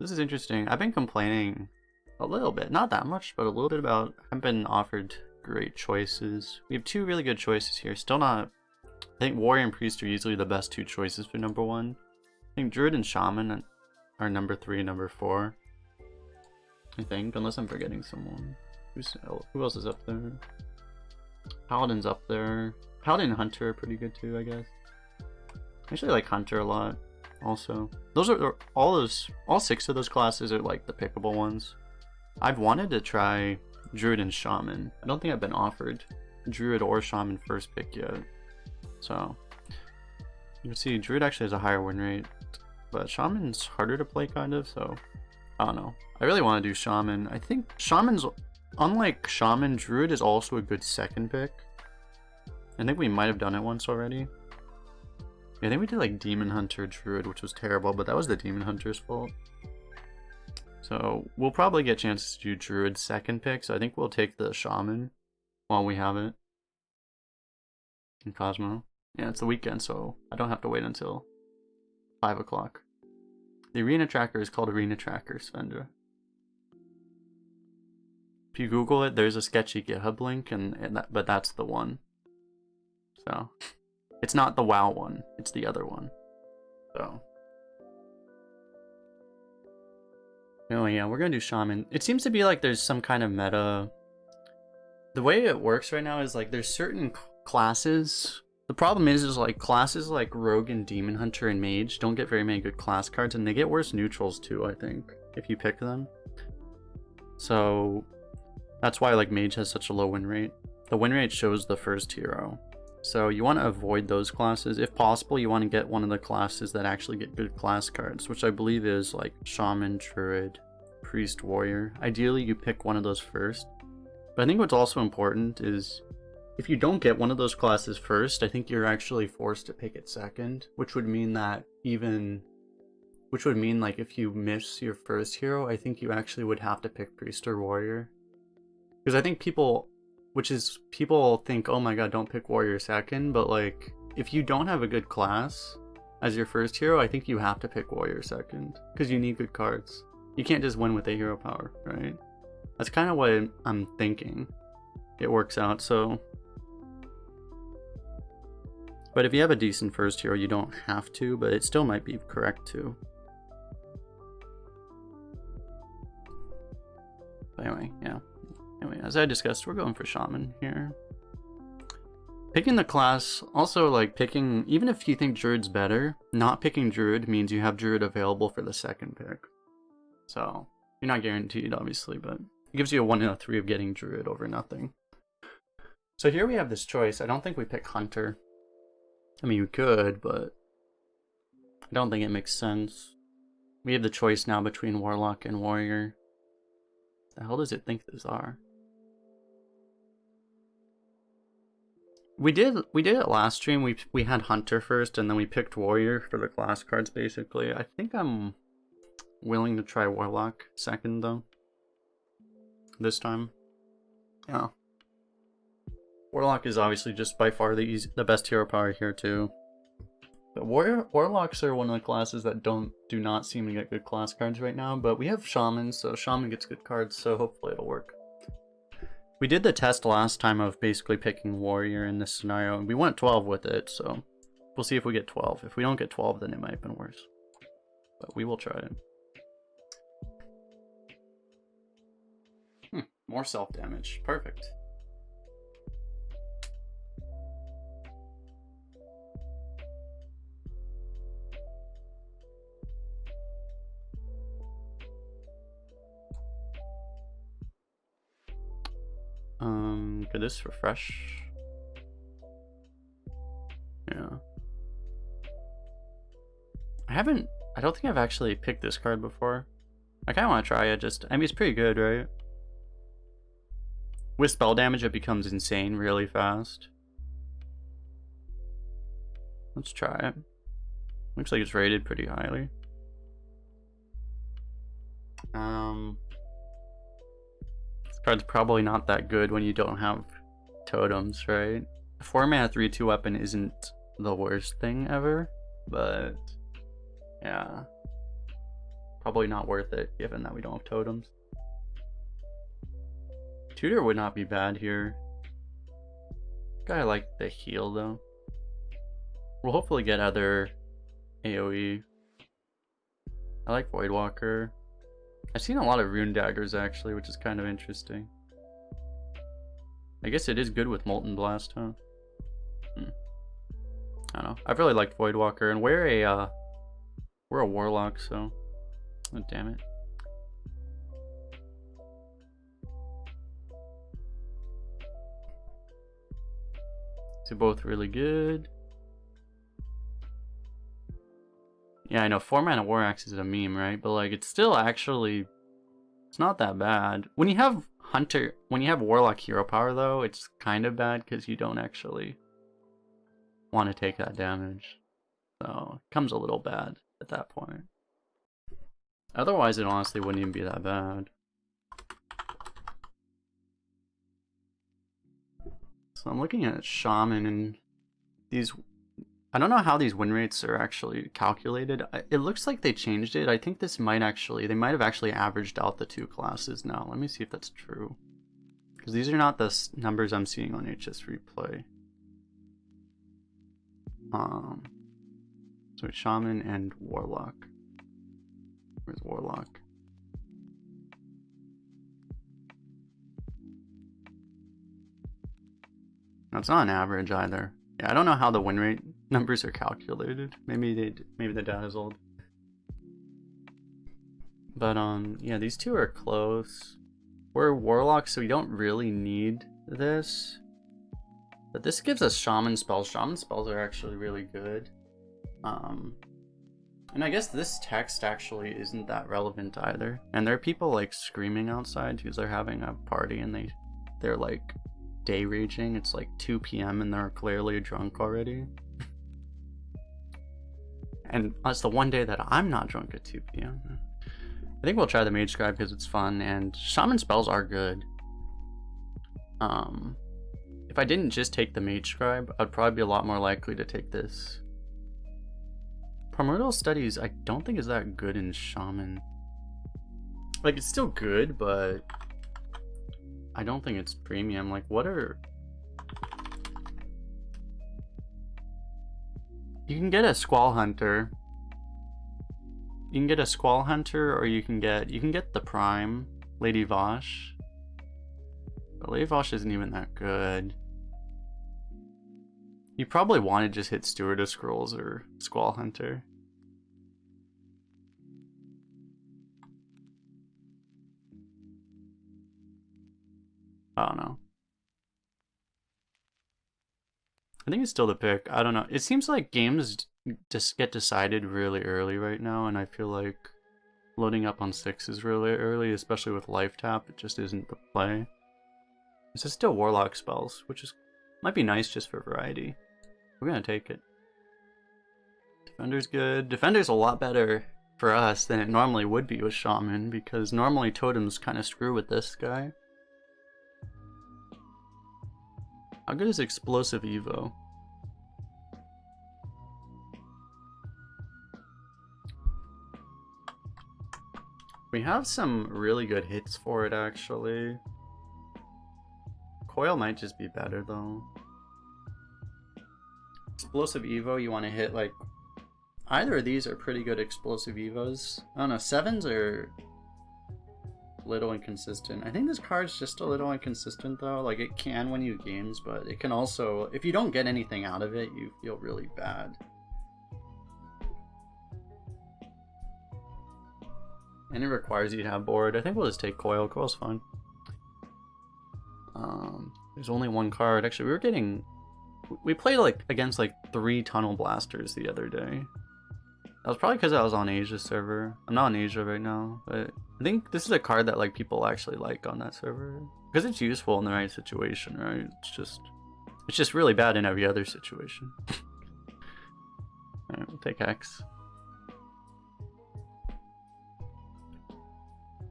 This is interesting. I've been complaining a little bit, not that much, but a little bit about I've been offered great choices. We have two really good choices here. Still not. I think Warrior and Priest are usually the best two choices for number one. I think Druid and Shaman are number 3 and number 4. I think, unless I'm forgetting someone. Who else is up there? Paladin's up there. Paladin and Hunter are pretty good too, I guess. I actually like Hunter a lot. Also, those are all 6 of those classes are like the pickable ones. I've wanted to try Druid and Shaman. I don't think I've been offered Druid or Shaman first pick yet. So you can see Druid actually has a higher win rate, but Shaman's harder to play kind of, so I don't know. I really want to do Shaman. I think Shaman's, unlike Shaman, Druid is also a good second pick. I think we might have done it once already. Yeah, I think we did like Demon Hunter Druid, which was terrible, but that was the Demon Hunter's fault. So we'll probably get chances to do Druid second pick, so I think we'll take the Shaman while we have it. In Cosmo. Yeah, it's the weekend, so I don't have to wait until 5 o'clock. The Arena Tracker is called Arena Tracker, Svendra. If you Google it, there's a sketchy GitHub link, but that's the one. So, it's not the WoW one, it's the other one. So. Oh yeah, we're gonna do Shaman. It seems to be like there's some kind of meta. The way it works right now is like there's certain classes. The problem is like classes like Rogue and Demon Hunter and Mage don't get very many good class cards, and they get worse neutrals too, I think, if you pick them. So that's why like Mage has such a low win rate. The win rate shows the first hero. So you want to avoid those classes. If possible, you want to get one of the classes that actually get good class cards, which I believe is like Shaman, Druid, Priest, Warrior. Ideally, you pick one of those first. But I think what's also important is if you don't get one of those classes first, I think you're actually forced to pick it second, which would mean like if you miss your first hero, I think you actually would have to pick Priest or Warrior. Because I think people think, oh my god, don't pick Warrior second, but like, if you don't have a good class as your first hero, I think you have to pick Warrior second, because you need good cards. You can't just win with a hero power, right? That's kind of what I'm thinking. It works out, so. But if you have a decent first hero, you don't have to, but it still might be correct too. But anyway, yeah. Anyway, as I discussed, we're going for Shaman here. Picking the class, also like picking, even if you think Druid's better, not picking Druid means you have Druid available for the second pick. So, you're not guaranteed, obviously, but it gives you a 1 out of 3 of getting Druid over nothing. So here we have this choice. I don't think we pick Hunter. I mean, you could, but I don't think it makes sense. We have the choice now between Warlock and Warrior. The hell does it think those are? We did it last stream. We had Hunter first, and then we picked Warrior for the class cards, basically. I think I'm willing to try Warlock second, though. This time. Yeah. Warlock is obviously just by far the best hero power here, too. But Warlocks are one of the classes that do not seem to get good class cards right now, but we have Shaman, so Shaman gets good cards, so hopefully it'll work. We did the test last time of basically picking Warrior in this scenario, and we went 12 with it, so we'll see if we get 12. If we don't get 12, then it might have been worse. But we will try it. More self-damage. Perfect. Could this refresh? Yeah. I don't think I've actually picked this card before. I kinda wanna try it, I mean, it's pretty good, right? With spell damage, it becomes insane really fast. Let's try it. Looks like it's rated pretty highly. This card's probably not that good when you don't have totems, right? A 4-mana 3/2 weapon isn't the worst thing ever, but yeah. Probably not worth it, given that we don't have totems. Tutor would not be bad here. I like the heal, though. We'll hopefully get other AoE. I like Voidwalker. I've seen a lot of Rune Daggers, actually, which is kind of interesting. I guess it is good with Molten Blast, huh? I don't know. I've really liked Voidwalker, and we're a Warlock, so... Oh, damn it. They're both really good. Yeah, I know 4-mana War Axe is a meme, right? But like, it's still actually, it's not that bad. When you have Warlock hero power though, it's kind of bad because you don't actually want to take that damage. So it comes a little bad at that point. Otherwise, it honestly wouldn't even be that bad. So I'm looking at Shaman, and these, I don't know how these win rates are actually calculated. It looks like they changed it. I think this might actually, they might have actually averaged out the two classes now. Let me see if that's true. Because these are not the numbers I'm seeing on HS Replay. So it's Shaman and Warlock. Where's Warlock? No, it's not an average either. Yeah, I don't know how the win rate numbers are calculated. Maybe the data's old. But yeah, these two are close. We're Warlock, so we don't really need this. But this gives us Shaman spells. Shaman spells are actually really good. And I guess this text actually isn't that relevant either. And there are people like screaming outside because they're having a party and they're like day raging. It's like 2 p.m. and they're clearly drunk already. And that's the one day that I'm not drunk at 2 p.m. I think we'll try the Mage Scribe because it's fun, and Shaman spells are good. If I didn't just take the Mage Scribe, I'd probably be a lot more likely to take this. Primordial Studies, I don't think is that good in Shaman. Like, it's still good, but I don't think it's premium. Like, what are... You can get a Squall Hunter. You can get a Squall Hunter, or you can get the Prime, Lady Vosh. But Lady Vosh isn't even that good. You probably want to just hit Stewardess Scrolls or Squall Hunter. I don't know. I think it's still the pick. I don't know. It seems like games just get decided really early right now, and I feel like loading up on 6 is really early, especially with Life Tap. It just isn't the play. This is still Warlock spells, which might be nice just for variety. We're gonna take it. Defender's good. Defender's a lot better for us than it normally would be with Shaman, because normally totems kind of screw with this guy. How good is Explosive Evo? We have some really good hits for it, actually. Coil might just be better, though. Explosive Evo, you want to hit, like... Either of these are pretty good Explosive Evos. I don't know, 7s are... little inconsistent. I think this card's just a little inconsistent though. Like, it can win you games, but it can also, if you don't get anything out of it, you feel really bad. And it requires you to have board. I think we'll just take Coil. Coil's fine. There's only one card. Actually, we played like against like 3 Tunnel Blasters the other day. That was probably because I was on Asia server. I'm not on Asia right now, but I think this is a card that like people actually like on that server because it's useful in the right situation, right? It's just really bad in every other situation. Alright, we'll take X.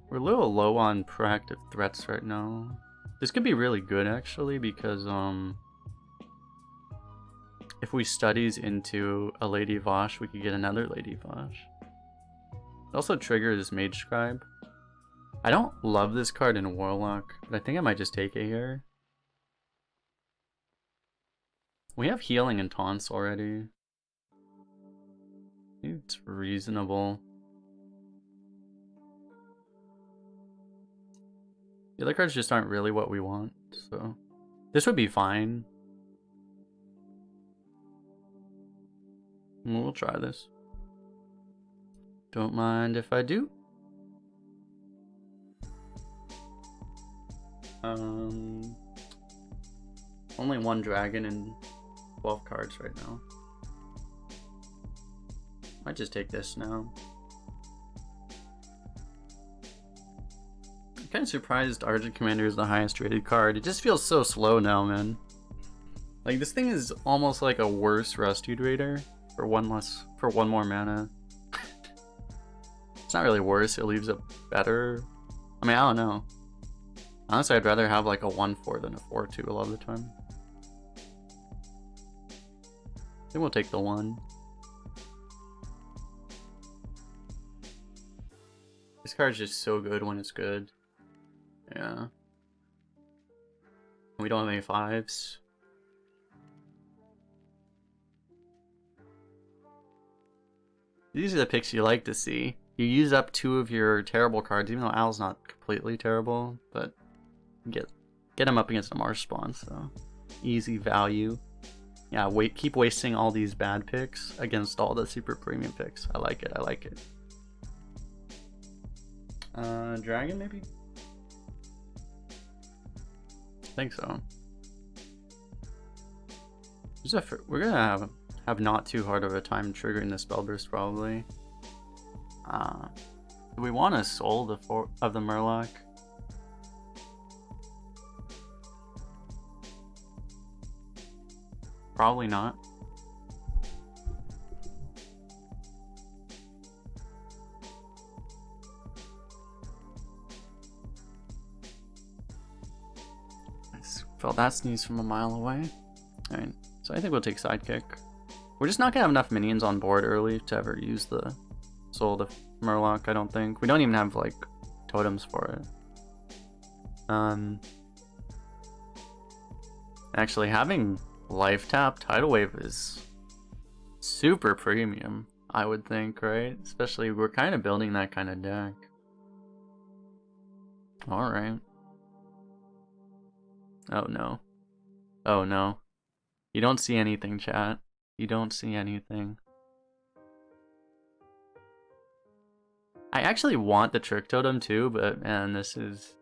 We're a little low on proactive threats right now. This could be really good actually because if we studies into a Lady Vosh, we could get another Lady Vosh. It also triggers Mage Scribe. I don't love this card in Warlock, but I think I might just take it here. We have healing and taunts already. It's reasonable. The other cards just aren't really what we want, so this would be fine. We'll try this. Don't mind if I do. Only one dragon and 12 cards right now. Might just take this now. I'm kind of surprised Argent Commander is the highest rated card. It just feels so slow now, man. Like, this thing is almost like a worse Rusted Raider for one more mana. It's not really worse, it leaves it better. I mean, I don't know. Honestly, I'd rather have like a 1/4 than a 4/2 a lot of the time. I think we'll take the 1. This card's just so good when it's good. Yeah. We don't have any 5s. These are the picks you like to see. You use up 2 of your terrible cards, even though Owl's not completely terrible, but get him up against a Marsh Spawn, so easy value. Yeah, keep wasting all these bad picks against all the super premium picks. I like it, I like it. Dragon maybe? I think so. We're gonna have not too hard of a time triggering the spell burst probably. Do we want to soul the 4 of the Murloc? Probably not. I felt that sneeze from a mile away. Alright, so I think we'll take Sidekick. We're just not gonna have enough minions on board early to ever use the soul the Murloc, I don't think. We don't even have like totems for it. Actually having life tap Tidal Wave is super premium, I would think, right? Especially we're kind of building that kind of deck. Alright. Oh no. Oh no. You don't see anything, chat. You don't see anything. I actually want the Trick Totem too, but man, this is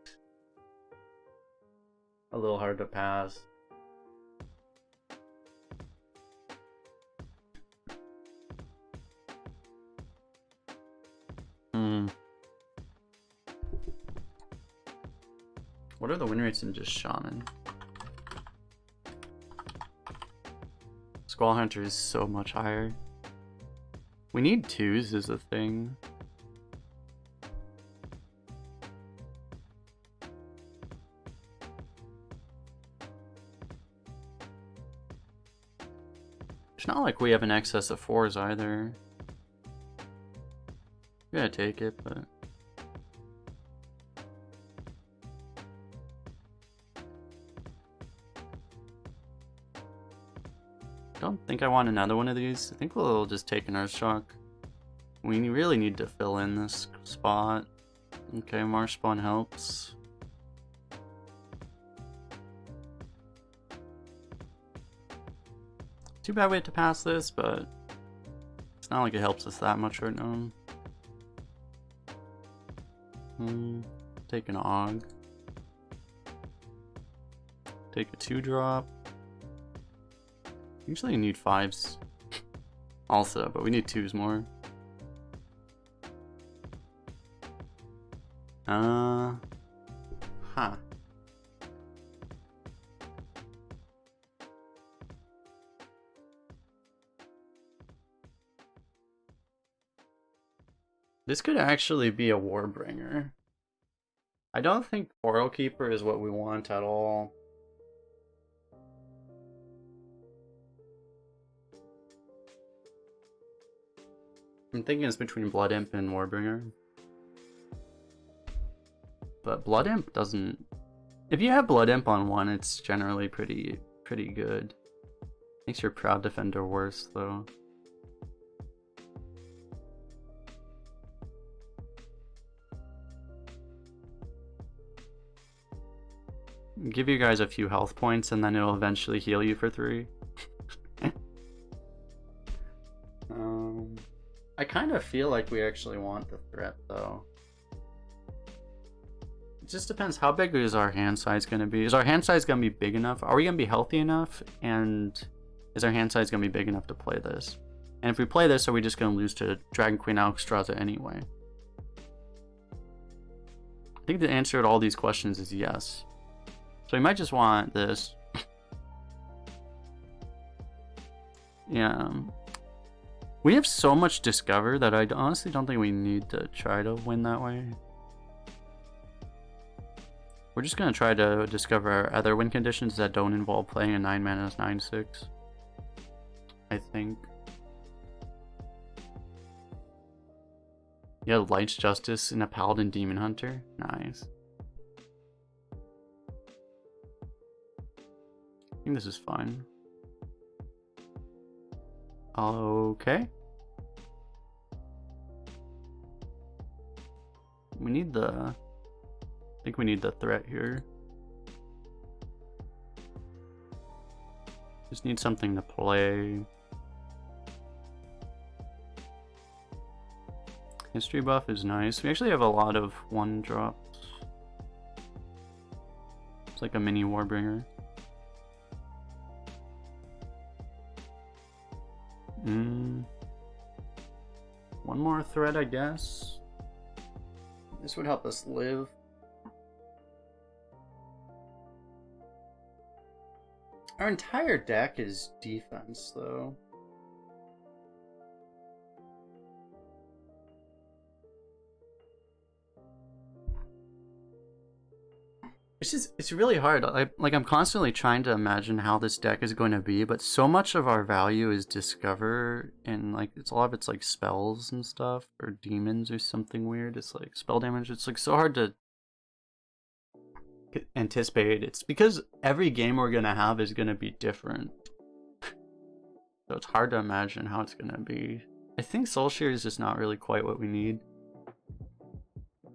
a little hard to pass. What are the win rates in just Shaman? Squall Hunter is so much higher. We need 2s is the thing. It's not like we have an excess of 4s either. I'm gonna take it, but I don't think I want another one of these. I think we'll just take an Earthshock. We really need to fill in this spot. Okay, Marsh Spawn helps. Too bad we had to pass this, but it's not like it helps us that much right now. Take an Og. Take a 2-drop. Usually you need 5s also, but we need 2s more. Huh. This could actually be a Warbringer. I don't think Portal Keeper is what we want at all. I'm thinking it's between Blood Imp and Warbringer. But Blood Imp doesn't... If you have Blood Imp on one, it's generally pretty good. Makes your Proud Defender worse, though. Give you guys a few health points, and then it'll eventually heal you for 3. I kind of feel like we actually want the threat, though. It just depends, how big is our hand size going to be? Is our hand size going to be big enough? Are we going to be healthy enough? And is our hand size going to be big enough to play this? And if we play this, are we just going to lose to Dragon Queen Alexstrasza anyway? I think the answer to all these questions is yes. So we might just want this. Yeah. We have so much Discover that I honestly don't think we need to try to win that way. We're just going to try to discover our other win conditions that don't involve playing a 9-mana 9/6. I think. Yeah, Light's Justice and a Paladin Demon Hunter. Nice. I think this is fine. Okay. We need the... I think we need the threat here. Just need something to play. History buff is nice. We actually have a lot of 1-drops. It's like a mini Warbringer. One more threat, I guess. This would help us live. Our entire deck is defense, though. It's really hard. I'm constantly trying to imagine how this deck is going to be, but so much of our value is Discover, and like a lot of it's like spells and stuff, or demons or something weird. It's like spell damage. It's like so hard to anticipate. It's because every game we're gonna have is gonna be different, so it's hard to imagine how it's gonna be. I think Soulshare is just not really quite what we need,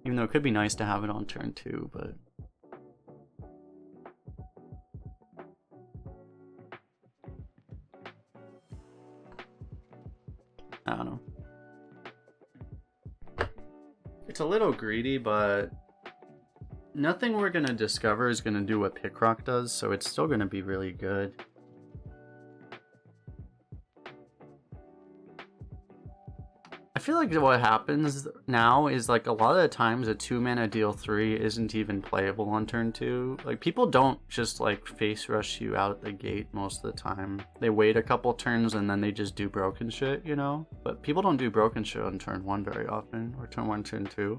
even though it could be nice to have it on turn 2, but. I don't know. It's a little greedy, but nothing we're gonna discover is gonna do what Pickrock does, so it's still gonna be really good. I feel like what happens now is like a lot of the times a 2-mana deal 3 isn't even playable on turn 2. Like people don't just like face rush you out the gate most of the time. They wait a couple turns and then they just do broken shit, you know? But people don't do broken shit on turn 1 very often, or turn 1, turn 2.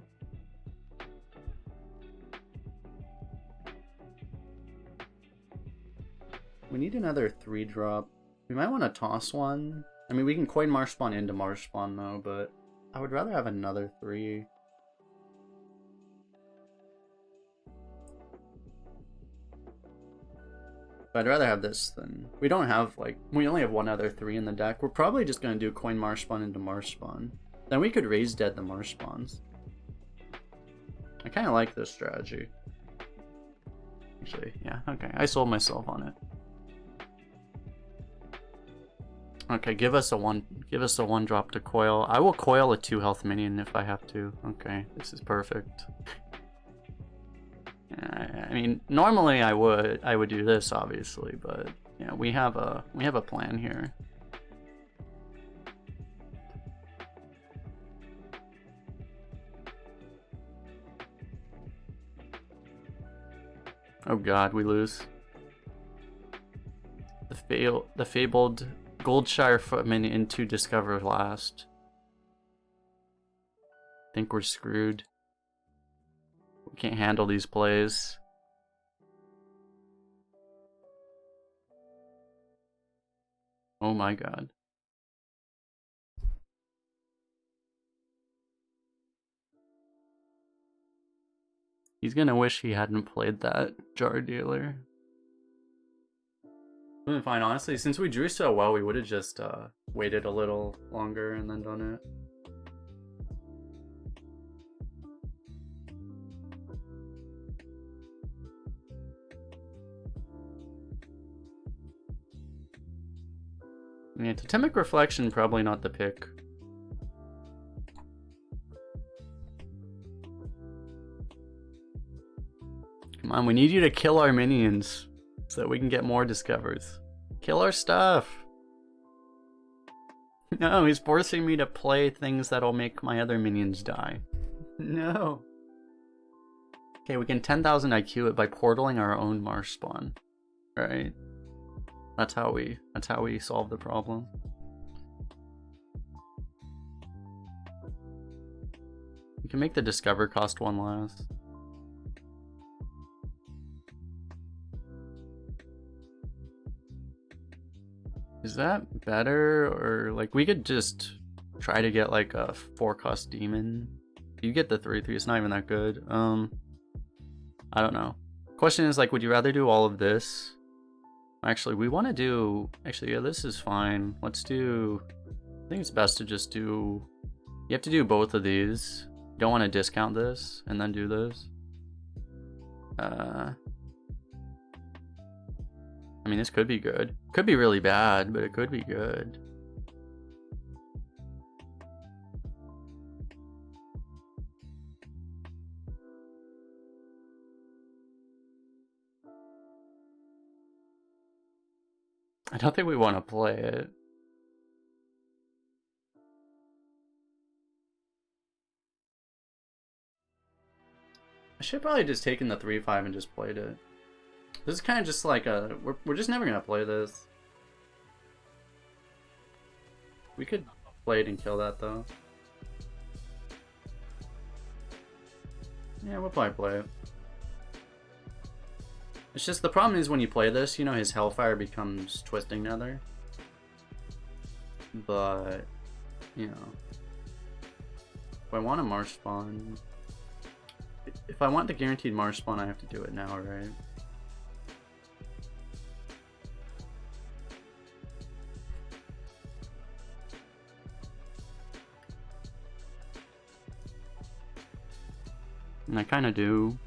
We need another 3-drop. We might want to toss one. I mean, we can coin Marsh Spawn into Marsh Spawn though, but I would rather have another 3. But I'd rather have this than... We don't have, like... We only have one other 3 in the deck. We're probably just going to do coin Marsh Spawn into Marsh Spawn. Then we could raise dead the Marsh Spawns. I kind of like this strategy. Actually, yeah, okay. I sold myself on it. Okay, give us a 1-drop to coil. I will coil a 2 health minion if I have to. Okay, this is perfect. I mean, normally I would do this obviously, but yeah, we have a plan here. Oh god, we lose. The fabled Goldshire Footman into Discover last. Think we're screwed. We can't handle these plays. Oh my god. He's gonna wish he hadn't played that Jar Dealer. It's been fine, honestly. Since we drew so well, we would have just waited a little longer and then done it. Yeah, Totemic Reflection, probably not the pick. Come on, we need you to kill our minions so that we can get more discovers. Kill our stuff! No, he's forcing me to play things that'll make my other minions die. No. Okay, we can 10,000 IQ it by portaling our own marsh spawn. Right? That's how we solve the problem. We can make the discover cost 1 less. Is that better, or like we could just try to get like a 4-cost demon? You get the 3/3, it's not even that good. I don't know. Question is, like, would you rather do all of this? Actually, we want to do... Actually, yeah, this is fine. Let's do... I think it's best to just do... You have to do both of these. You don't want to discount this and then do this. I mean, this could be good. Could be really bad, but it could be good. I don't think we want to play it. I should probably just taken the 3/5 and just played it. This is kind of just like a... We're just never going to play this. We could play it and kill that, though. Yeah, we'll probably play it. It's just the problem is when you play this, you know, his Hellfire becomes Twisting Nether. But, you know... If I want a Marsh spawn... If I want the guaranteed Marsh spawn, I have to do it now, right? And I kind of do.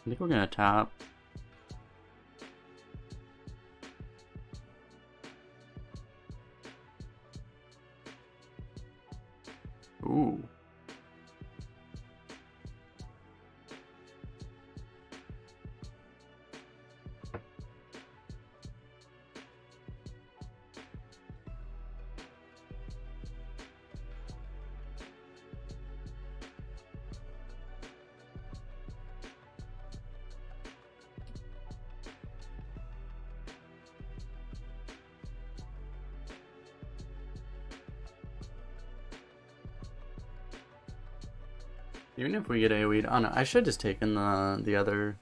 I think we're gonna tap. Ooh. Even if we get AoE'd, I don't know, I should just taken the other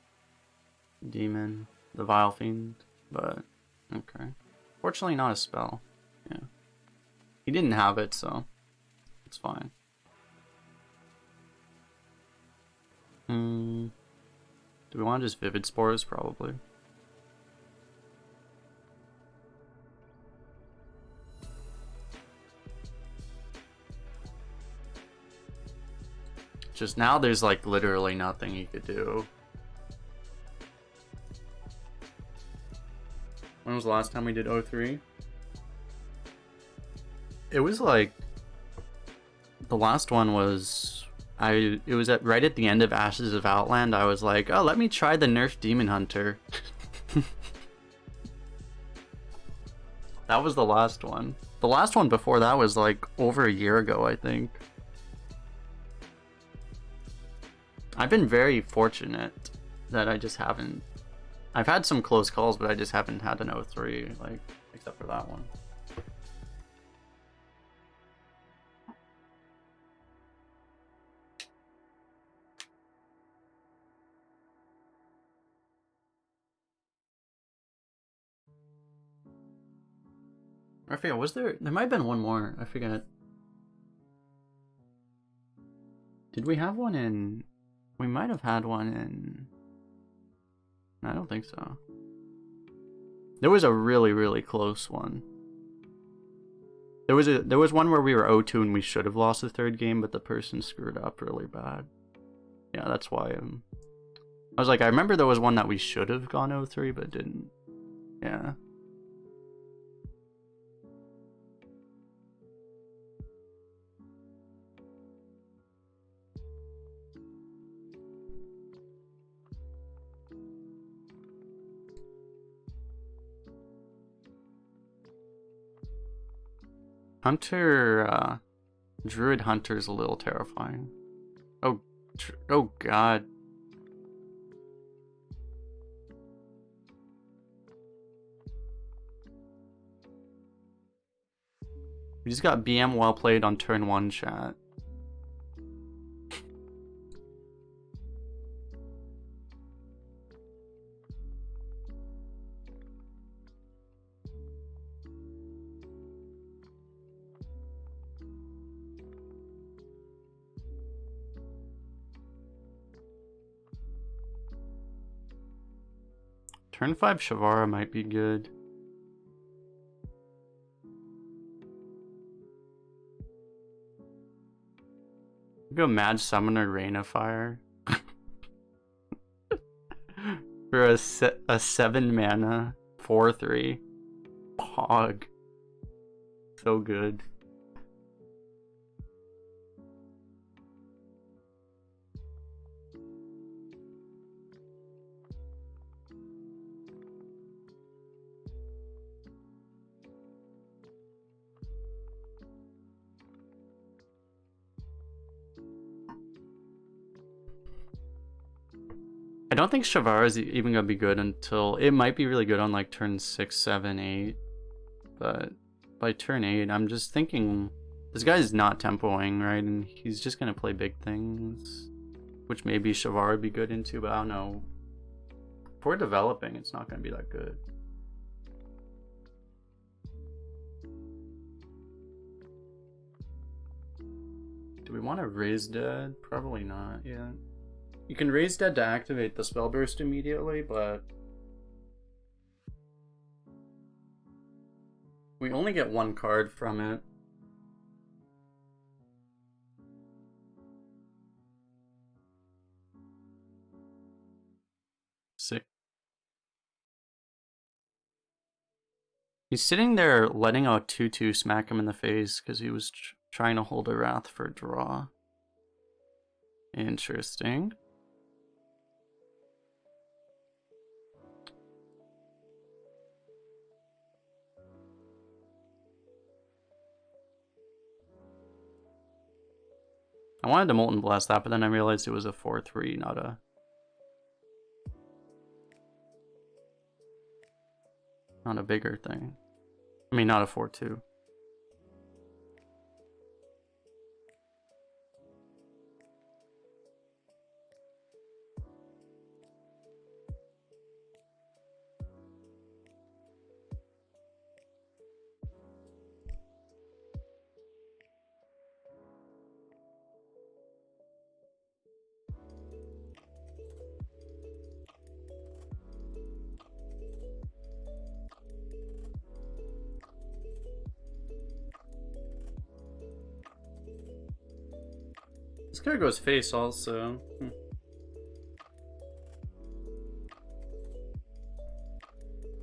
demon, the Vile Fiend, but okay. Fortunately not a spell. Yeah. He didn't have it, so it's fine. Do we want to just Vivid Spores? Probably. Just now there's like literally nothing you could do. When was the last time we did 03? It was like... The last one was... It was right at the end of Ashes of Outland. I was like, oh, let me try the nerf Demon Hunter. That was the last one. The last one before that was like over a year ago, I think. I've been very fortunate that I just haven't... I've had some close calls, but I just haven't had an 03, like, except for that one. I forget, was there might have been one more, I forget. Did we have one in... We might have had one in... I don't think so. There was a really, really close one. There was one where we were 0-2 and we should have lost the third game, but the person screwed up really bad. Yeah, that's why I was like, I remember there was one that we should have gone 0-3 but didn't. Yeah. Hunter, Druid Hunter's a little terrifying. Oh god. We just got BM well played on turn 1 chat. Turn 5 Shavara might be good. Go Mad Summoner Rain of Fire. For a 7 mana 4/3 Pog. So good. I don't think Shavara is even gonna be good until... It might be really good on like turn 6, 7, 8. But by turn 8, I'm just thinking... This guy's not tempoing, right? And he's just gonna play big things. Which maybe Shavara would be good into, but I don't know. For developing, it's not gonna be that good. Do we want to raise dead? Probably not, yeah. You can raise dead to activate the spell burst immediately, but we only get 1 card from it. Sick. He's sitting there letting a 2/2 smack him in the face because he was trying to hold a Wrath for a draw. Interesting. I wanted to Molten Blast that, but then I realized it was a 4/3, not a bigger thing. I mean, not a 4/2. This guy goes face also.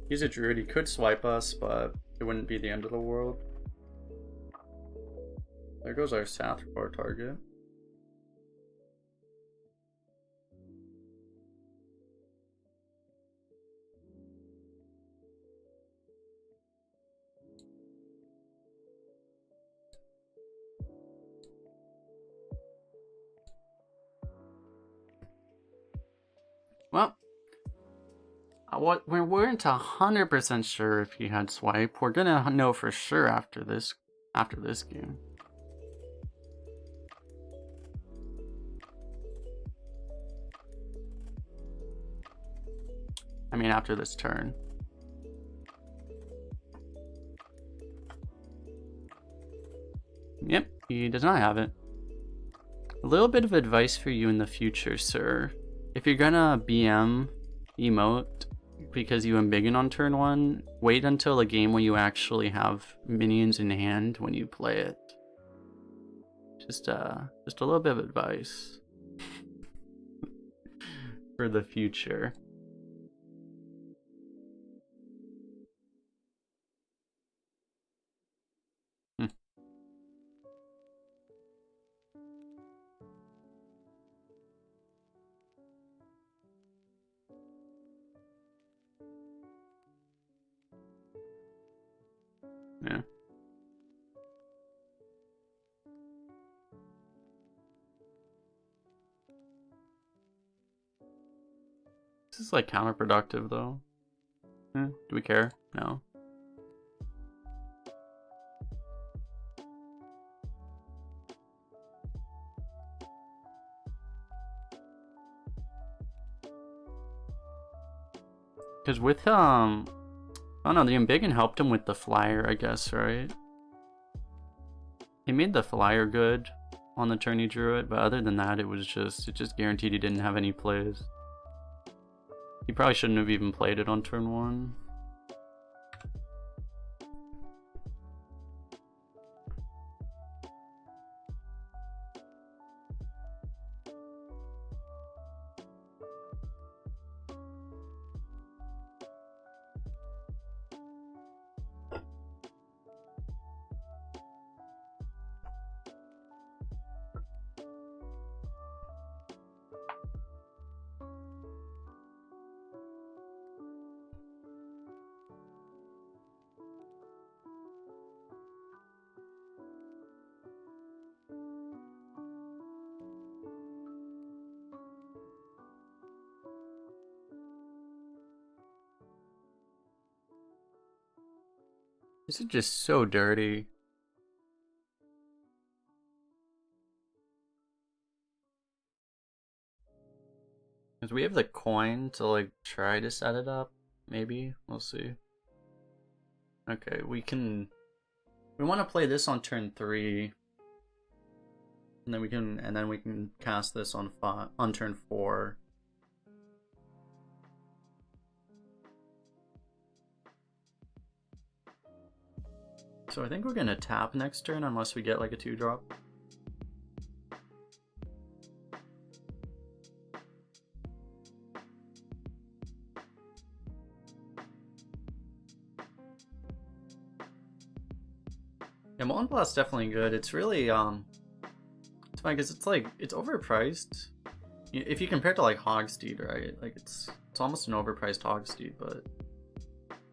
He's a druid. He could swipe us, but it wouldn't be the end of the world. There goes our Sathropar target. Well, we weren't 100% sure if he had swipe. We're gonna know for sure after this game. I mean, after this turn. He does not have it. A little bit of advice for you in the future, sir. If you're gonna BM emote because you embiggen on turn 1, wait until a game where you actually have minions in hand when you play it. Just a little bit of advice for the future. Yeah. This is like counterproductive though. Do we care? No. Because with oh no, the embiggen helped him with the flyer, I guess, right? He made the flyer good on the turn he drew it, but other than that, it just guaranteed he didn't have any plays. He probably shouldn't have even played it on turn 1. This is just so dirty. Because we have the coin to like try to set it up. Maybe. We'll see. Okay, we want to play this on turn 3. And then we can cast this on turn 4. So I think we're gonna tap next turn unless we get like a 2-drop. Yeah, Molten Blast's definitely good. It's really it's fine because it's overpriced. If you compare it to like Hogsteed, right? Like it's almost an overpriced Hogsteed, but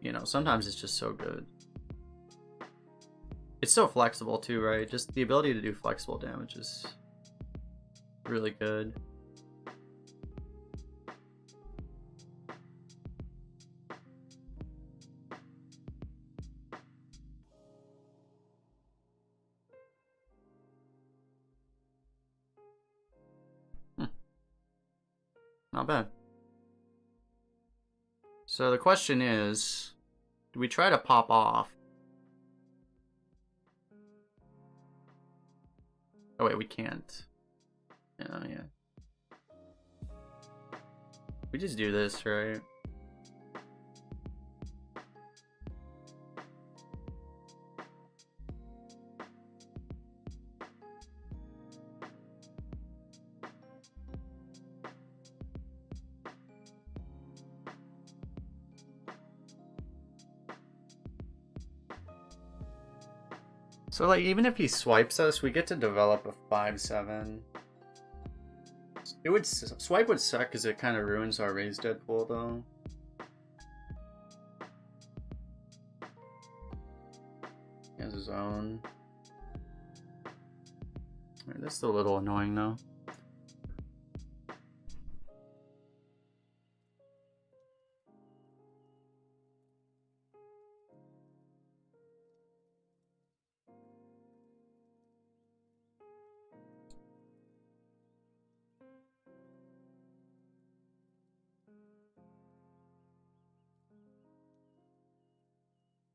you know, sometimes it's just so good. It's so flexible too, right? Just the ability to do flexible damage is really good. Not bad. So the question is, do we try to pop off? Oh wait, we can't. Yeah. We just do this, right? So like even if he swipes us, we get to develop a 5/7. Swipe would suck because it kind of ruins our raised dead pool though. He has his own. Right, that's a little annoying though.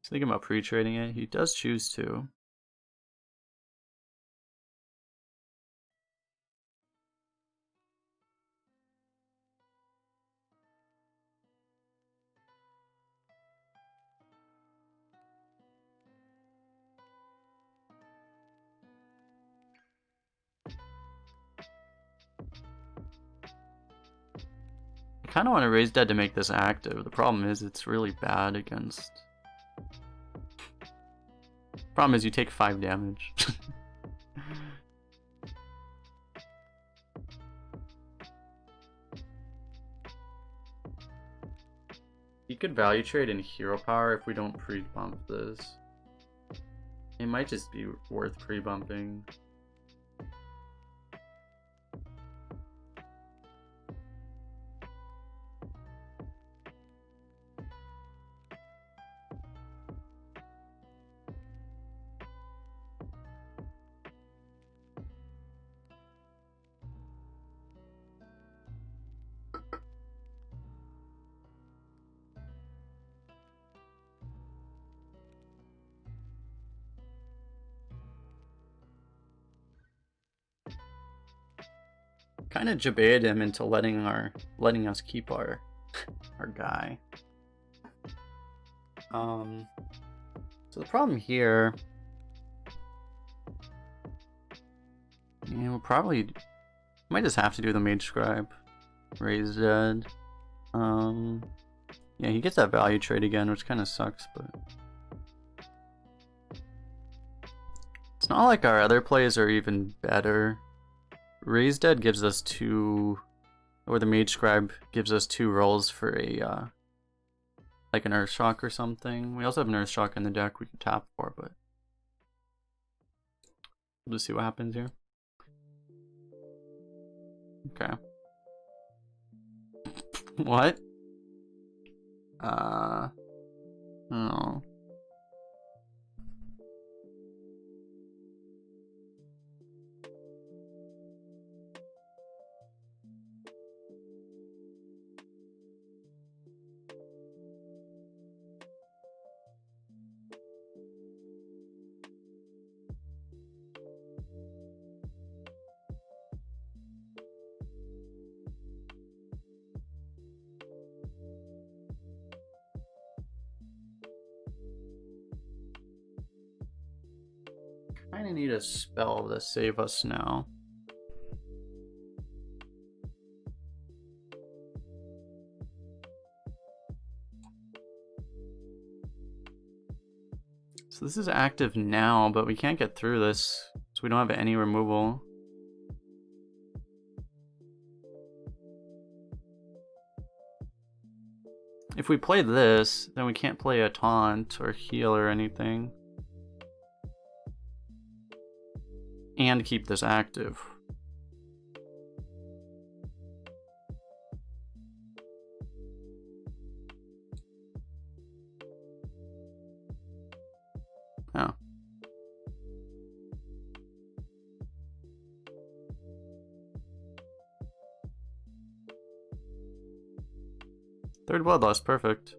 Thinking about pre-trading it. He does choose to. kind of want to raise dead to make this active. The problem is it's really bad against... Problem is you take 5 damage. You could value trade in hero power if we don't pre-bump this. It might just be worth pre-bumping. Kind of jabaited him into letting us keep our guy. So the problem here, yeah, we'll probably might just have to do the Mage Scribe, raise dead. Yeah, he gets that value trade again, which kind of sucks, but it's not like our other plays are even better. Raise Dead gives us 2, or the Mage Scribe gives us 2 rolls for a, like an Earthshock or something. We also have an Earthshock in the deck we can tap for, but we'll just see what happens here. Okay. What? Oh. Kinda need a spell to save us now. So this is active now, but we can't get through this, so we don't have any removal. If we play this, then we can't play a taunt or heal or anything. And keep this active. Oh. Third Bloodlust, perfect.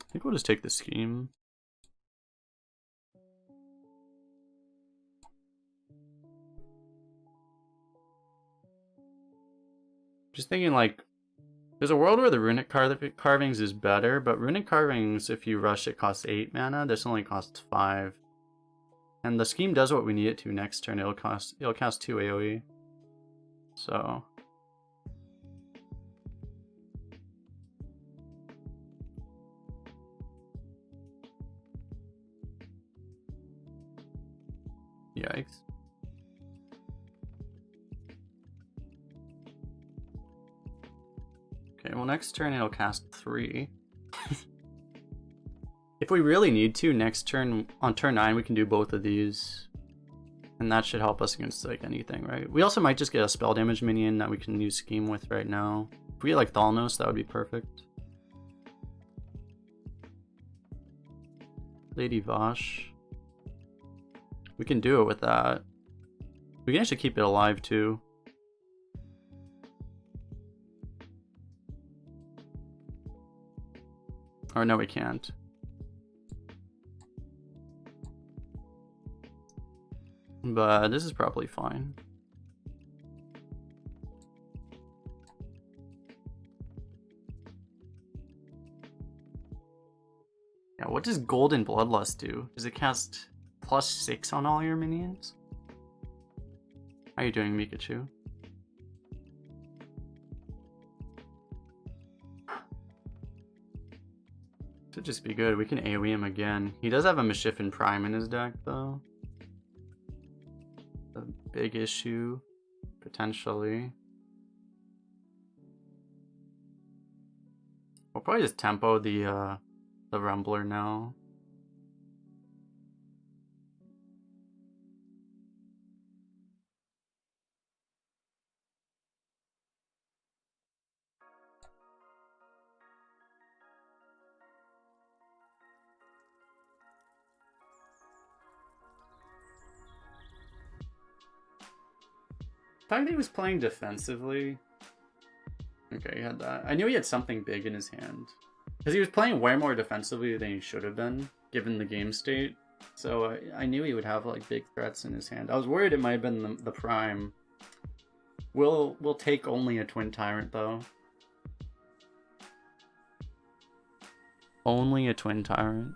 I think we'll just take the scheme. Just thinking, like, there's a world where the runic carvings is better, but runic carvings, if you rush it, costs 8 mana. This only costs 5. And the scheme does what we need it to next turn. It'll cast 2 AoE. So yikes. Okay, well next turn it'll cast 3. If we really need to, next turn, on turn 9, we can do both of these. And that should help us against like anything, right? We also might just get a spell damage minion that we can use scheme with right now. If we get like Thalnos, that would be perfect. Lady Vosh. We can do it with that. We can actually keep it alive too. Or no, we can't. But this is probably fine. Yeah, what does Golden Bloodlust do? Does it cast +6 on all your minions? How are you doing, Mikachu? Should just be good. We can AoE him again. He does have a Mishifin Prime in his deck, though. A big issue, potentially. We'll probably just tempo the Rumbler now. I thought he was playing defensively. Okay, he had that. I knew he had something big in his hand. Because he was playing way more defensively than he should have been, given the game state. So I knew he would have like big threats in his hand. I was worried it might have been the Prime. We'll take only a Twin Tyrant though. Only a Twin Tyrant.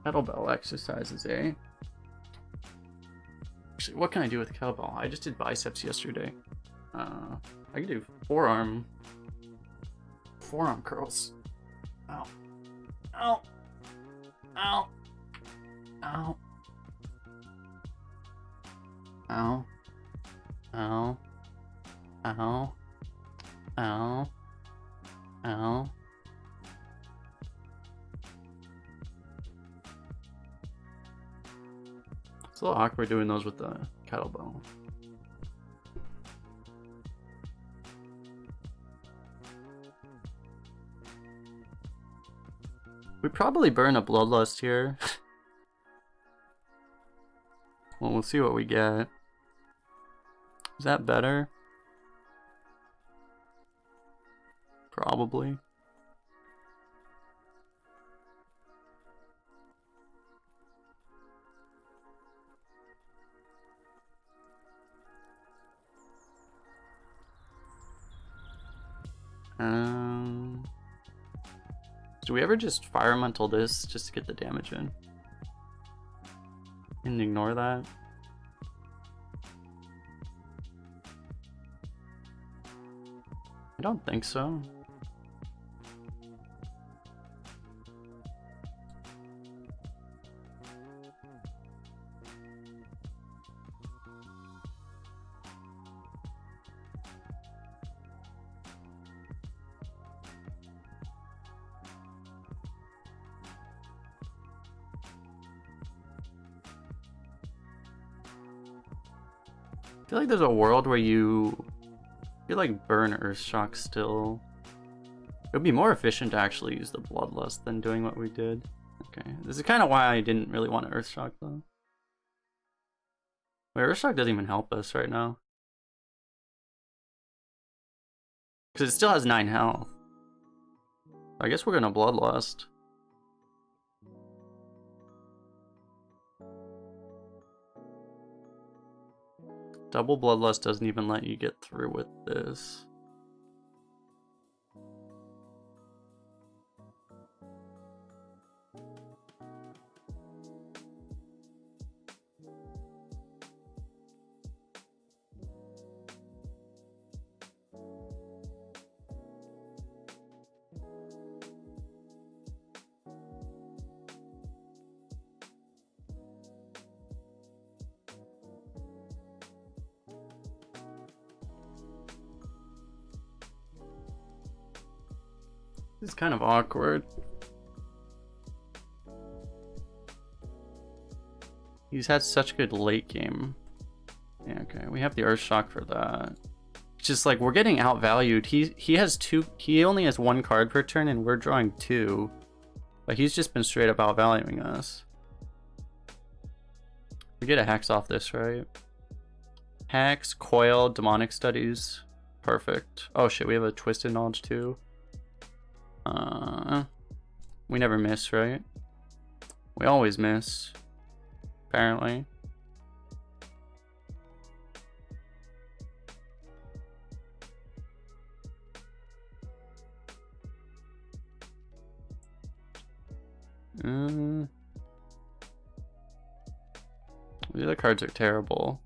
Kettlebell exercises, eh? Actually, what can I do with kettlebell? I just did biceps yesterday. I can do forearm curls. Ow. Ow. Ow. Ow. Ow. Ow. Ow. Ow. Ow. It's a little awkward doing those with the kettlebell. We probably burn a Bloodlust here. Well, we'll see what we get. Is that better? Probably. Do we ever just Fire Elemental this just to get the damage in? And ignore that? I don't think so. I feel like there's a world where you like burn Earthshock still. It would be more efficient to actually use the Bloodlust than doing what we did. Okay, this is kind of why I didn't really want to Earthshock though. Wait, Earthshock doesn't even help us right now. Because it still has 9 health. I guess we're gonna Bloodlust. Double Bloodlust doesn't even let you get through with this. It's kind of awkward. He's had such good late game. Yeah, okay, we have the Earthshock for that. It's just like we're getting outvalued. He has 2. He only has 1 card per turn, and we're drawing 2. But he's just been straight up outvaluing us. We get a Hex off this, right? Hex, Coil, Demonic Studies, perfect. Oh shit, we have a Twisted Knowledge too. We never miss, right? We always miss, apparently. The other cards are terrible.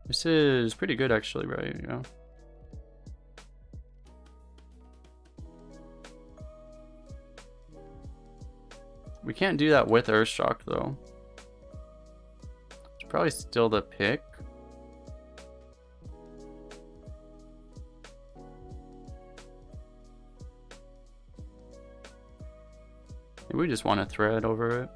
This is pretty good actually, right? Yeah. We can't do that with Earthshock though. It's probably still the pick. Maybe we just want to thread over it.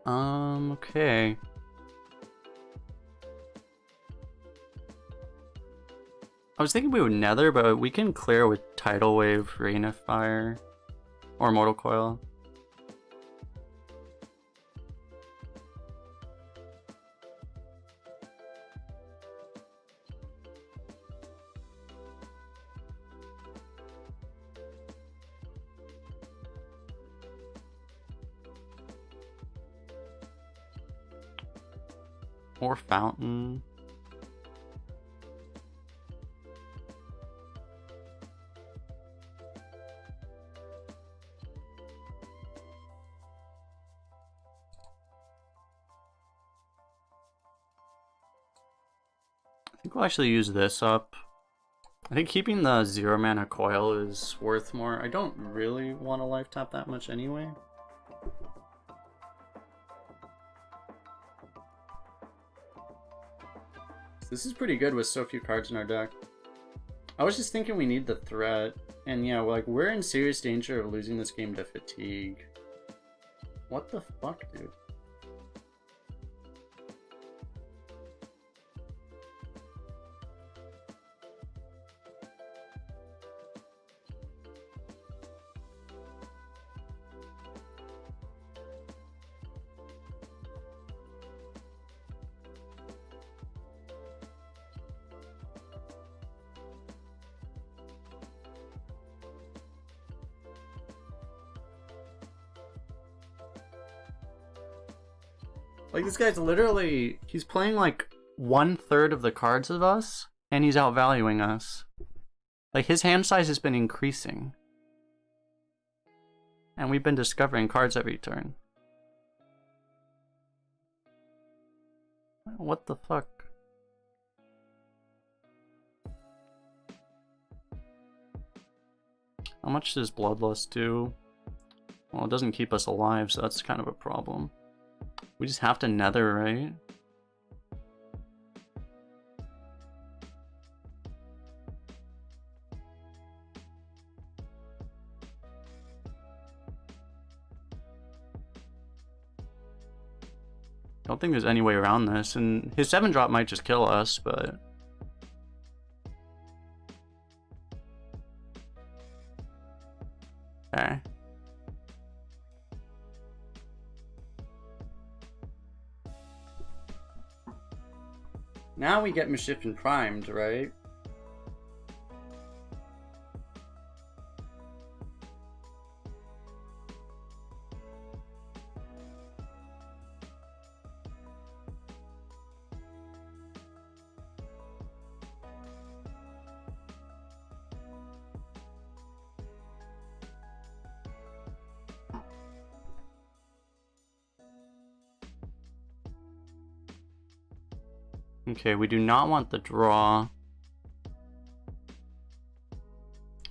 Okay. I was thinking we would Nether, but we can clear with Tidal Wave, Rain of Fire, or Mortal Coil. Or Fountain. I think we'll actually use this up. I think keeping the 0 mana coil is worth more. I don't really want to life tap that much anyway. This is pretty good with so few cards in our deck. I was just thinking we need the threat, and yeah, like we're in serious danger of losing this game to fatigue. What the fuck, dude? Like, this guy's literally, he's playing like 1/3 of the cards of us, and he's outvaluing us. Like, his hand size has been increasing. And we've been discovering cards every turn. What the fuck? How much does Bloodlust do? Well, it doesn't keep us alive, so that's kind of a problem. We just have to Nether, right? I don't think there's any way around this, and his 7-drop might just kill us, but... Okay. Now we get Misshiffin primed, right? Okay, we do not want the draw.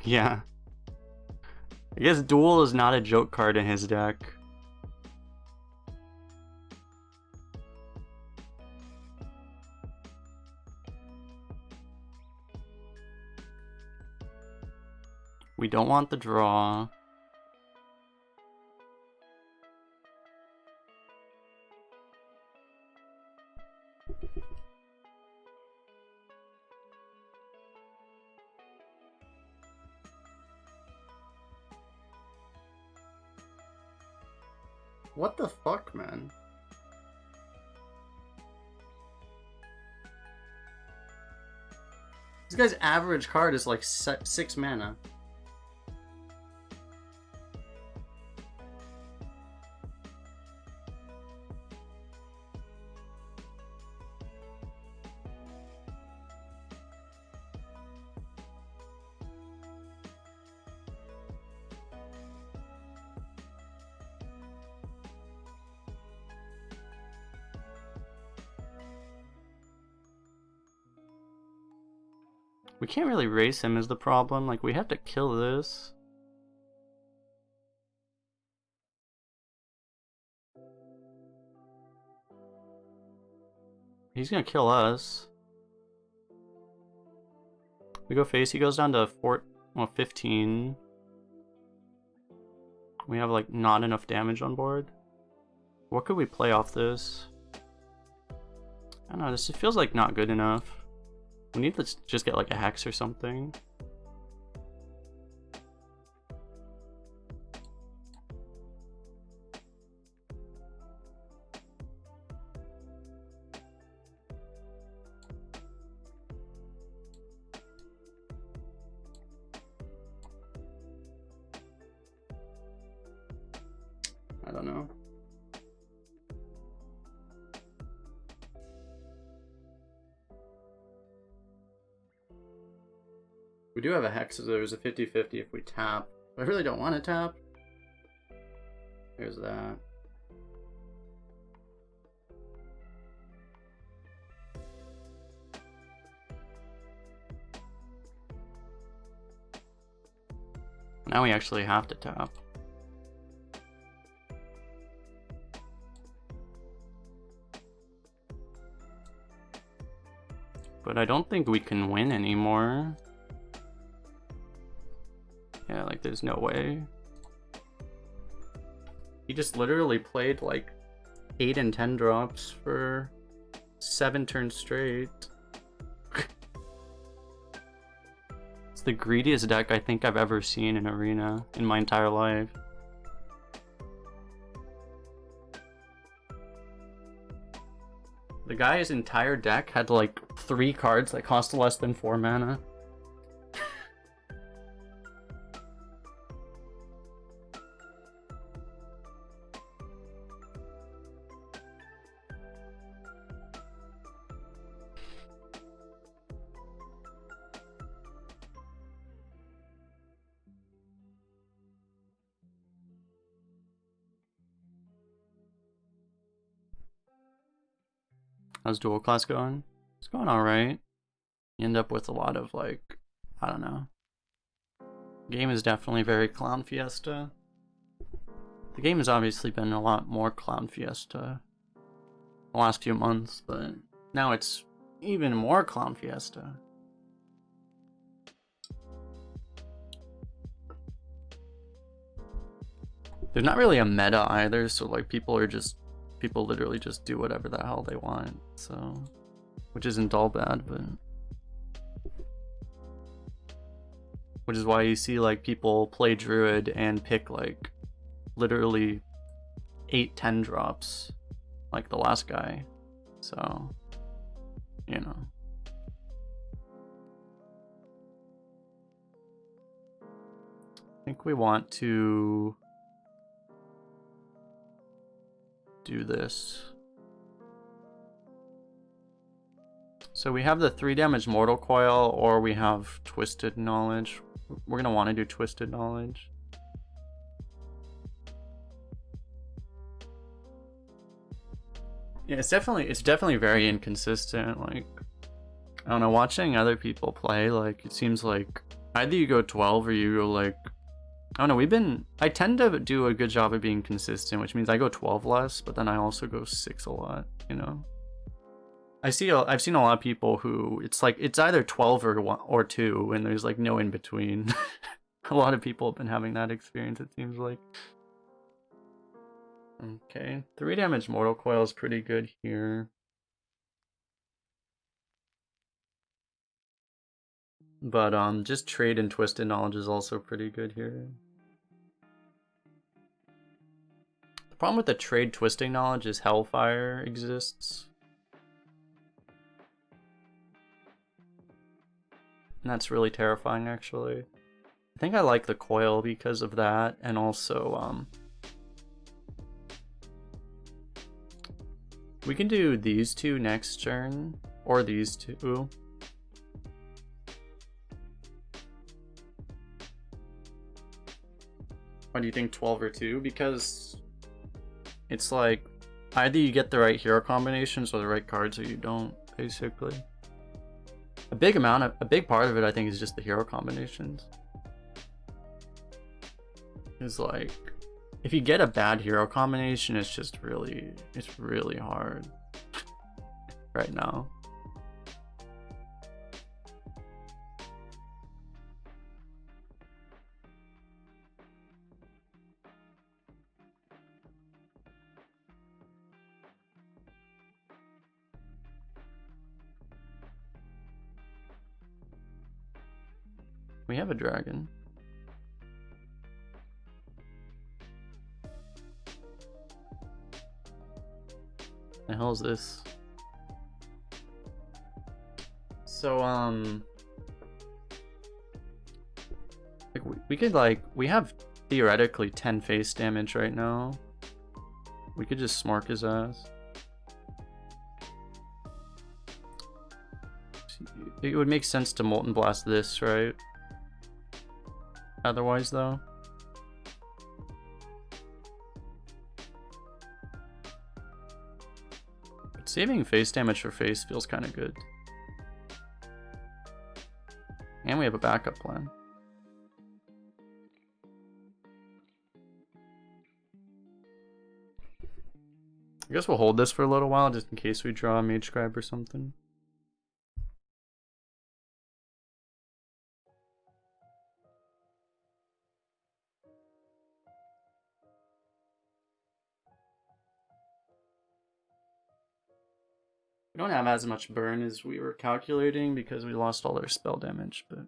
Yeah. I guess Duel is not a joke card in his deck. We don't want the draw. What the fuck, man? This guy's average card is like 6 mana. We can't really race him is the problem. Like, we have to kill this. He's gonna kill us. We go face, he goes down to 15. We have like not enough damage on board. What could we play off this? I don't know, this feels like not good enough. We need to just get like a hex or something. I don't know. We do have a hex, so there's a 50-50 if we tap. I really don't want to tap. There's that. Now we actually have to tap. But I don't think we can win anymore. Yeah, like there's no way. He just literally played like 8 and 10 drops for 7 turns straight. It's the greediest deck I think I've ever seen in Arena in my entire life. The guy's entire deck had like 3 cards that cost less than 4 mana. How's dual class going? It's going alright. You end up with a lot of like, I don't know. Game is definitely very Clown Fiesta. The game has obviously been a lot more Clown Fiesta the last few months, but now it's even more Clown Fiesta. There's not really a meta either, so like people literally just do whatever the hell they want, so, which isn't all bad, but which is why you see like people play Druid and pick like literally 8-10 drops like the last guy, so you know. I think we want to do this. So we have the 3 damage Mortal Coil, or we have Twisted Knowledge. We're gonna want to do Twisted Knowledge. Yeah, it's definitely very inconsistent. Like, I don't know, watching other people play, like, it seems like either you go 12 or you go like, I don't know, I tend to do a good job of being consistent, which means I go 12 less, but then I also go 6 a lot, you know? I've seen a lot of people who, it's like, it's either 12 or 2, and there's like no in between. A lot of people have been having that experience, it seems like. Okay, 3 damage Mortal Coil is pretty good here. But just trade and twisted knowledge is also pretty good here. The problem with the trade twisting knowledge is Hellfire exists. And that's really terrifying, actually. I think I like the coil because of that, and also, we can do these two next turn, or these two. Why do you think 12 or 2? Because it's like, either you get the right hero combinations or the right cards, or you don't, basically. A big part of it, I think, is just the hero combinations. It's like, if you get a bad hero combination, it's just really, it's really hard right now. We have a dragon. The hell is this? So like we could we have theoretically 10 face damage right now. We could just smork his ass. It would make sense to Molten Blast this, right? Otherwise, though. But saving face damage for face feels kind of good. And we have a backup plan. I guess we'll hold this for a little while just in case we draw a Mage Scribe or something. We don't have as much burn as we were calculating because we lost all our spell damage, but...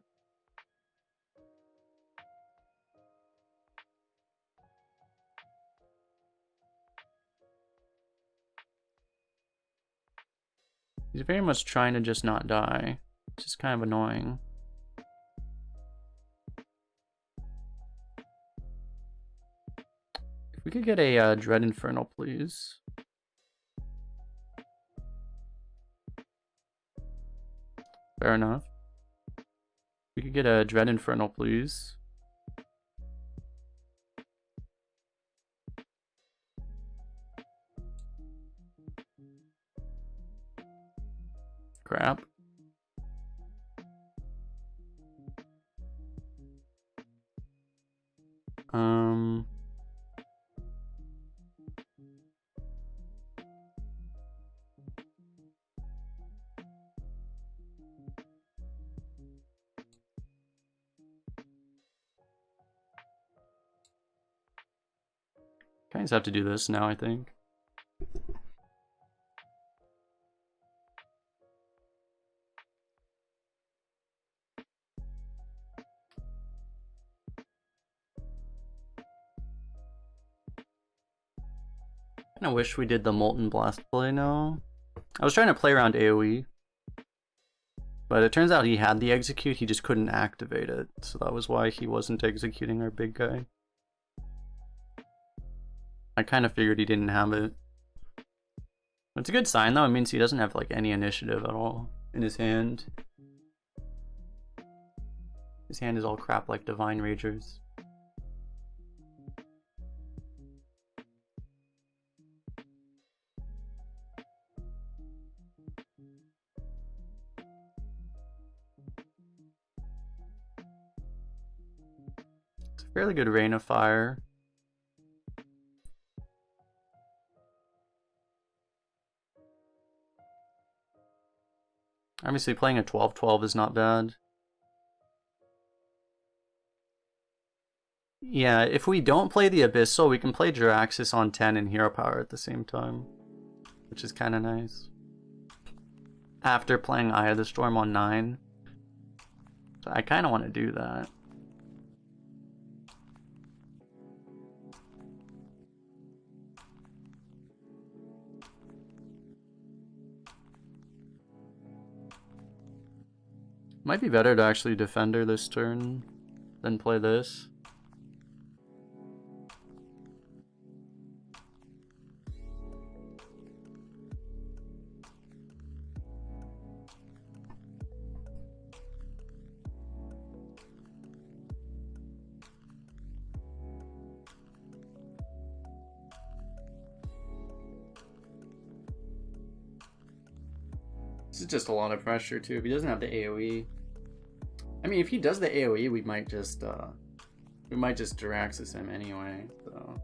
He's very much trying to just not die, which is kind of annoying. If we could get a Dread Infernal, please. Fair enough. We could get a Dread Infernal, please. Crap. I just have to do this now, I think. I kinda wish we did the Molten Blast play now. I was trying to play around AoE, but it turns out he had the execute, he just couldn't activate it, so that was why he wasn't executing our big guy. I kind of figured he didn't have it. It's a good sign though, it means he doesn't have like any initiative at all in his hand. His hand is all crap like Divine Ragers. It's a fairly good Rain of Fire. Obviously playing a 12-12 is not bad. Yeah, if we don't play the Abyssal, we can play Jiraxis on 10 and Hero Power at the same time, which is kind of nice. After playing Eye of the Storm on 9. I kind of want to do that. Might be better to actually defender this turn than play this. This is just a lot of pressure too. If he doesn't have the AoE, I mean, if he does the AoE, we might just Jiraxis him anyway. So,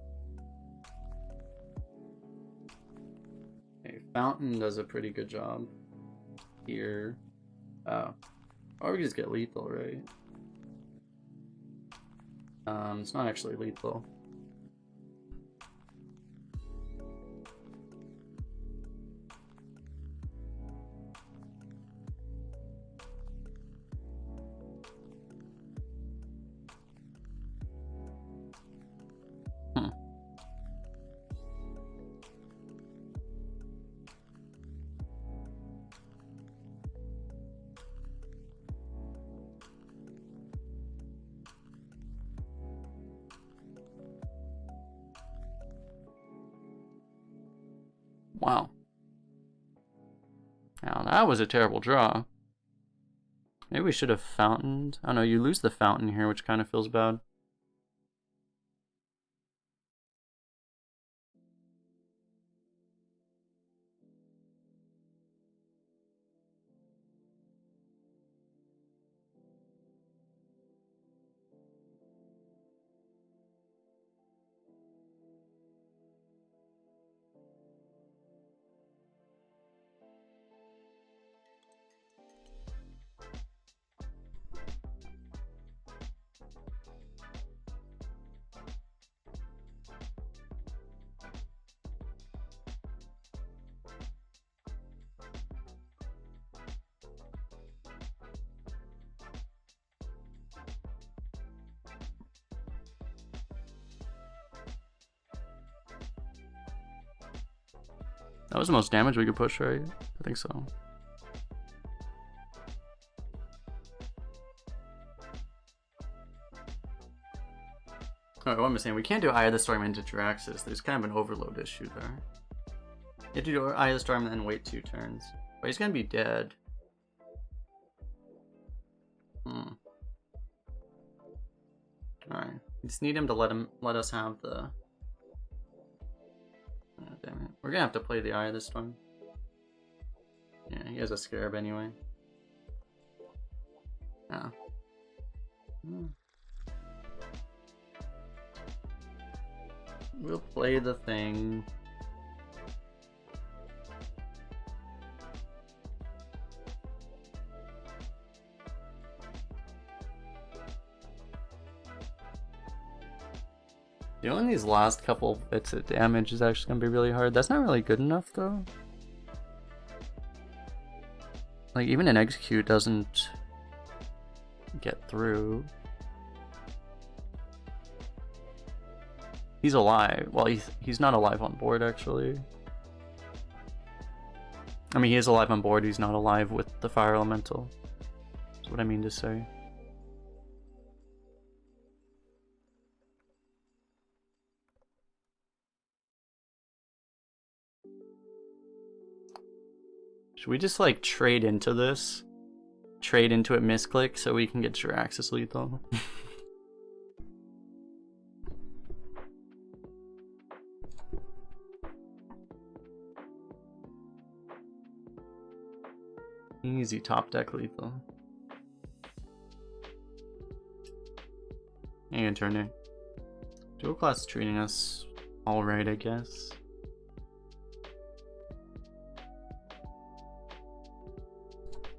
okay, Fountain does a pretty good job here. Oh, or we just get lethal, right? It's not actually lethal. Wow. Now that was a terrible draw. Maybe we should have fountained. I don't know, you lose the fountain here, which kind of feels bad. That was the most damage we could push, right? I think so. Alright, what am I saying? We can't do Eye of the Storm into Jiraxis. There's kind of an overload issue there. You have to do Eye of the Storm and then wait 2 turns. But he's gonna be dead. Alright. We just need him to let us have the... Oh, damn it. We're gonna have to play the Eye of the Storm. Yeah, he has a Scarab anyway. Yeah. We'll play the thing. Doing these last couple bits of damage is actually gonna be really hard. That's not really good enough though. Like even an execute doesn't get through. He's alive. Well, he's not alive on board actually. I mean, he is alive on board. He's not alive with the fire elemental. That's what I mean to say. Should we just like trade into this? Trade into it misclick so we can get Jiraxis lethal? Easy top deck lethal. And turn. Dual class is treating us alright, I guess.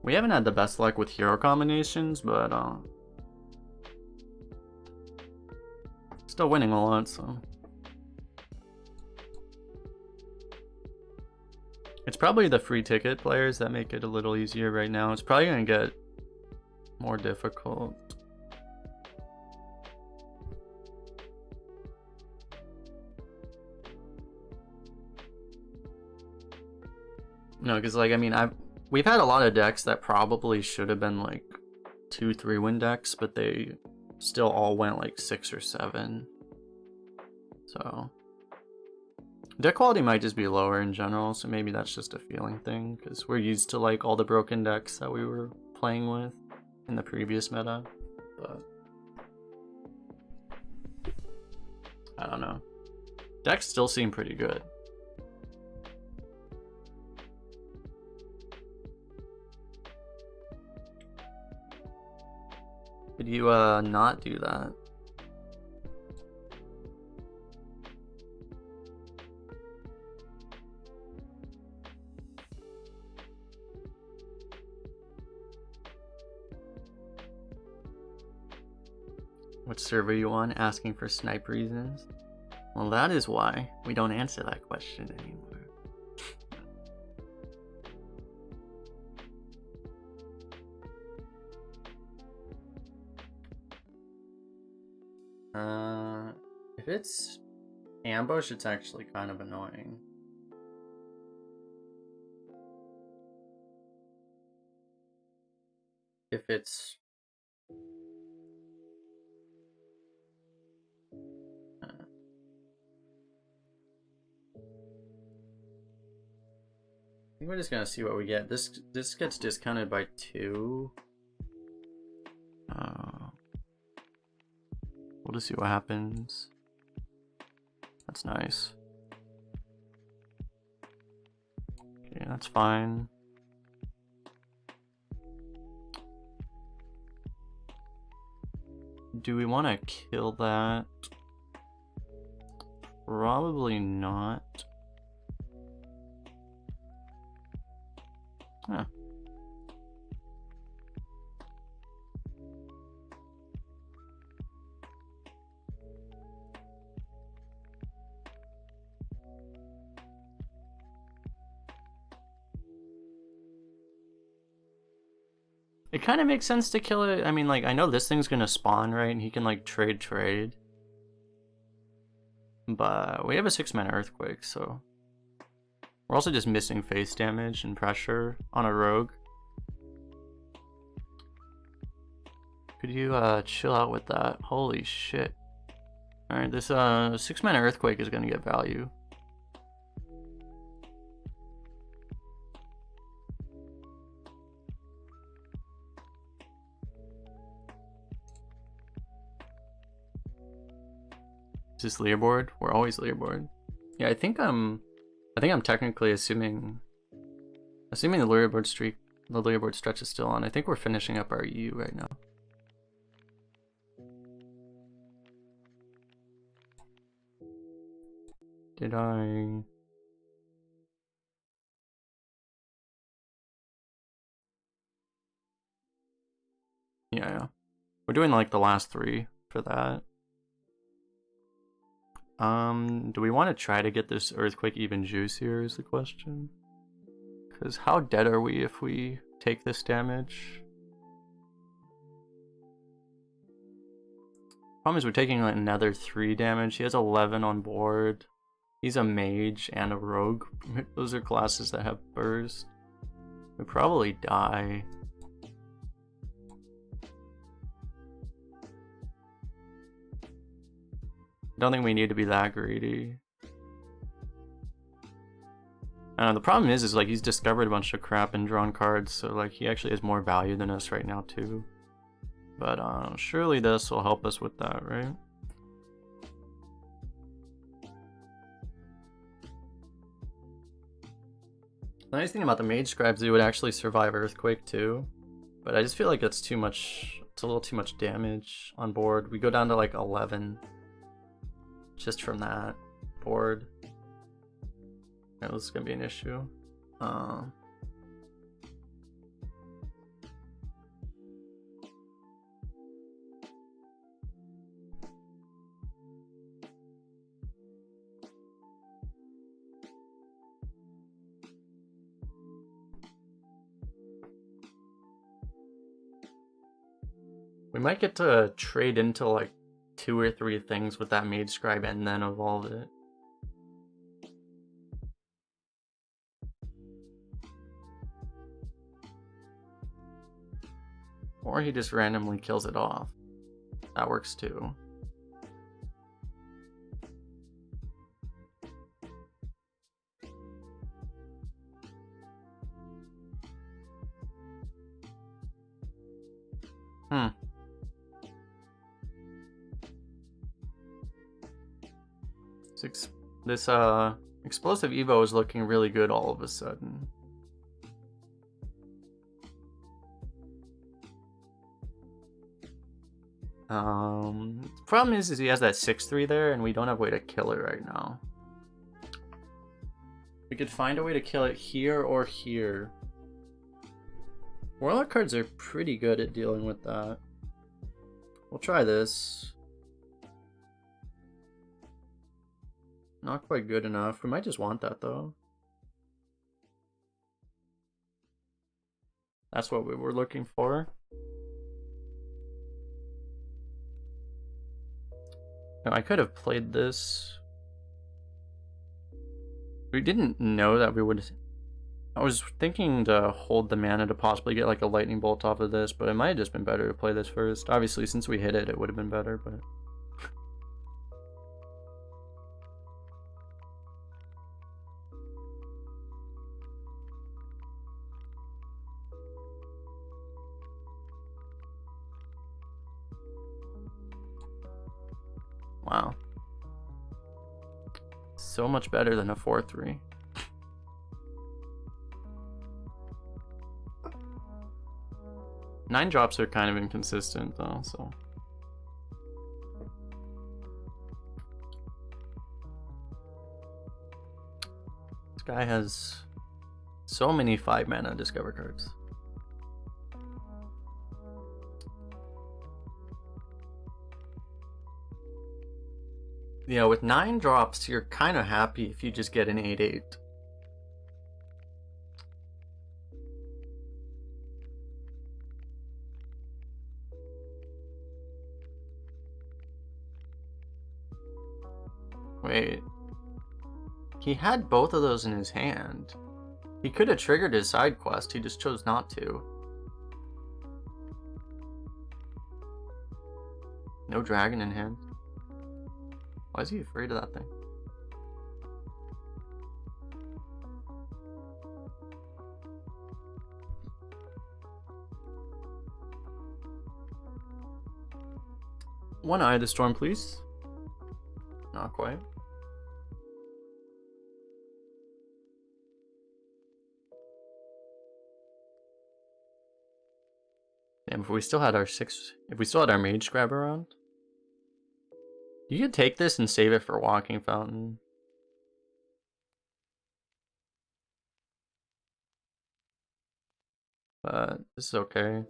We haven't had the best luck with hero combinations, but still winning a lot, so. It's probably the free ticket players that make it a little easier right now. It's probably gonna get more difficult. No, because like I mean we've had a lot of decks that probably should have been like 2-3 win decks, but they still all went like 6 or 7. So deck quality might just be lower in general, so maybe that's just a feeling thing, because we're used to like all the broken decks that we were playing with in the previous meta, but I don't know. Decks still seem pretty good. Could you not do that? Which server are you on? Asking for snipe reasons? Well, that is why we don't answer that question anymore. If it's ambush, it's actually kind of annoying. If it's I think we're just gonna see what we get. This gets discounted by 2. We'll just see what happens. That's nice. Okay, that's fine. Do we want to kill that? Probably not. Huh. It kind of makes sense to kill it. I mean, like, I know this thing's gonna spawn, right? And he can, like, trade. But we have a 6-mana Earthquake, so... We're also just missing face damage and pressure on a rogue. Could you, chill out with that? Holy shit. Alright, this, 6-mana Earthquake is gonna get value. Is this leaderboard? We're always leaderboard. Yeah, I think I'm technically assuming the leaderboard stretch is still on. I think we're finishing up our EU right now. Did I? Yeah. We're doing like the last 3 for that. Do we want to try to get this Earthquake even juicier is the question? Because how dead are we if we take this damage? Problem is we're taking like another 3 damage. He has 11 on board. He's a mage and a rogue. Those are classes that have burst. We probably die. Don't think we need to be that greedy. The problem is like he's discovered a bunch of crap and drawn cards, so like he actually has more value than us right now too. But surely this will help us with that, right? The nice thing about the Mage Scribes, it would actually survive Earthquake too. But I just feel like it's too much, it's a little too much damage on board. We go down to like 11. Just from that board. Yeah, this is gonna be an issue. might get to trade into like 2 or 3 things with that Mage Scribe and then evolve it. Or he just randomly kills it off. That works too. This explosive Evo is looking really good all of a sudden. The problem is he has that 6/3 there, and we don't have a way to kill it right now. We could find a way to kill it here or here. Warlock cards are pretty good at dealing with that. We'll try this. Not quite good enough. We might just want that though. That's what we were looking for. Now, I could have played this. We didn't know that we would... I was thinking to hold the mana to possibly get like a lightning bolt off of this, but it might have just been better to play this first. Obviously, since we hit it, it would have been better, but... Wow. So much better than a 4/3. Nine drops are kind of inconsistent though, so. This guy has so many 5 mana discover cards. Yeah, with 9 drops, you're kind of happy if you just get an 8/8. Wait. He had both of those in his hand. He could have triggered his side quest, he just chose not to. No dragon in hand. Why is he afraid of that thing? One Eye of the Storm, please. Not quite. Damn, if we still had our Mage Scribe around. You could take this and save it for Walking Fountain. But this is okay.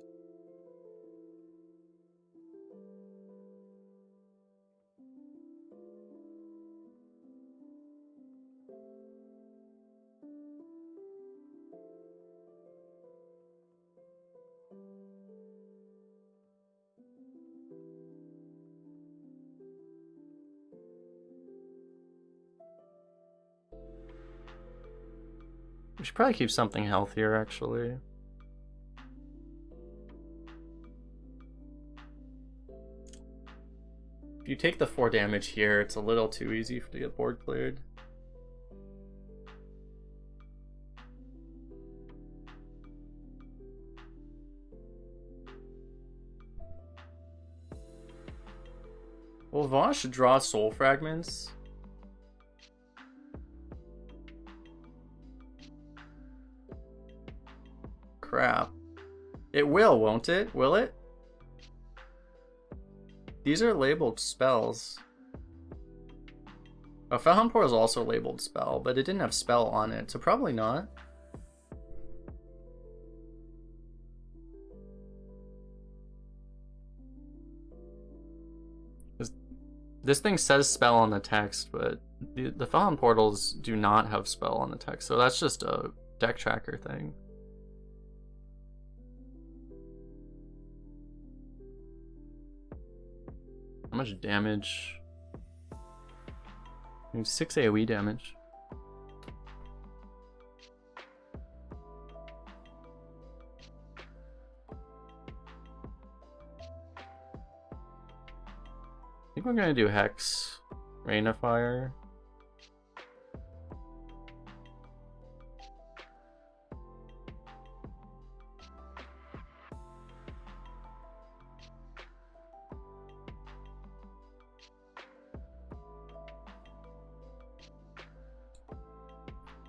We should probably keep something healthier, actually. If you take the 4 damage here, it's a little too easy to get board cleared. Well, Vaughn should draw soul fragments. Crap. It will, won't it? Will it? These are labeled spells. Oh, Felham Portal is also labeled spell, but it didn't have spell on it, so probably not. This thing says spell on the text, but the Felham Portals do not have spell on the text, so that's just a deck tracker thing. How much damage? We have 6 AoE damage. I think we're gonna do Hex, Rain of Fire.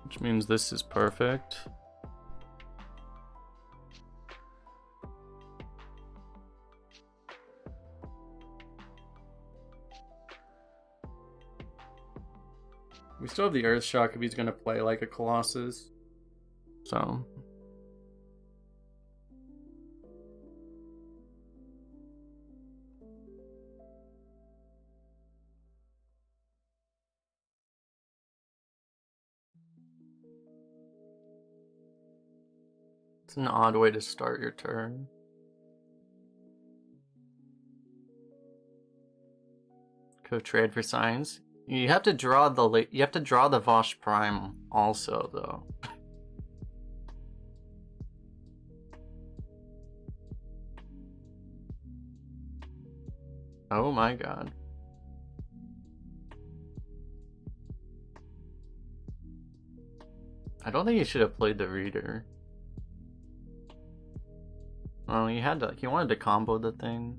Which means this is perfect. We still have the Earth Shock if he's gonna play like a Colossus. So. It's an odd way to start your turn. Go trade for signs. You have to draw the Vosh Prime also though. Oh my god. I don't think he should have played the Reader. Well, he wanted to combo the thing.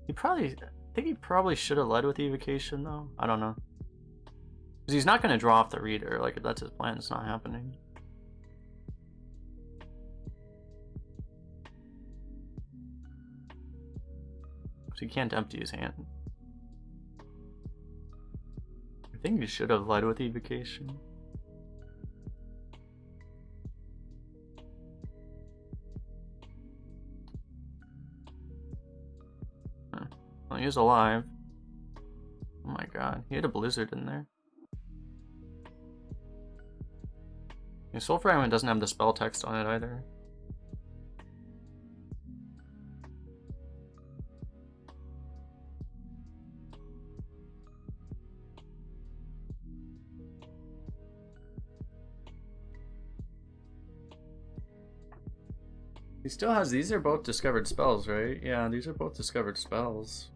I think he probably should have led with Evocation though. I don't know. Because he's not going to draw off the Reader. Like, if that's his plan, it's not happening. So he can't empty his hand. I think he should have led with Evocation. Well, he is alive. Oh my god, he had a Blizzard in there. The Soul Fragment doesn't have the spell text on it either. He still has, these are both discovered spells, right? Yeah, these are both discovered spells.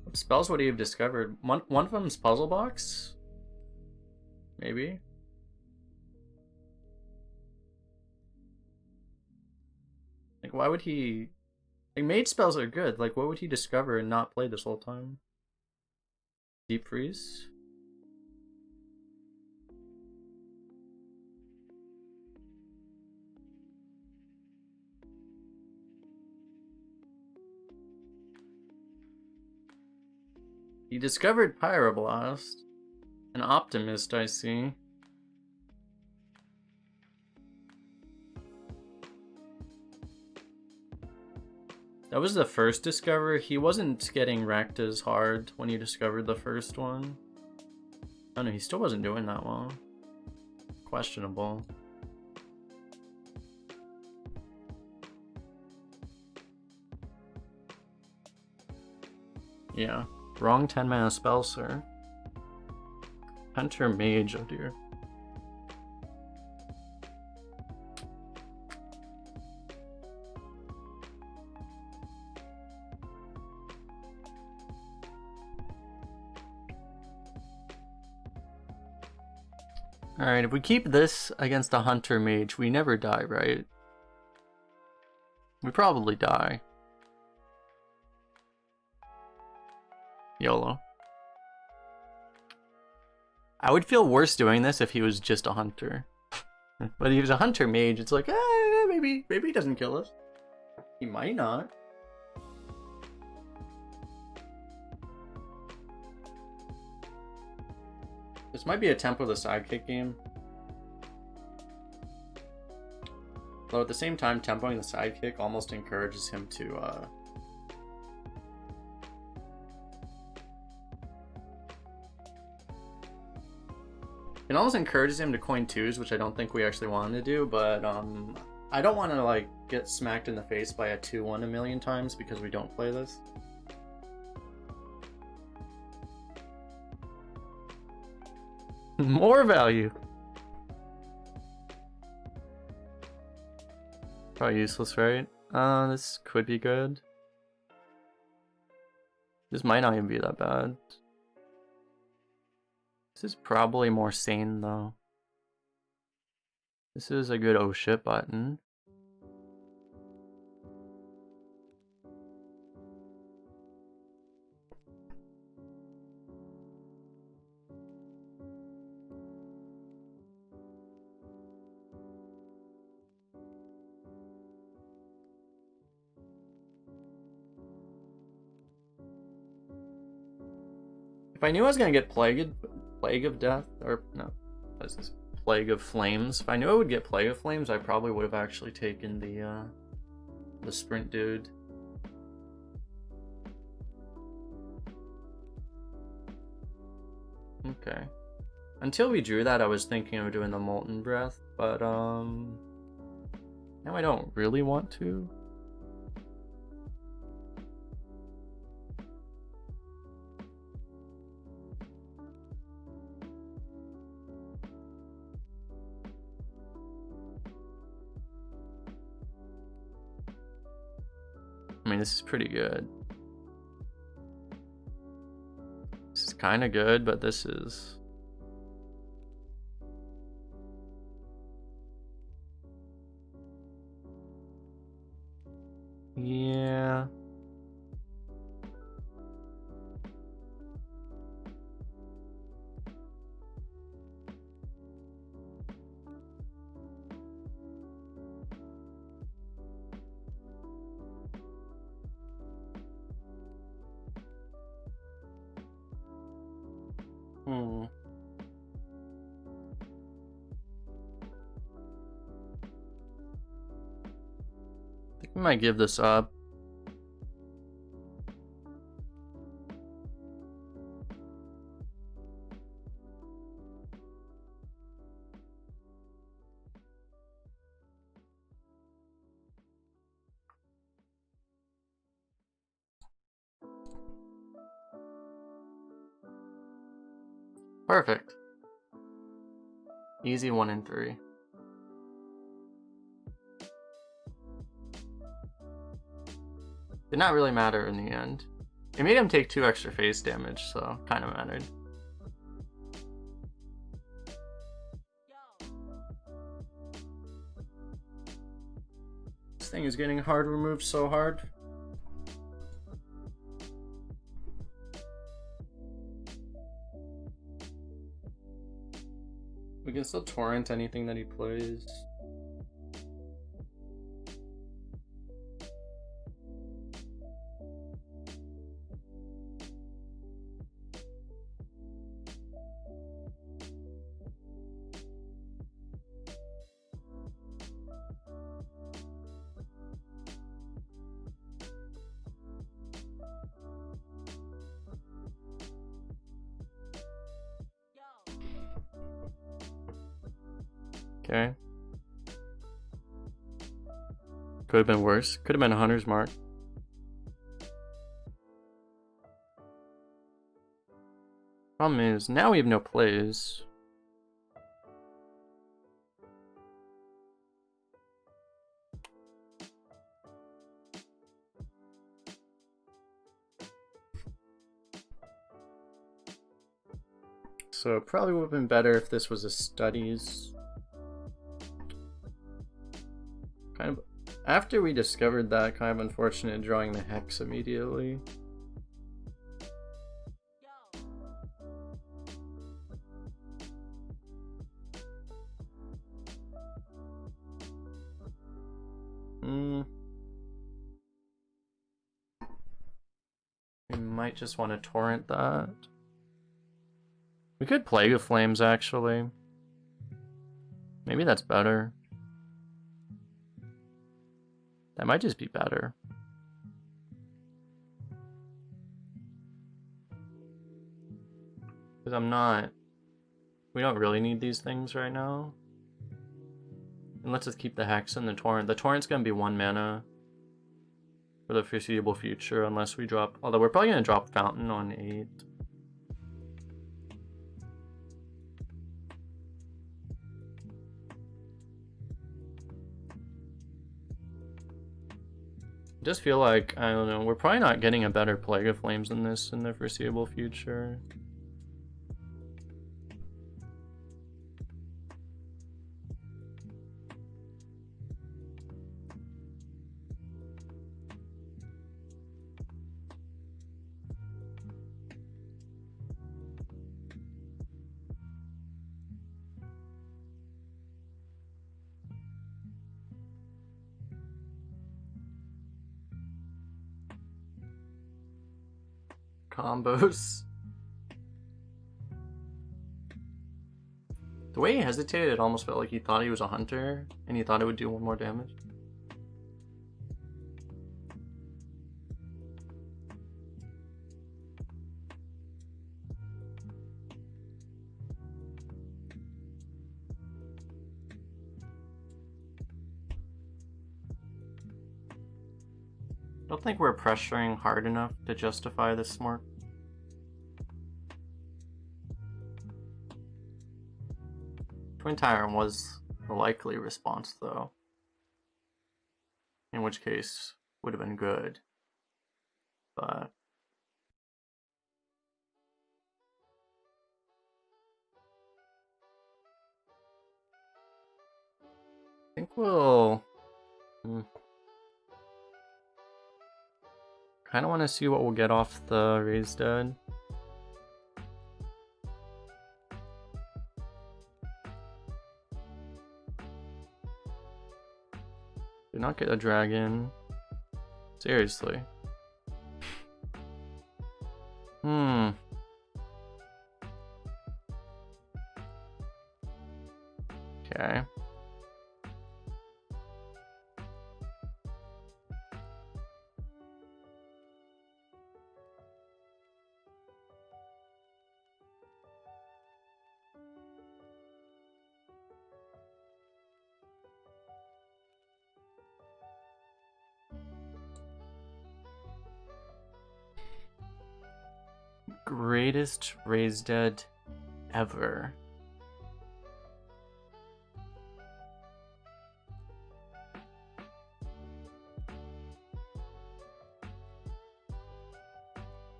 What spells would he have discovered? One of them's Puzzle Box? Maybe? Like, why would he... Like, mage spells are good. Like, what would he discover and not play this whole time? Deep Freeze? He discovered Pyroblast. An Optimist, I see. That was the first discover. He wasn't getting wrecked as hard when he discovered the first one. Oh no, he still wasn't doing that well. Questionable. Yeah. Wrong 10 mana spell, sir. Hunter Mage, oh dear. Alright, if we keep this against the Hunter Mage, we never die, right? We probably die. YOLO. I would feel worse doing this if he was just a hunter. But if he was a hunter mage, it's like, maybe he doesn't kill us. He might not. This might be a tempo the sidekick game. Though at the same time, tempoing the sidekick almost encourages him to it almost encourages him to coin twos, which I don't think we actually wanted to do, but I don't want to like get smacked in the face by a 2-1 a million times because we don't play this. More value. Probably useless, right? This could be good. This might not even be that bad. This is probably more sane though. This is a good oh shit button. If I knew I was gonna get Plague of Death, or no, what is this? Plague of Flames. If I knew I would get Plague of Flames, I probably would have actually taken the Sprint dude. Okay. Until we drew that, I was thinking of doing the Molten Breath, but now I don't really want to. I mean, this is pretty good. This is kind of good, but this is... yeah. I think we might give this up. Perfect. Easy 1 in 3. Did not really matter in the end. It made him take 2 extra face damage, so kind of mattered. This thing is getting hard removed so hard. We can still torrent anything that he plays. Okay. Could have been worse. Could have been a Hunter's Mark. Problem is, now we have no plays. So it probably would have been better if this was a studies. Kind of after we discovered that, kind of unfortunate drawing the Hex immediately. We might just want to torrent that. We could Plague of Flames actually. Maybe that's better. That might just be better. Because we don't really need these things right now. And let's just keep the Hex and the Torrent. The Torrent's gonna be 1 mana for the foreseeable future, unless we drop... Although we're probably gonna drop Fountain on 8. Just feel like, I don't know, we're probably not getting a better Plague of Flames than this in the foreseeable future. Combos. The way he hesitated, it almost felt like he thought he was a hunter, and he thought it would do 1 more damage. I don't think we're pressuring hard enough to justify this smart. Twin Tyrant was the likely response, though. In which case, would have been good. But... I think we'll... kind of want to see what we'll get off the Raised Dead. Do not get a dragon. Seriously. Okay. Greatest Raised Dead ever.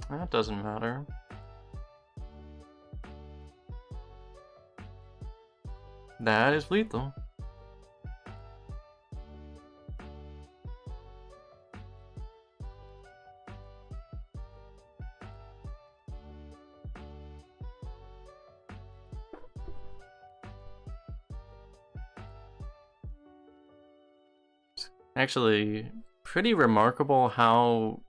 That doesn't matter. That is lethal. Actually, pretty remarkable how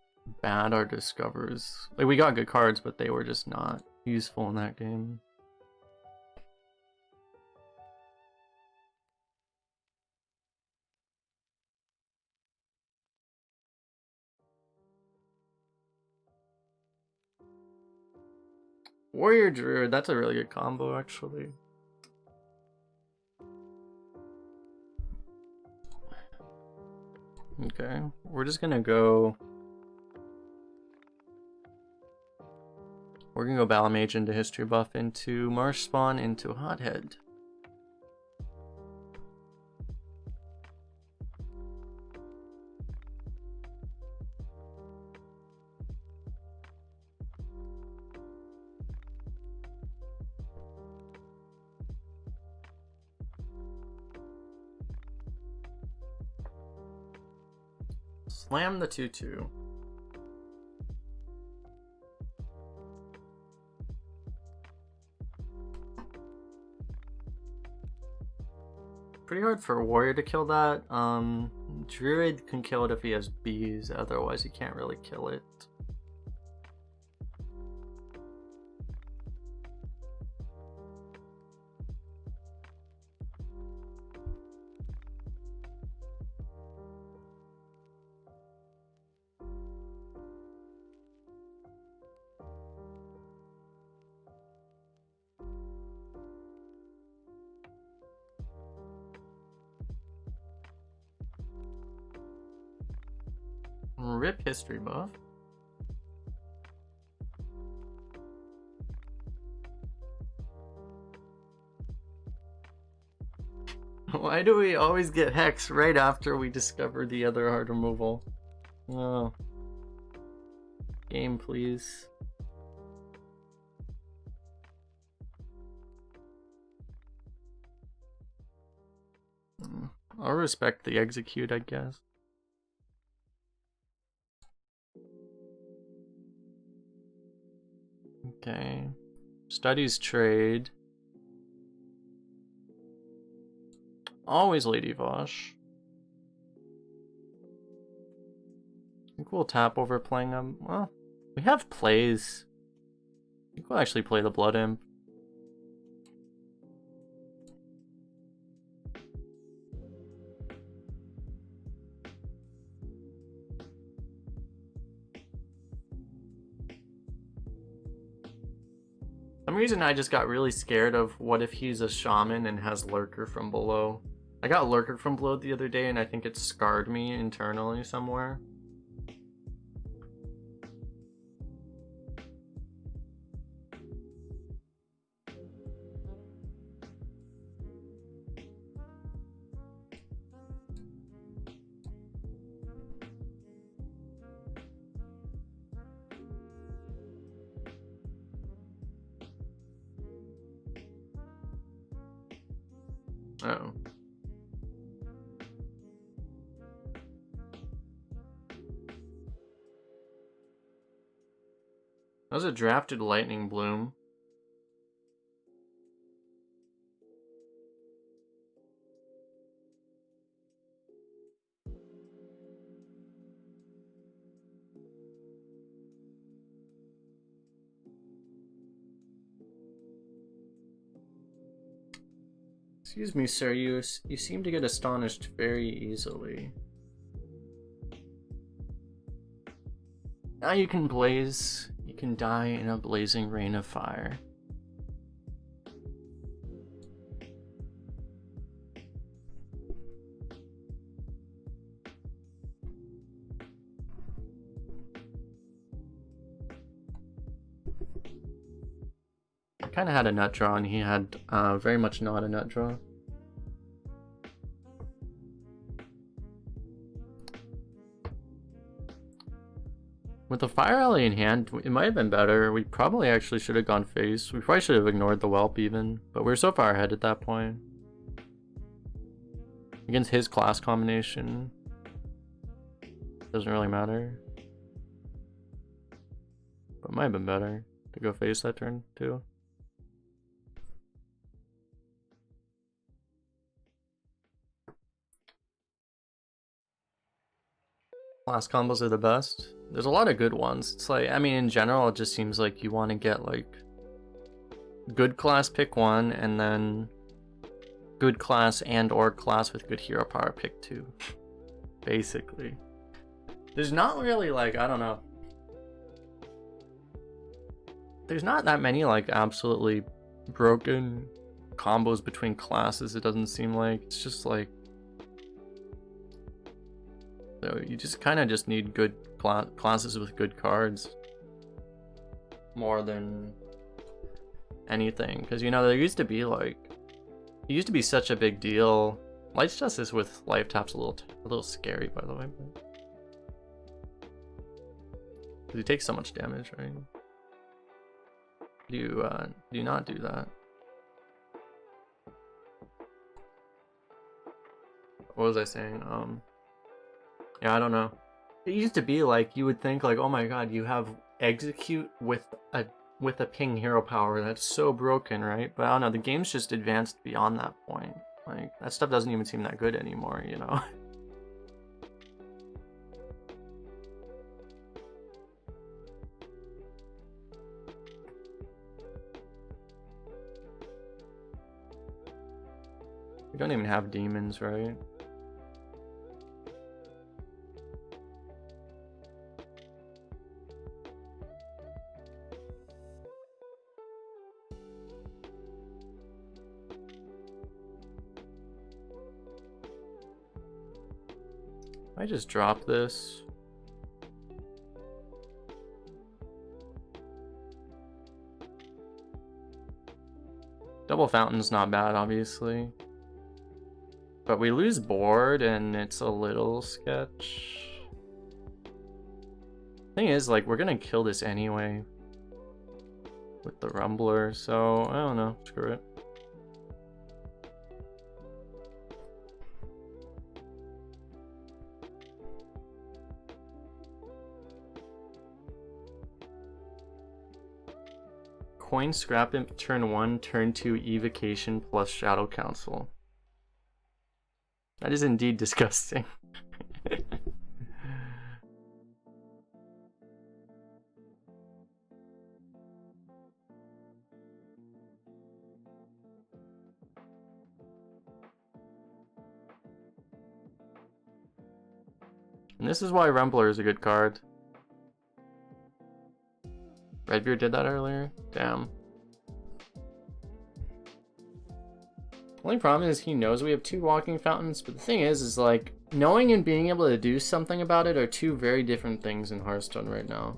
bad our discovers. Like, we got good cards, but they were just not useful in that game. Warrior Druid, that's a really good combo, actually. Okay, we're just gonna go... We're gonna go Balamage into History Buff, into Marsh Spawn, into Hothead. Slam the 2/2. Pretty hard for a warrior to kill that. Druid can kill it if he has bees, otherwise he can't really kill it. Rip history buff. Why do we always get Hex right after we discover the other hard removal? Oh. Game, please. I'll respect the execute, I guess. Okay. Studies trade. Always Lady Vosh. I think we'll tap over playing them. Well, we have plays. I think we'll actually play the Blood Imp. For some reason I just got really scared of what if he's a shaman and has Lurker from below. I got Lurker from below the other day and I think it scarred me internally somewhere. Oh. That was a drafted Lightning Bloom. Excuse me, sir, you seem to get astonished very easily. Now you can blaze. You can die in a blazing rain of fire. I kind of had a nut draw, and he had very much not a nut draw. With the Fire Alley in hand, it might have been better. We probably actually should have gone face. We probably should have ignored the Whelp even, but we were so far ahead at that point. Against his class combination, doesn't really matter. But it might have been better to go face that turn too. Class combos are the best. There's a lot of good ones. It's like, I mean, in general, it just seems like you want to get like good class pick one, and then good class and or class with good hero power pick two. Basically. There's not really like, I don't know. There's not that many like absolutely broken combos between classes, it doesn't seem like. It's just like, so you just kind of just need good classes with good cards more than anything, because you know there used to be like, it used to be such a big deal. Light's Justice with life taps a little scary, by the way, because he takes so much damage, right? Do not do that. What was I saying? Yeah, I don't know. It used to be like, you would think like, oh my god, you have execute with a ping hero power. That's so broken, right? But I don't know, the game's just advanced beyond that point. Like, that stuff doesn't even seem that good anymore, you know? We don't even have demons, right? I just drop this. Double fountain's not bad, obviously. But we lose board, and it's a little sketch. Thing is, like, we're gonna kill this anyway with the Rumbler, so I don't know. Screw it. Coin Scrap Imp turn 1, turn 2 evocation plus Shadow Council. That is indeed disgusting. And this is why Rumbler is a good card. Redbeard did that earlier? Damn. Only problem is he knows we have 2 walking fountains, but the thing is like, knowing and being able to do something about it are 2 very different things in Hearthstone right now.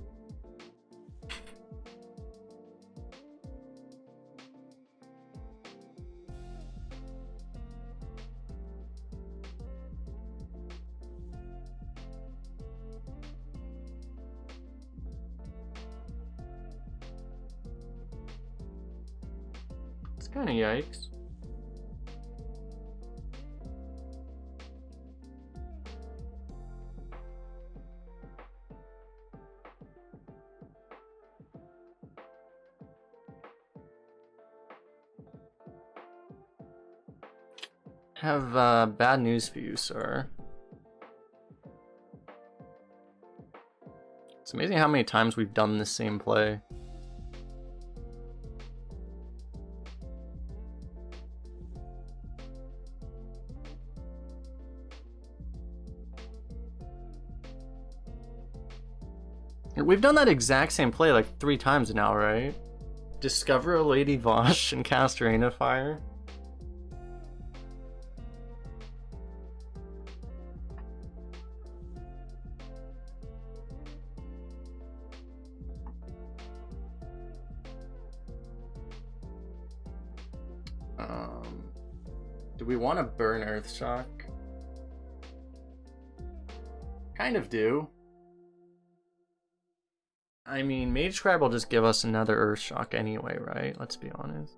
It's kind of yikes. Have bad news for you, sir. It's amazing how many times we've done the same play. We've done that exact same play like 3 times now, right? Discover a Lady Vosh and cast Rain of Fire. Do we want to burn Earthshock? Kind of do. I mean, Mage Scribe will just give us another Earthshock anyway, right? Let's be honest.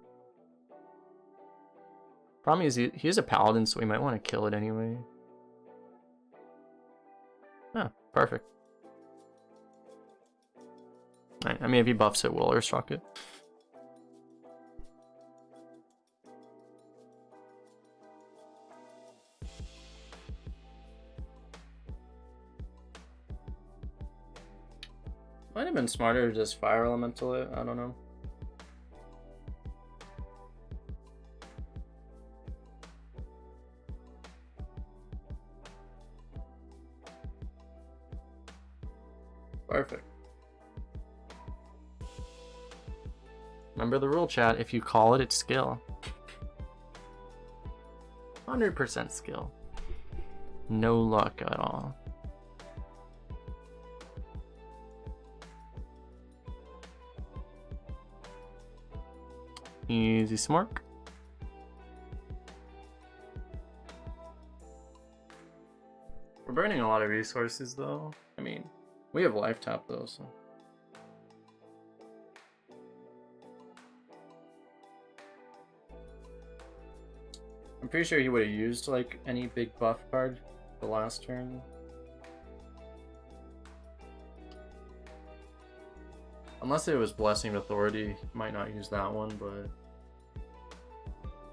Problem is, he is a paladin, so we might want to kill it anyway. Ah, perfect. I mean, if he buffs it, we'll Earthshock it. Might have been smarter to just Fire Elemental it, I don't know. Perfect. Remember the rule, chat, if you call it, it's skill. 100% skill. No luck at all. Easy smork. We're burning a lot of resources though. I mean, we have life tap though, so. I'm pretty sure he would have used like any big buff card the last turn. Unless it was Blessing of Authority, he might not use that one, but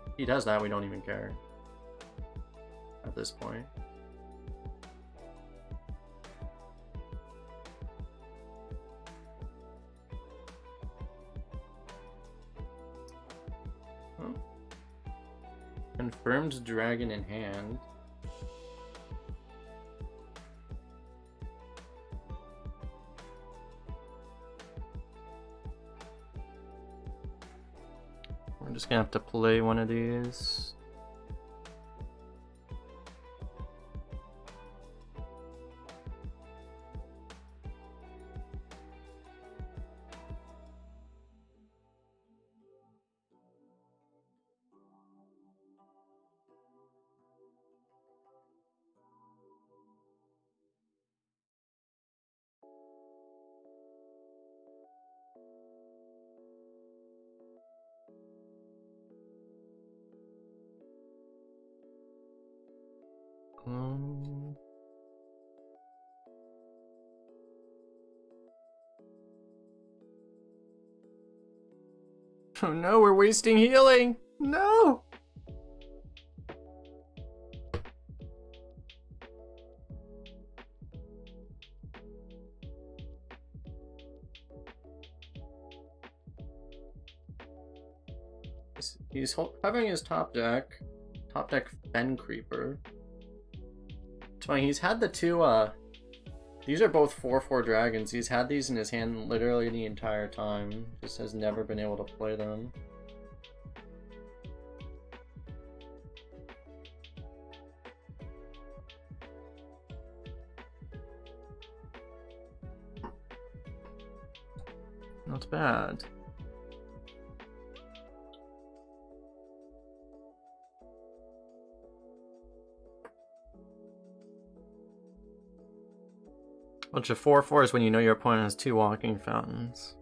if he does that, we don't even care at this point. Oh. Confirmed Dragon in hand. I'm just gonna have to play one of these. Oh no, we're wasting healing! No! He's having his top deck Fen Creeper. It's funny, he's had the two, these are both 4/4 dragons. He's had these in his hand literally the entire time. Just has never been able to play them. Not bad. Bunch of 4/4s when you know your opponent has 2 walking fountains.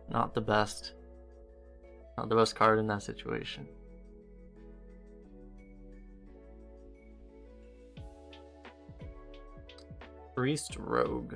Not the best. Not the best card in that situation. Priest Rogue.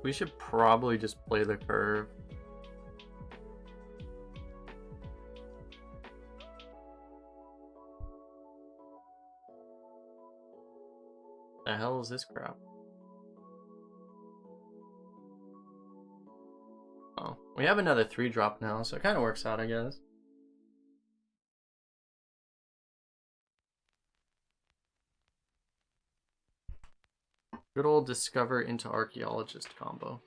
We should probably just play the curve. The hell is this crap? Oh, we have another 3-drop now, so it kind of works out, I guess. Good old Discover into Archaeologist combo.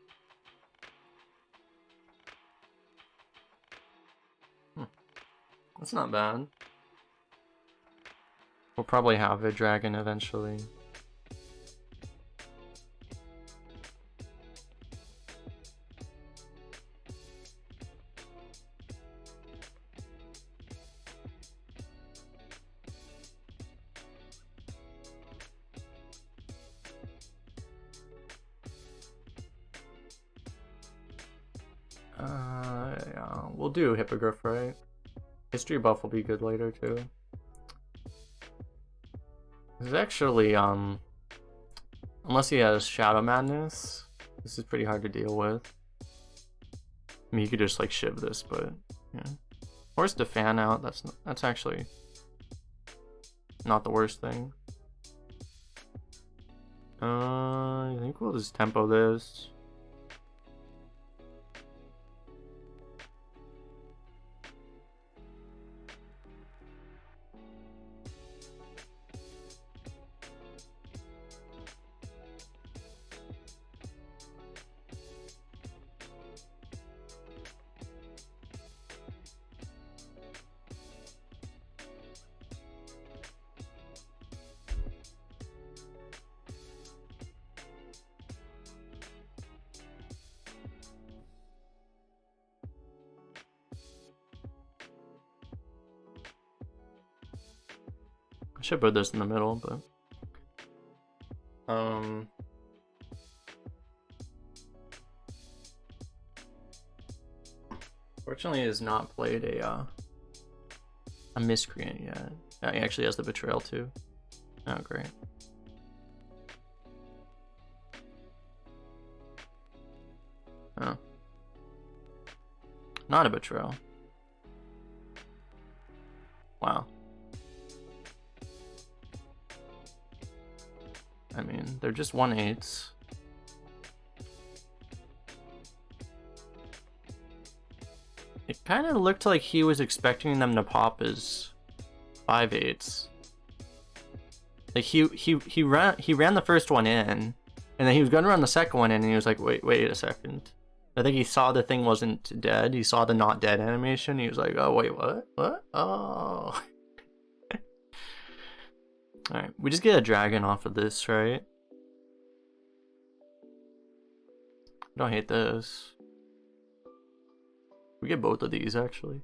That's not bad. We'll probably have a dragon eventually. Yeah, we'll do Hippogriff, right? History buff will be good later too. This is actually, unless he has Shadow Madness, this is pretty hard to deal with. I mean, you could just like shiv this, but yeah. Force the fan out. That's actually not the worst thing. I think we'll just tempo this. I should put this in the middle, but fortunately he has not played a Miscreant yet. Yeah, he actually has the Betrayal too. Oh, great. Oh. Not a Betrayal. Wow. I mean, they're just 1/8s. It kind of looked like he was expecting them to pop as 5/8s. Like he ran the first one in, and then he was gonna run the second one in, and he was like, wait a second, I think he saw the thing wasn't dead. He saw the not dead animation. He was like, oh, wait, what? What? Oh. Alright, we just get a dragon off of this, right? I don't hate this. We get both of these, actually.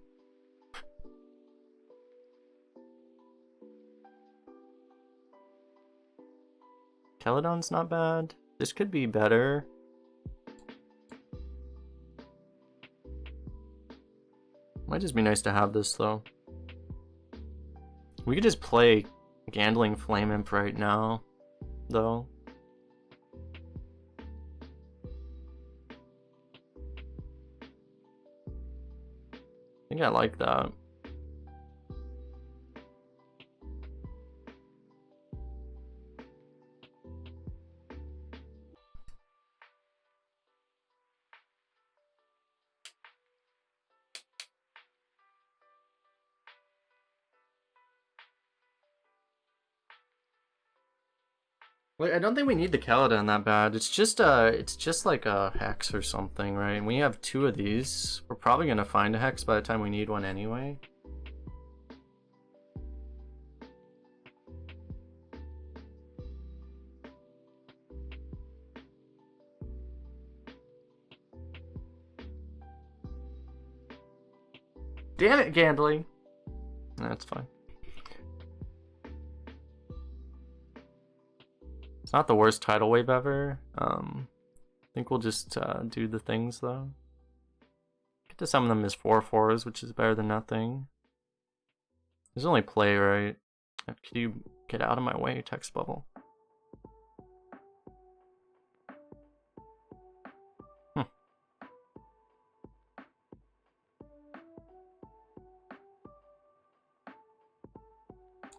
Caledon's not bad. This could be better. Might just be nice to have this, though. We could just play Gandling Flame Imp right now, though. I think I like that. Wait, I don't think we need the Caledon that bad. It's just like a Hex or something, right? And we have 2 of these. We're probably gonna find a Hex by the time we need one anyway. Damn it, Gandling! That's fine. It's not the worst tidal wave ever. I think we'll just do the things though. Get to summon them as 4/4s, which is better than nothing. There's only play, right? Could you get out of my way, text bubble?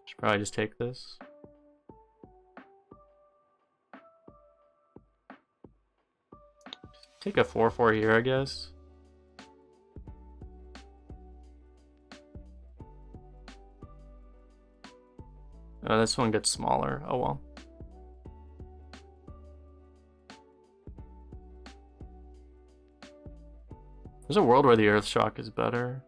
Should probably just take this. Take a 4/4 here, I guess. Oh, this one gets smaller. Oh well. There's a world where the Earth Shock is better.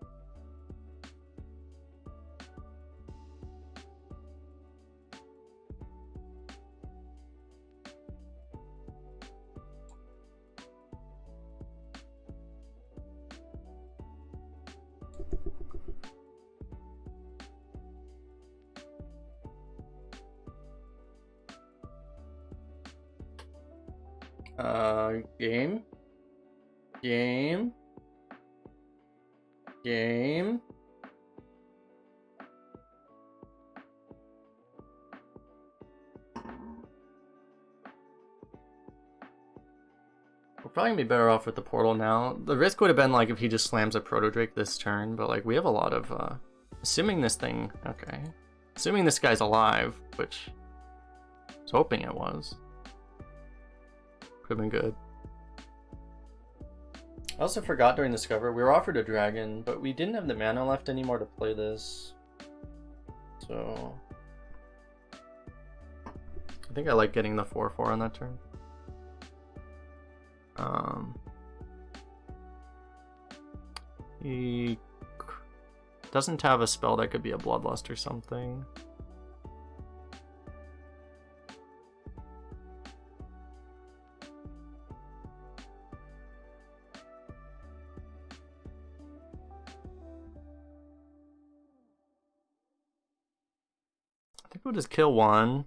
Game. We're probably gonna be better off with the portal now. The risk would have been like if he just slams a Proto Drake this turn, but like we have a lot of assuming this thing, okay. Assuming this guy's alive, which I was hoping it was. Could have been good. I also forgot during Discover, we were offered a dragon, but we didn't have the mana left anymore to play this. So I think I like getting the 4/4 on that turn. He doesn't have a spell that could be a Bloodlust or something. I think we'll just kill one.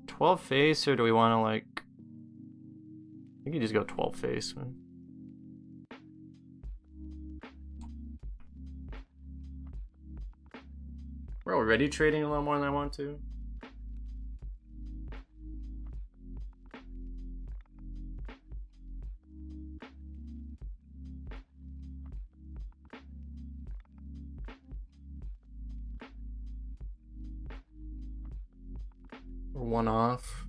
$12 face, or do we want to like? I think you just go 12 face, man. We're already trading a little more than I want to. We're 1 off.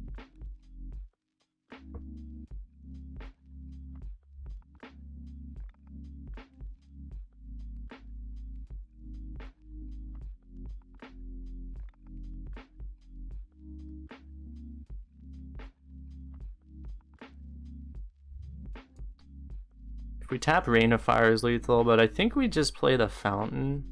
If we tap Rain of Fire is lethal, but I think we just play the Fountain.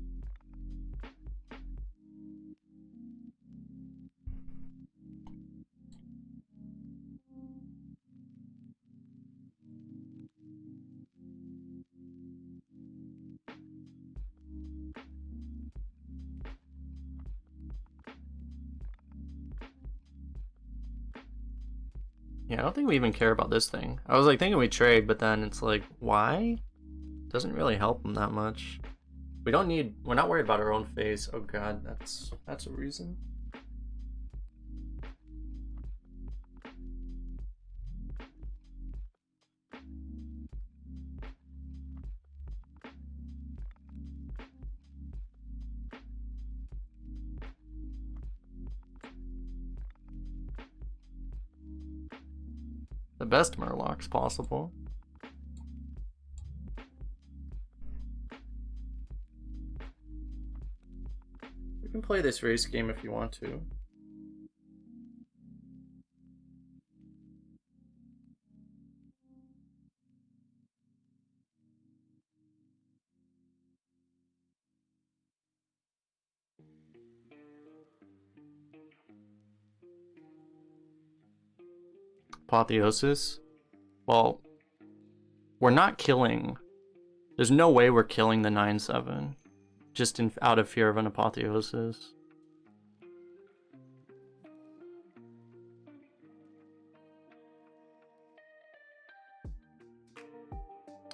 Yeah, I don't think we even care about this thing. I was like thinking we trade, but then it's like, why? Doesn't really help them that much. We don't need, we're not worried about our own face. Oh god, that's a reason. The best Murlocs possible. We can play this race game if you want to. Apotheosis? Well, we're not killing. There's no way we're killing the 9/7. Just out of fear of an Apotheosis.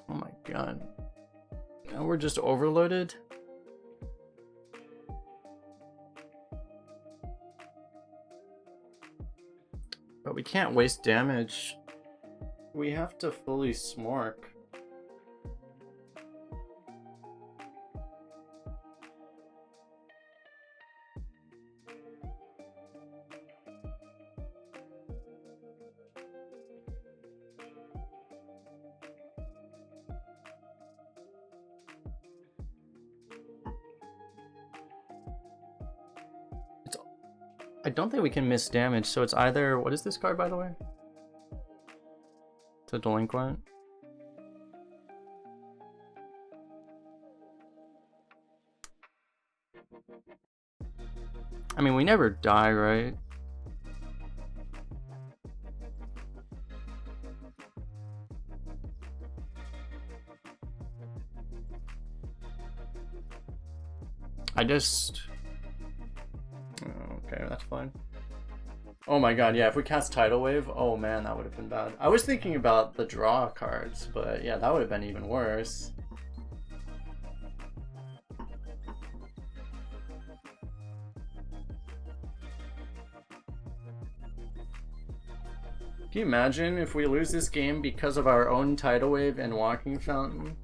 Oh my god. Now we're just overloaded? But we can't waste damage. We have to fully smork. I don't think we can miss damage, so it's either... What is this card, by the way? It's a Delinquent. I mean, we never die, right? I just... Okay, that's fine. Oh my god, yeah, if we cast Tidal Wave, oh man, that would have been bad. I was thinking about the draw cards, but yeah, that would have been even worse. Can you imagine if we lose this game because of our own Tidal Wave and Walking Fountain?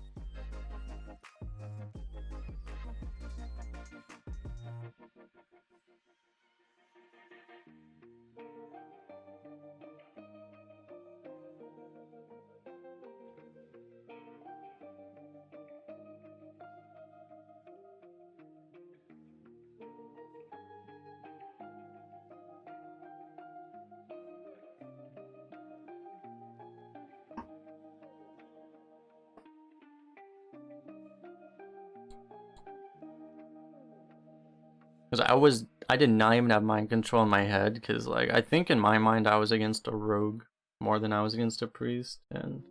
Because I did not even have mind control in my head, because like I think in my mind I was against a rogue more than I was against a priest, and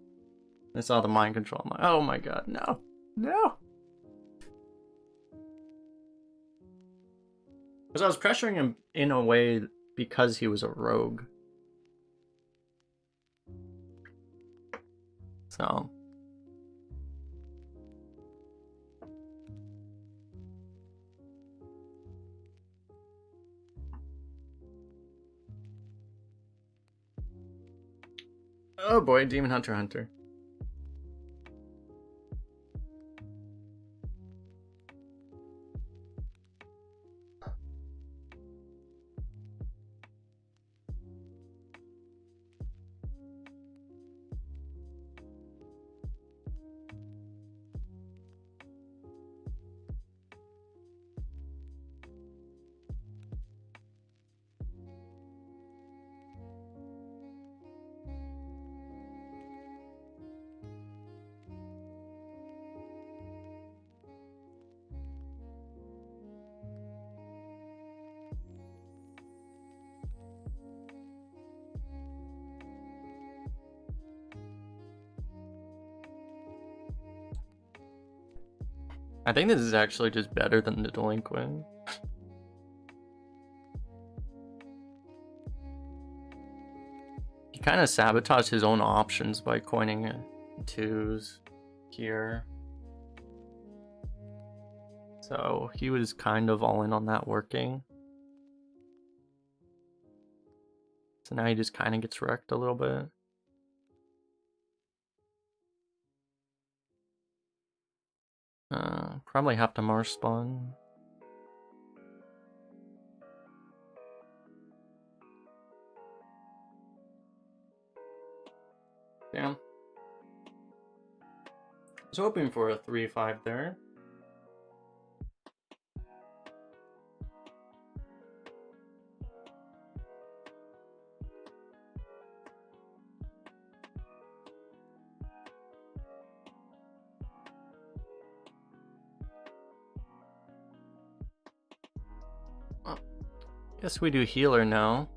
I saw the mind control. I'm like, oh my god, no, no. Because I was pressuring him in a way because he was a rogue. So. Oh boy, Demon Hunter Hunter. I think this is actually just better than the Delinquent. He kind of sabotaged his own options by coining 2s here. So he was kind of all in on that working. So now he just kind of gets wrecked a little bit. Probably have to Marsh spawn. Damn. I was hoping for a 3-5 there. Well, guess we do healer now.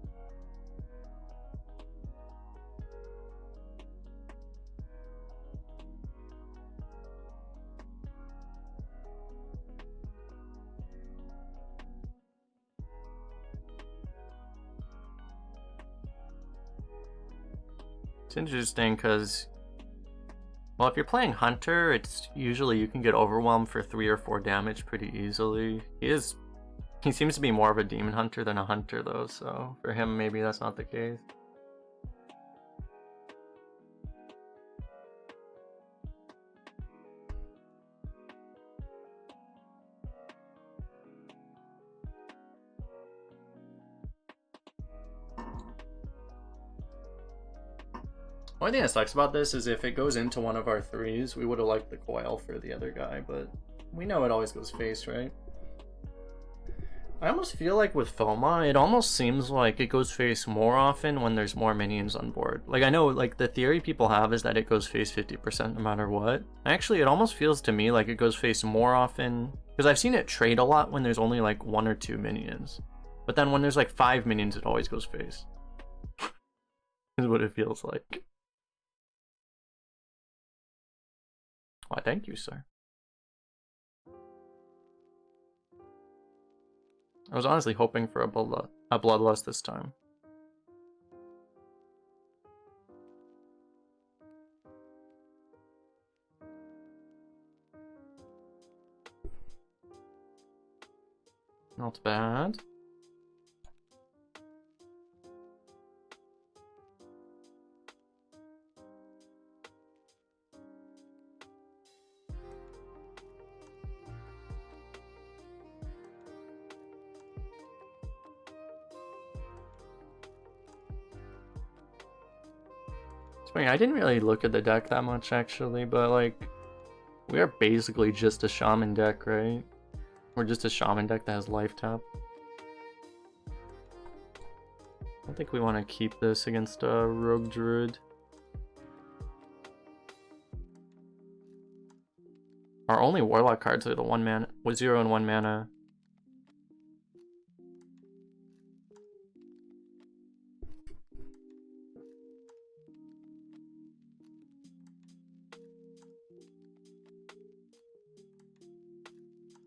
It's interesting because, well, if you're playing Hunter, it's usually you can get overwhelmed for 3 or 4 damage pretty easily. He seems to be more of a demon hunter than a hunter though, so for him maybe that's not the case. One thing that sucks about this is if it goes into one of our 3s, we would have liked the coil for the other guy, but we know it always goes face, right? I almost feel like with Foma, it almost seems like it goes face more often when there's more minions on board. Like, I know, like, the theory people have is that it goes face 50% no matter what. Actually, it almost feels to me like it goes face more often, because I've seen it trade a lot when there's only, like, 1 or 2 minions. But then when there's, like, 5 minions, it always goes face. Is what it feels like. Why, thank you, sir. I was honestly hoping for a bloodlust this time. Not bad. I didn't really look at the deck that much actually, but like, we are basically just a shaman deck, right? We're just a shaman deck that has life tap. I don't think we want to keep this against a rogue druid. Our only warlock cards are the 1 mana with 0 and 1 mana.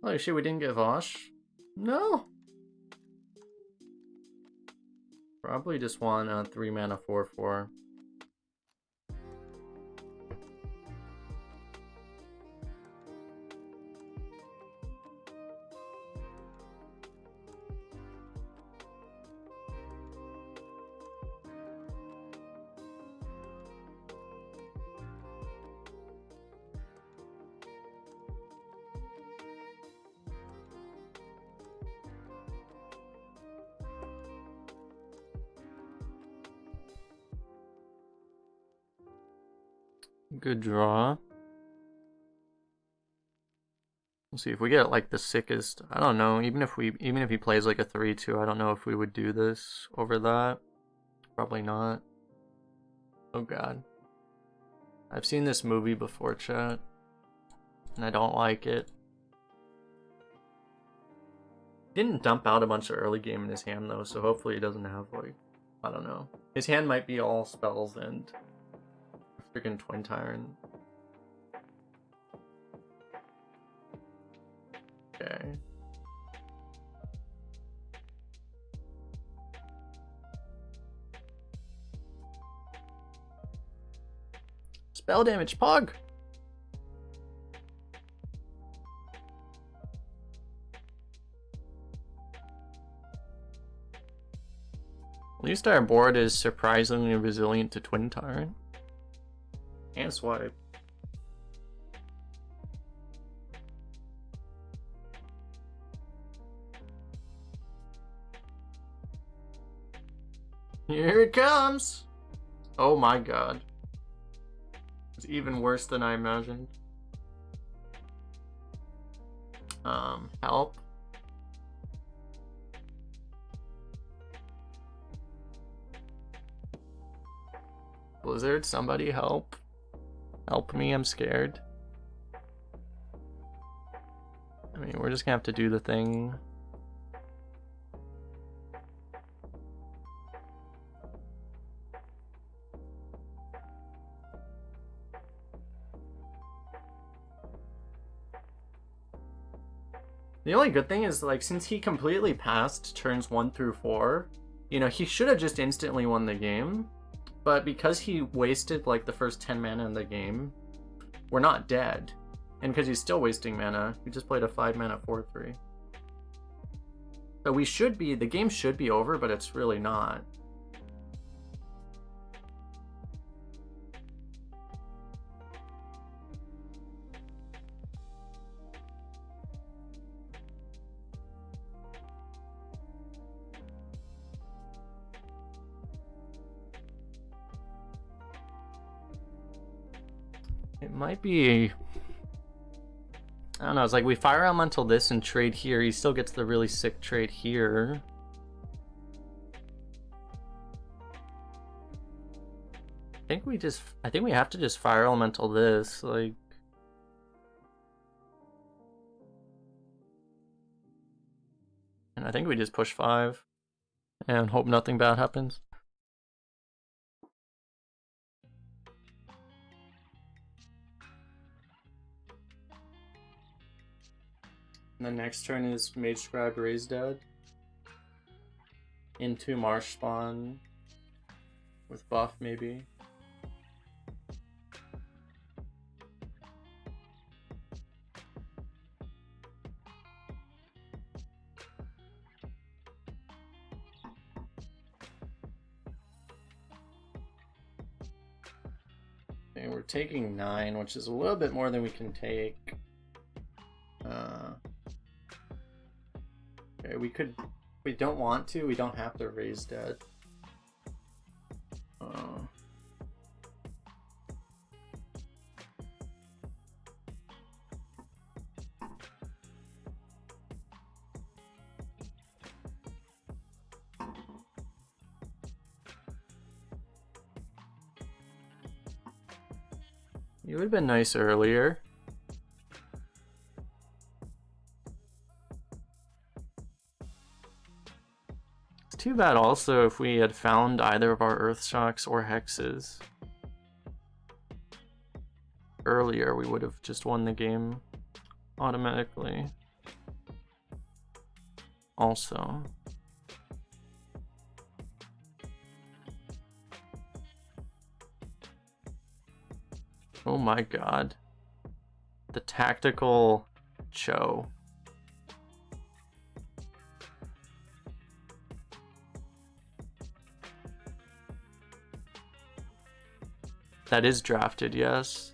Oh shit, we didn't get Vosh? No! Probably just want a 3 mana 4/4. Good draw. We'll see if we get like the sickest. I don't know. Even if he plays like a 3/2, I don't know if we would do this over that. Probably not. Oh god. I've seen this movie before, chat, and I don't like it. He didn't dump out a bunch of early game in his hand though, so hopefully he doesn't have like, I don't know. His hand might be all spells and freaking Twin Tyrant. Okay. Spell damage, Pog! At least our board is surprisingly resilient to Twin Tyrant. And Swipe. Here it comes! Oh my god. It's even worse than I imagined. Help. Blizzard, somebody help. Help me, I'm scared. I mean, we're just gonna have to do the thing. The only good thing is, like, since he completely passed turns 1 through 4, you know, he should have just instantly won the game. But because he wasted, like, the first 10 mana in the game, we're not dead. And because he's still wasting mana, we just played a 5 mana 4/3. So we should be, the game should be over, but it's really not. It might be... I don't know, it's like we fire elemental this and trade here. He still gets the really sick trade here. I think we have to just fire elemental this, like... And I think we just push 5 and hope nothing bad happens. And the next turn is Mage Scribe Raise Dead into Marsh Spawn with buff maybe. Okay, we're taking 9, which is a little bit more than we can take. Okay, we don't want to, we don't have to raise dead. You would have been nice earlier. Too bad also if we had found either of our Earth Shocks or Hexes earlier, we would have just won the game automatically. Also. Oh my god. The tactical Cho. That is drafted, yes.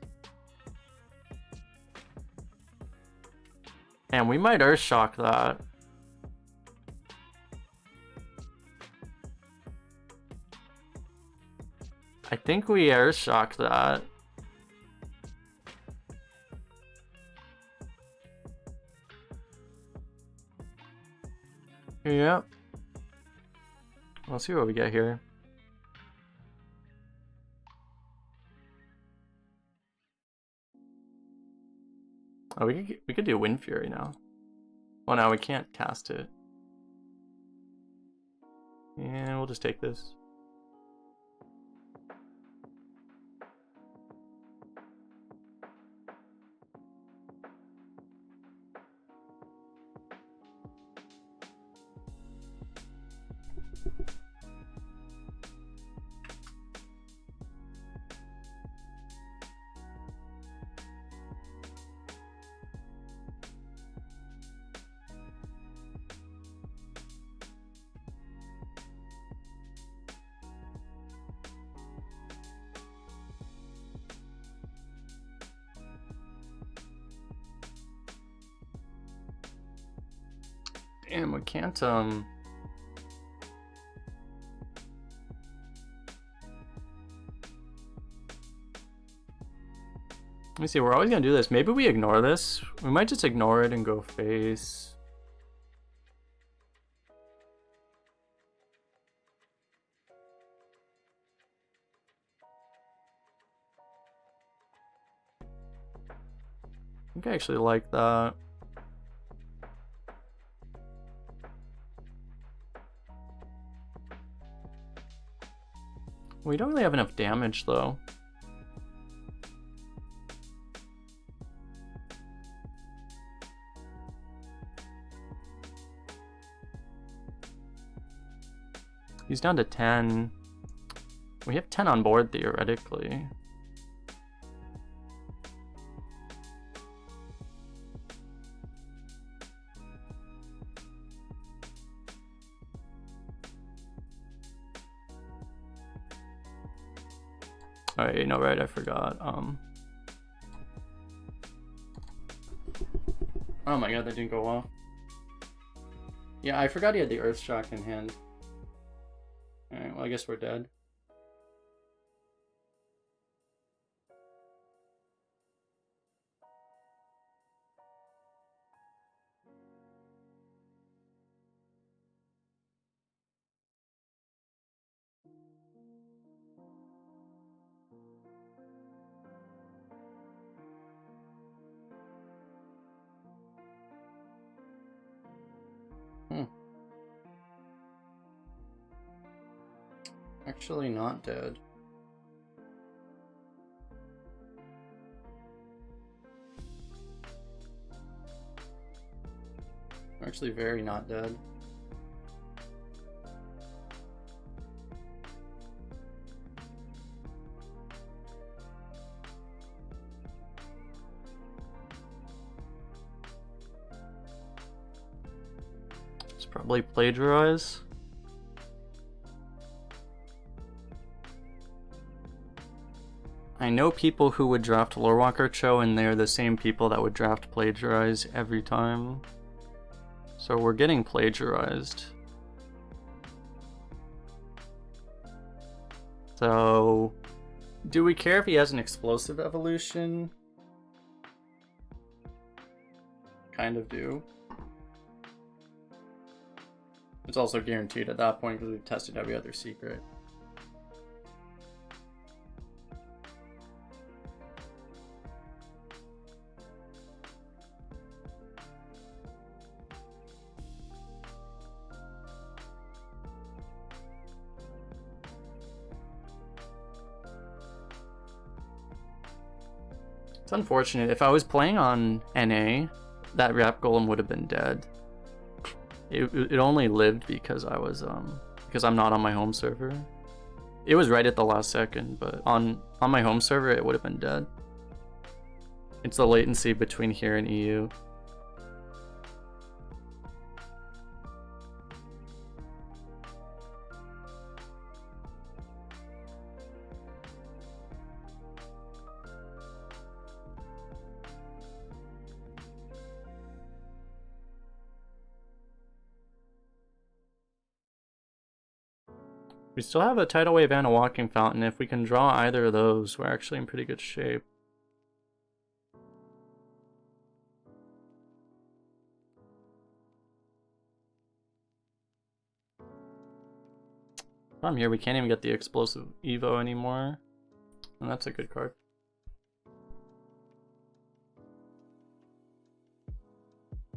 And we might Earth Shock that. I think we Earth Shock that. Yep. Let's see what we get here. Oh, we could do Wind Fury now. Well, now we can't cast it. And we'll just take this. Damn, we can't let me see, we're always gonna do this. Maybe we ignore this. We might just ignore it and go face. I think I actually like that. We don't really have enough damage though. He's down to 10. We have 10 on board theoretically. Alright, no, right, I forgot. Oh my god, that didn't go off. Yeah, I forgot he had the Earth Shock in hand. Alright, well, I guess we're dead. Actually not dead. Actually very not dead. It's probably plagiarize. I know people who would draft Lorewalker Cho, and they're the same people that would draft plagiarize every time. So we're getting plagiarized. So, do we care if he has an explosive evolution? Kind of do. It's also guaranteed at that point because we've tested every other secret. It's unfortunate. If I was playing on NA, that Rap Golem would have been dead. It only lived because I was because I'm not on my home server. It was right at the last second, but on my home server it would have been dead. It's the latency between here and EU. We still have a Tidal Wave and a Walking Fountain. If we can draw either of those, we're actually in pretty good shape. From here, we can't even get the Explosive Evo anymore. And that's a good card.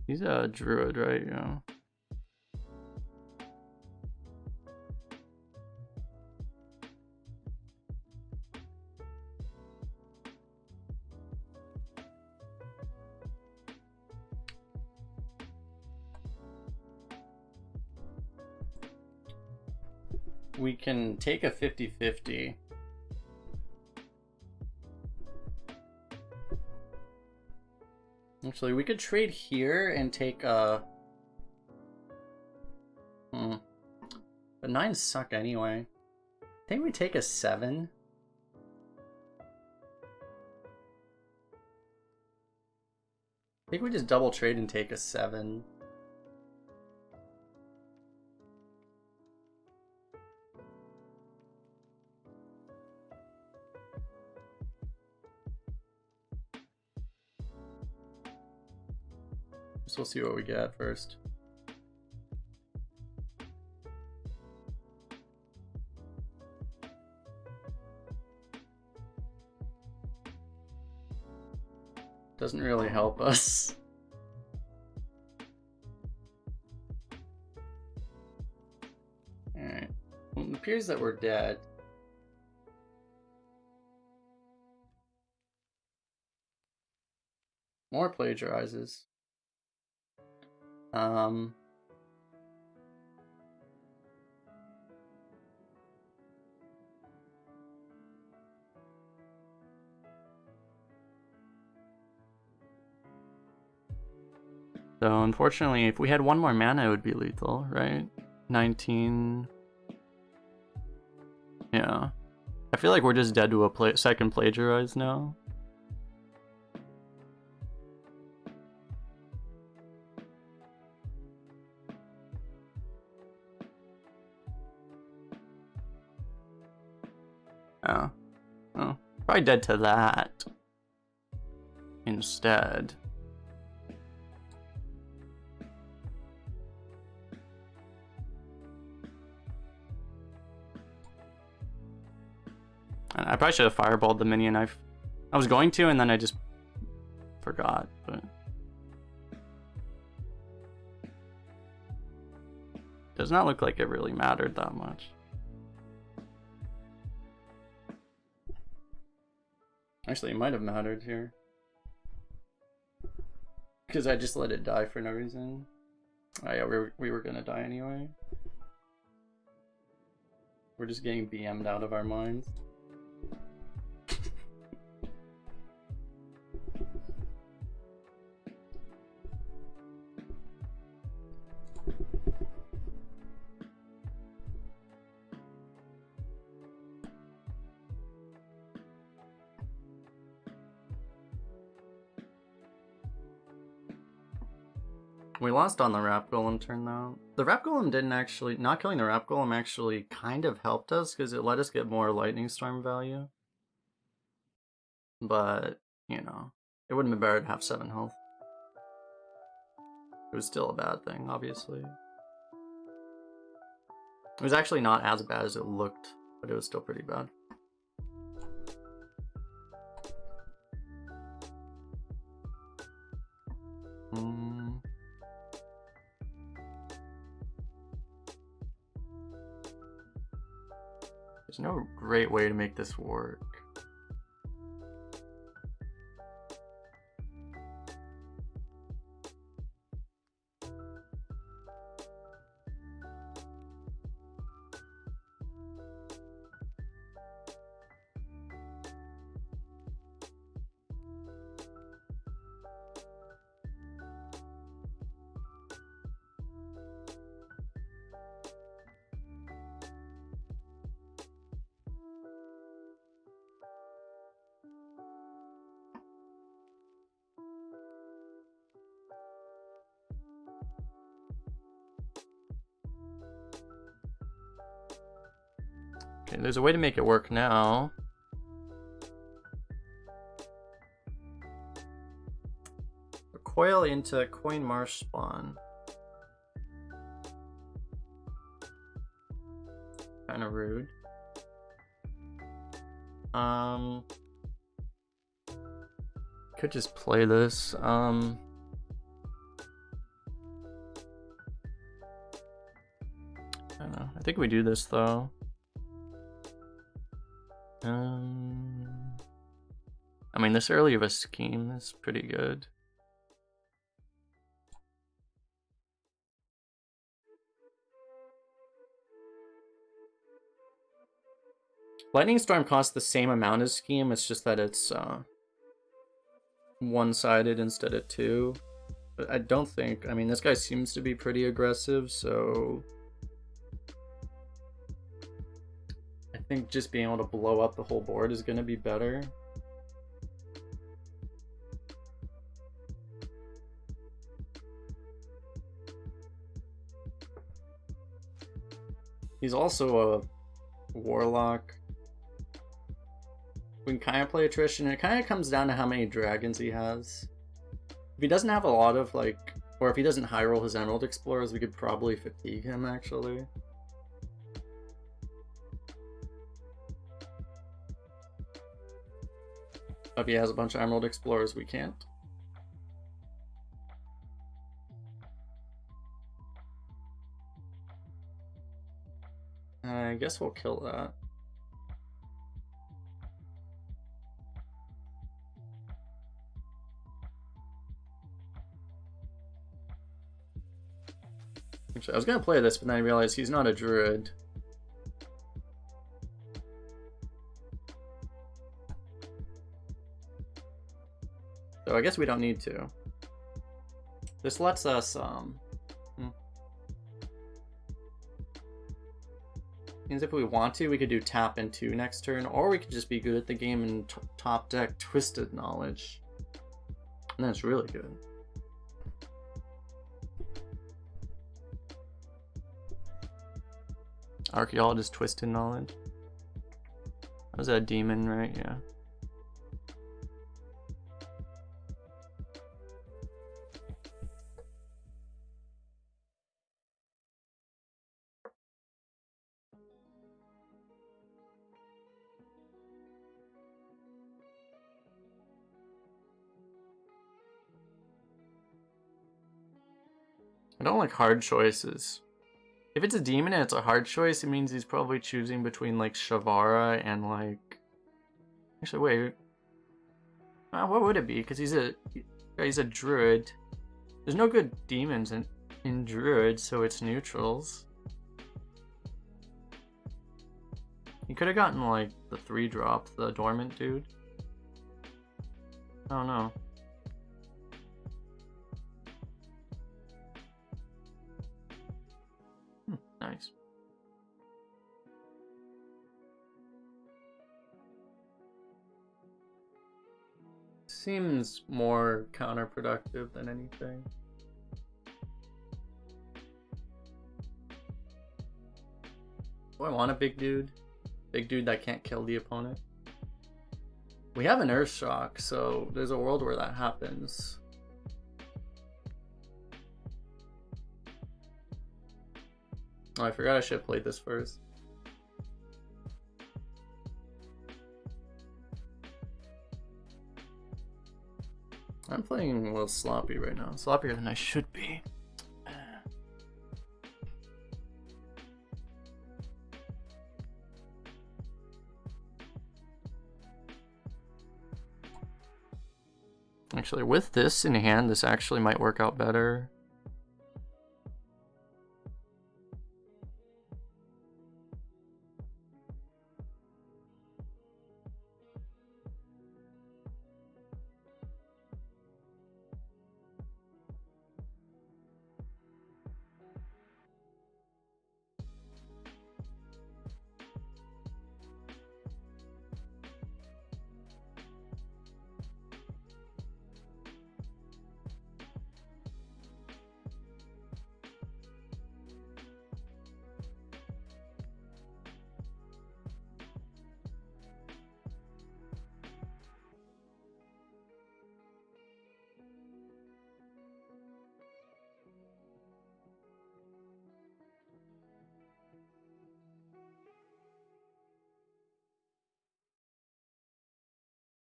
He's a Druid, right? Yeah. We can take a 50-50. Actually, we could trade here and take a... But 9s suck anyway. I think we take a 7. I think we just double trade and take a 7. So we'll see what we get first. Doesn't really help us. Alright. Well, it appears that we're dead. More plagiarizes. So unfortunately, if we had one more mana, it would be lethal, right? 19. Yeah. I feel like we're just dead to a second plagiarize now. Oh. Oh. Probably dead to that. Instead. I probably should have fireballed the minion. I was going to, and then I just forgot, but does not look like it really mattered that much. Actually, it might have mattered here, because I just let it die for no reason. Oh yeah, we were gonna die anyway. We're just getting BM'd out of our minds. We lost on the Rap Golem turn though. The Rap Golem didn't actually, not killing the Rap Golem actually kind of helped us because it let us get more Lightning Storm value. But, you know, it wouldn't be better to have 7 health. It was still a bad thing, obviously. It was actually not as bad as it looked, but it was still pretty bad. There's no great way to make this work. Okay, there's a way to make it work now. Coil into Coin Marsh spawn. Kind of rude. Could just play this. I don't know. I think we do this though. I mean, this early of a scheme is pretty good. Lightning Storm costs the same amount as scheme, it's just that it's one-sided instead of 2. But I don't think, I mean, this guy seems to be pretty aggressive, so I think just being able to blow up the whole board is going to be better. He's also a Warlock. We can kind of play attrition. It kind of comes down to how many dragons he has. If he doesn't have a lot of like Or if he doesn't high roll his Emerald Explorers, we could probably fatigue him actually. If he has a bunch of Emerald Explorers, we can't. I guess we'll kill that. Actually, I was gonna play this, but then I realized he's not a druid. So I guess we don't need to. This lets us, means if we want to, we could do tap in 2 next turn, or we could just be good at the game and top deck Twisted Knowledge. And that's really good. Archaeologist Twisted Knowledge. That was a demon, right? Yeah. I don't like hard choices. If it's a demon and it's a hard choice, it means he's probably choosing between like Shavara and like... Actually, wait. What would it be? Because he's a druid. There's no good demons in druid, so it's neutrals. He could have gotten like the 3-drop, the dormant dude. I don't know. Nice. Seems more counterproductive than anything. Do I want a big dude? Big dude that can't kill the opponent? We have an Earth Shock, so there's a world where that happens. Oh, I forgot I should have played this first. I'm playing a little sloppy right now. Sloppier than I should be. Actually, with this in hand, this actually might work out better.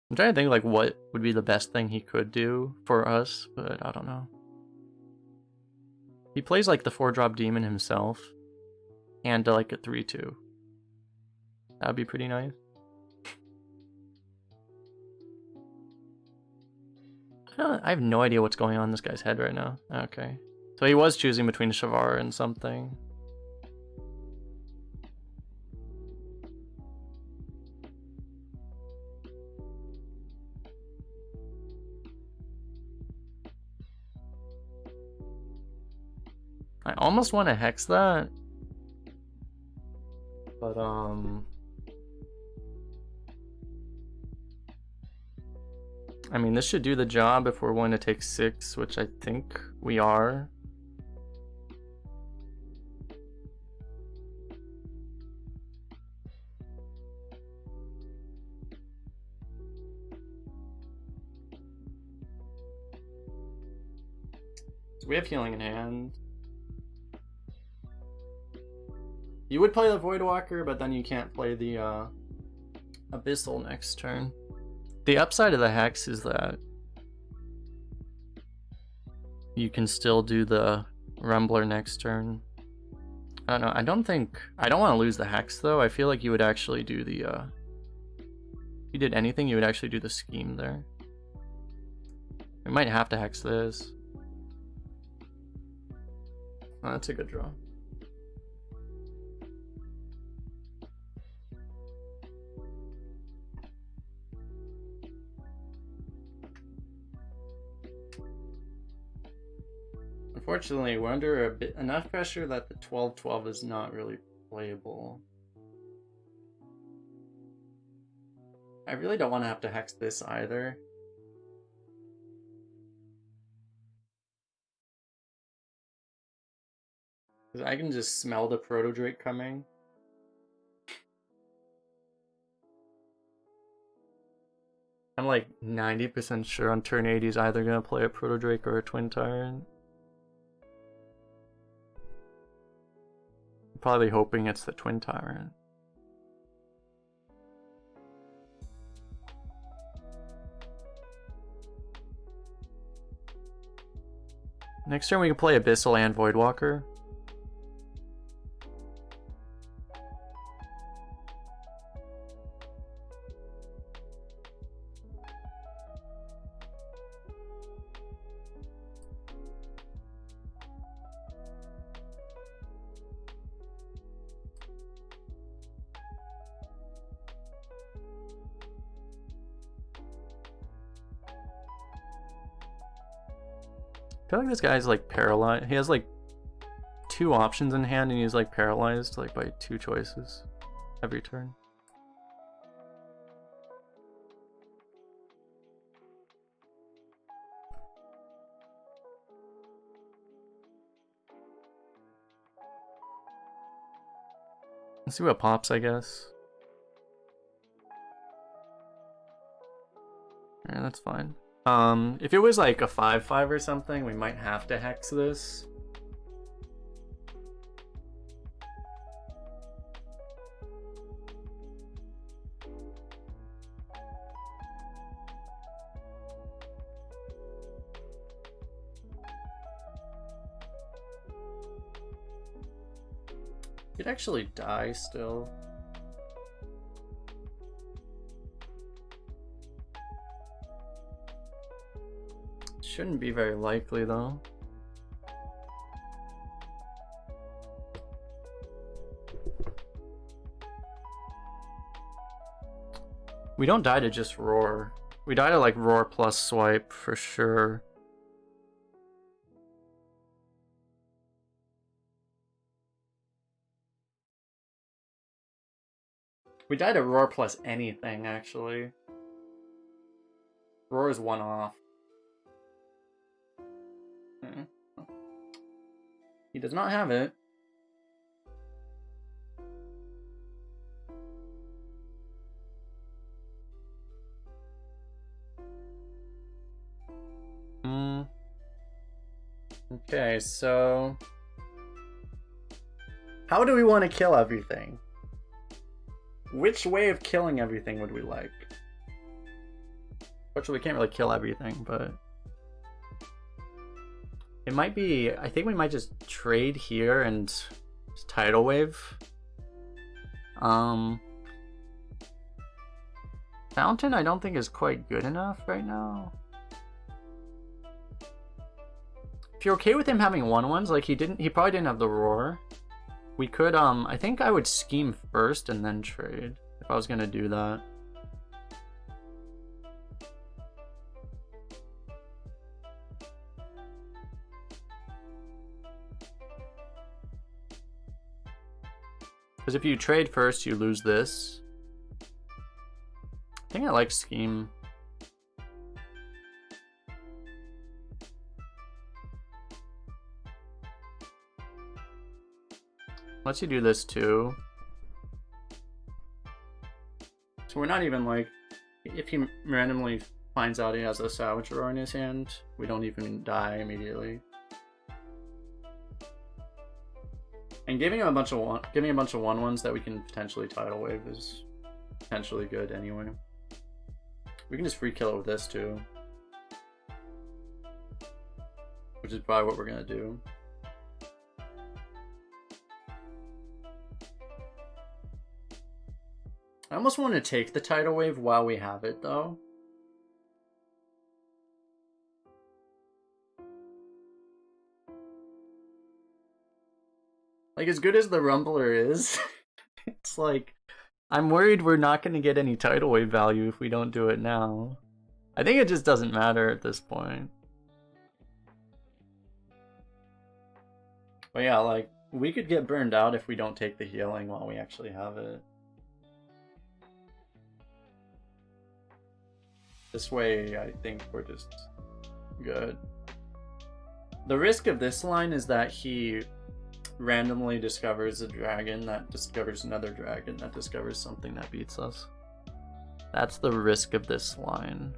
I'm trying to think like what would be the best thing he could do for us, but I don't know. He plays like the 4-drop demon himself and like a 3/2. That would be pretty nice. I have no idea what's going on in this guy's head right now. Okay. So he was choosing between Shavara and something. I almost want to hex that. But I mean, this should do the job if we're going to take 6, which I think we are. We have healing in hand. You would play the Voidwalker, but then you can't play the Abyssal next turn. The upside of the Hex is that you can still do the Rumbler next turn. I don't know, I don't want to lose the Hex though. I feel like you would actually do the, if you did anything, you would actually do the Scheme there. We might have to Hex this. Oh, that's a good draw. Unfortunately, we're under enough pressure that the 12-12 is not really playable. I really don't want to have to Hex this either. Because I can just smell the Proto Drake coming. I'm like 90% sure on turn 80 he's either going to play a Proto Drake or a Twin Tyrant. I'm probably hoping it's the Twin Tyrant. Next turn we can play Abyssal and Voidwalker. I feel like this guy's like paralyzed. He has like 2 options in hand and he's like paralyzed like by 2 choices every turn. Let's see what pops, I guess. Yeah, that's fine. If it was like a 5-5 or something, we might have to Hex this. You'd actually die still. Shouldn't be very likely though. We don't die to just Roar. We die to like Roar plus Swipe for sure. We die to Roar plus anything actually. Roar is 1 off. He does not have it. Okay, so how do we want to kill everything? Which way of killing everything would we like? Fortunately, we can't really kill everything, but it might be, I think we might just trade here and just Tidal Wave. Fountain I don't think is quite good enough right now. If you're okay with him having 1/1s, like he probably didn't have the Roar. We could, I think I would scheme first and then trade if I was gonna do that. Because if you trade first, you lose this. I think I like scheme. Lets you do this too. So we're not even like, if he randomly finds out he has a Salvager in his hand, we don't even die immediately. And giving him a bunch of 1/1s that we can potentially tidal wave is potentially good anyway. We can just free kill it with this too, which is probably what we're gonna do. I almost want to take the tidal wave while we have it though. Like, as good as the Rumbler is, it's like, I'm worried we're not going to get any tidal wave value if we don't do it now. I think it just doesn't matter at this point. But yeah, like, we could get burned out if we don't take the healing while we actually have it. This way, I think we're just good. The risk of this line is that he randomly discovers a dragon that discovers another dragon that discovers something that beats us. That's the risk of this line.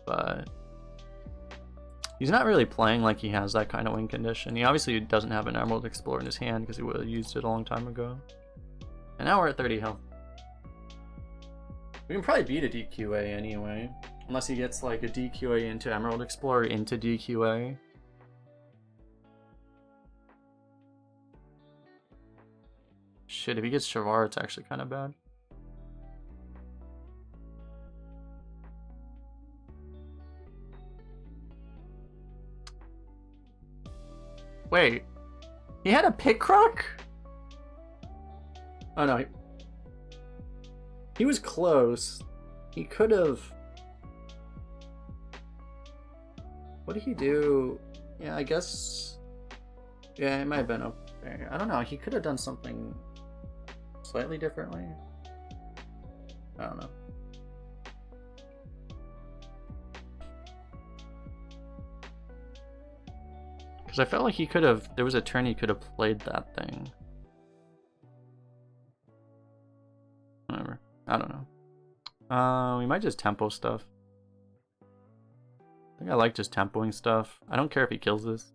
But he's not really playing like he has that kind of win condition. He obviously doesn't have an Emerald Explorer in his hand because he would have used it a long time ago. And now we're at 30 health. We can probably beat a DQA anyway. Unless he gets like a DQA into Emerald Explorer into DQA. Shit, if he gets Shavar, it's actually kind of bad. Wait, he had a Picroc? Oh no, he was close. He could have. What did he do? Yeah, I guess. Yeah, it might have been okay. I don't know. He could have done something slightly differently. I don't know. Because I felt like he could have. There was a turn he could have played that thing. Whatever. I don't know. We might just tempo stuff. I think I like just tempoing stuff. I don't care if he kills this.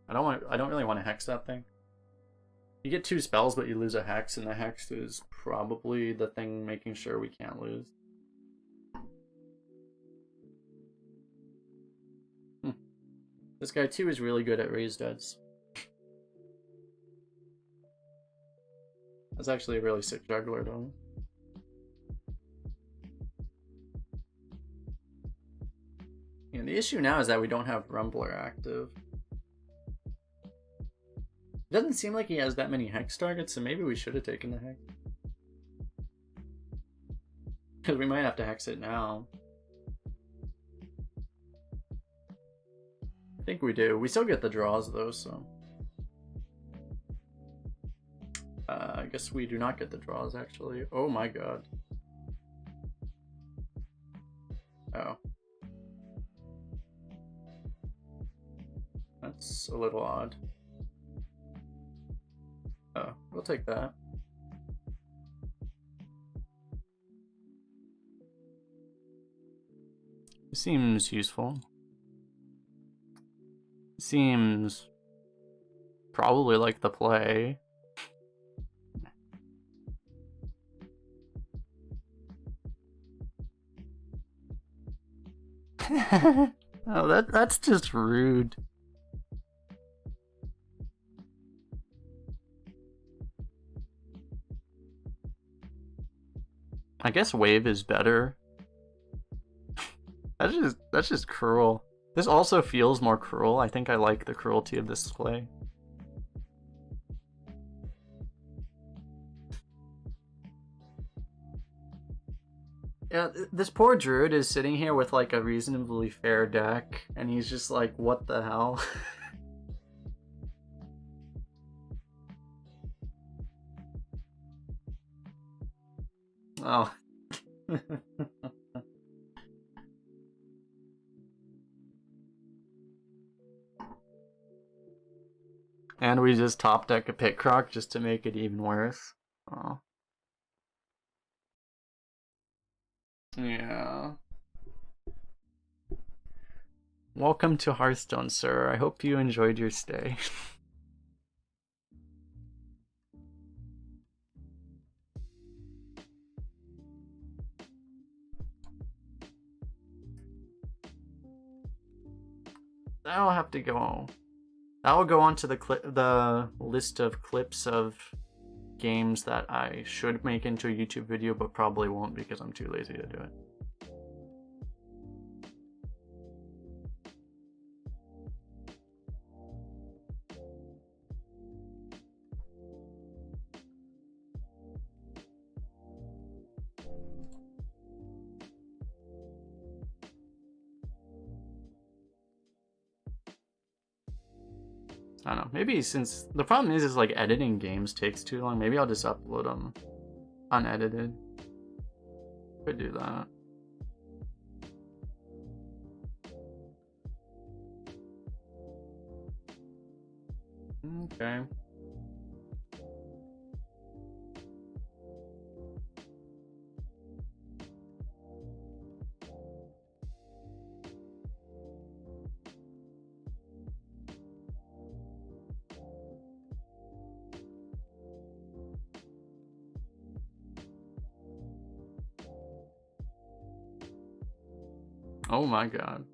I don't really want to hex that thing. You get 2 spells, but you lose a hex, and the hex is probably the thing making sure we can't lose. This guy too is really good at raised deads. That's actually a really sick juggler though. And the issue now is that we don't have Rumbler active. It doesn't seem like he has that many hex targets, so maybe we should have taken the hex. Because we might have to hex it now. I think we do. We still get the draws though, so. I guess we do not get the draws actually. Oh my god. Oh. That's a little odd. Oh, we'll take that. It seems useful. Seems probably like the play. Oh, that's just rude. I guess wave is better. That's just cruel. This also feels more cruel. I think I like the cruelty of this play. Yeah, this poor druid is sitting here with like a reasonably fair deck, and he's just like, what the hell? Oh. And we just top deck a Picroc just to make it even worse. Oh. Yeah. Welcome to Hearthstone, sir. I hope you enjoyed your stay. That'll have to go. That will go onto the list of clips of games that I should make into a YouTube video, but probably won't because I'm too lazy to do it. I don't know. Maybe since the problem is like editing games takes too long. Maybe I'll just upload them unedited. Could do that. Okay. Oh my god.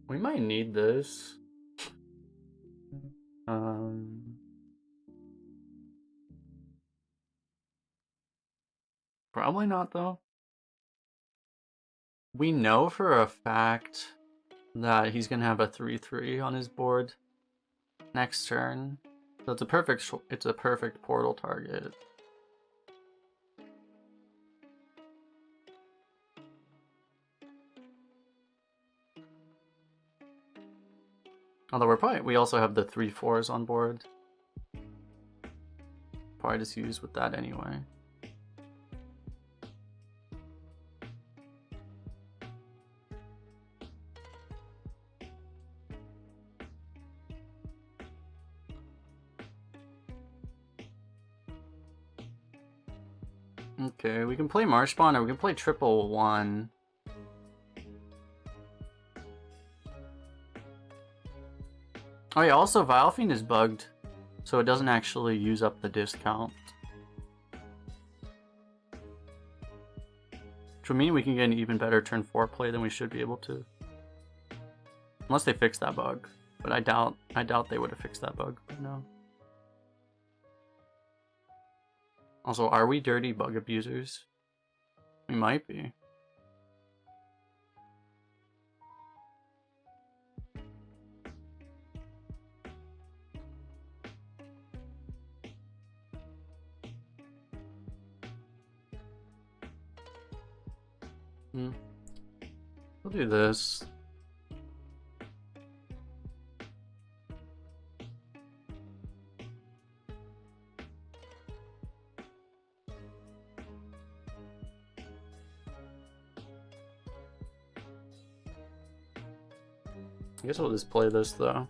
We might need this. Probably not though. We know for a fact that he's gonna have a 3/3 on his board next turn. So it's a perfect portal target. Although we also have the 3/4s on board. Probably just use with that anyway. Okay, we can play Marshbond or we can play 1/1. Oh yeah, also Vilefiend is bugged, so it doesn't actually use up the discount. Which would mean we can get an even better turn 4 play than we should be able to. Unless they fix that bug. But I doubt they would have fixed that bug, but no. Also, are we dirty bug abusers? We might be. We'll do this. I guess we'll just play this though.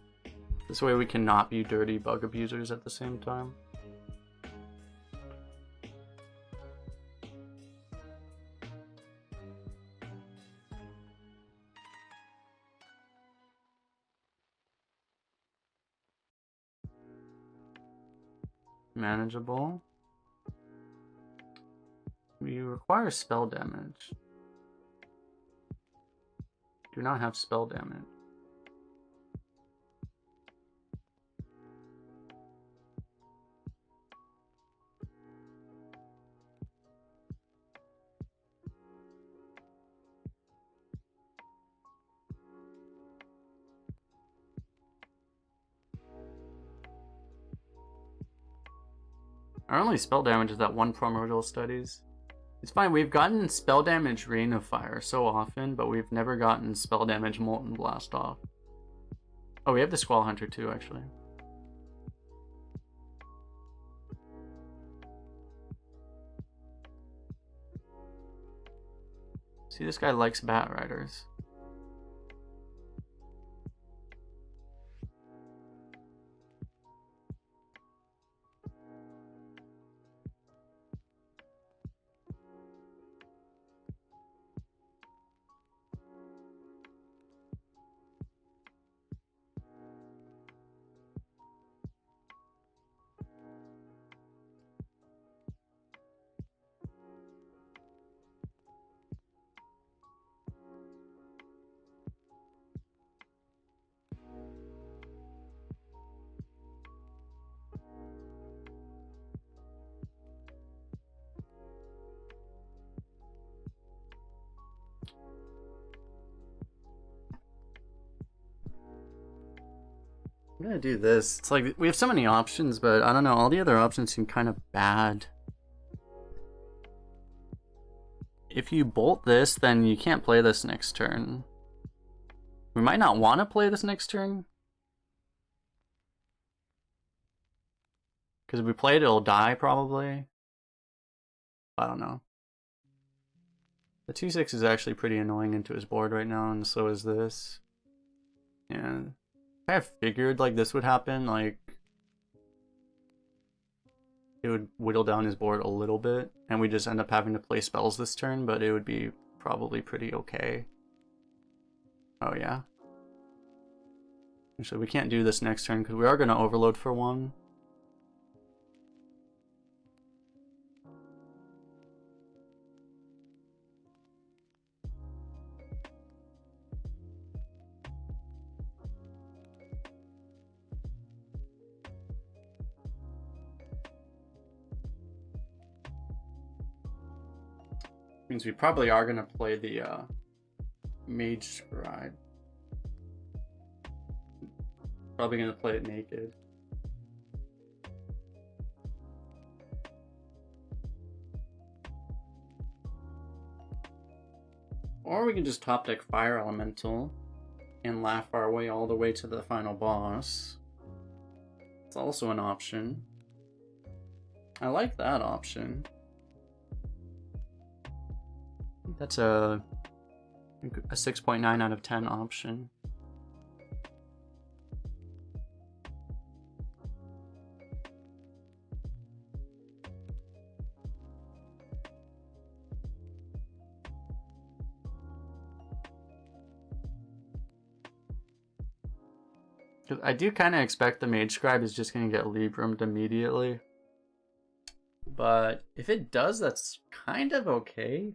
This way we cannot be dirty bug abusers at the same time. Manageable. We require spell damage. Do not have spell damage. Our only spell damage is that one Primordial Studies. It's fine, we've gotten spell damage Rain of Fire so often, but we've never gotten spell damage Molten Blast off. Oh, we have the Squall Hunter too, actually. See, this guy likes Bat Riders. I'm gonna do this. It's like we have so many options, but I don't know. All the other options seem kind of bad. If you bolt this, then you can't play this next turn. We might not want to play this next turn. Because if we play it, it'll die probably. I don't know. The 2/6 is actually pretty annoying into his board right now, and so is this. Yeah. I have figured like this would happen, like it would whittle down his board a little bit, and we just end up having to play spells this turn, but it would be probably pretty okay. Oh yeah. Actually, we can't do this next turn because we are going to overload for 1. Means we probably are going to play the Mage Scribe. Probably going to play it naked. Or we can just top deck Fire Elemental and laugh our way all the way to the final boss. It's also an option. I like that option. That's a 6.9 out of 10 option. I do kind of expect the Mage Scribe is just going to get Librammed immediately. But if it does, that's kind of okay.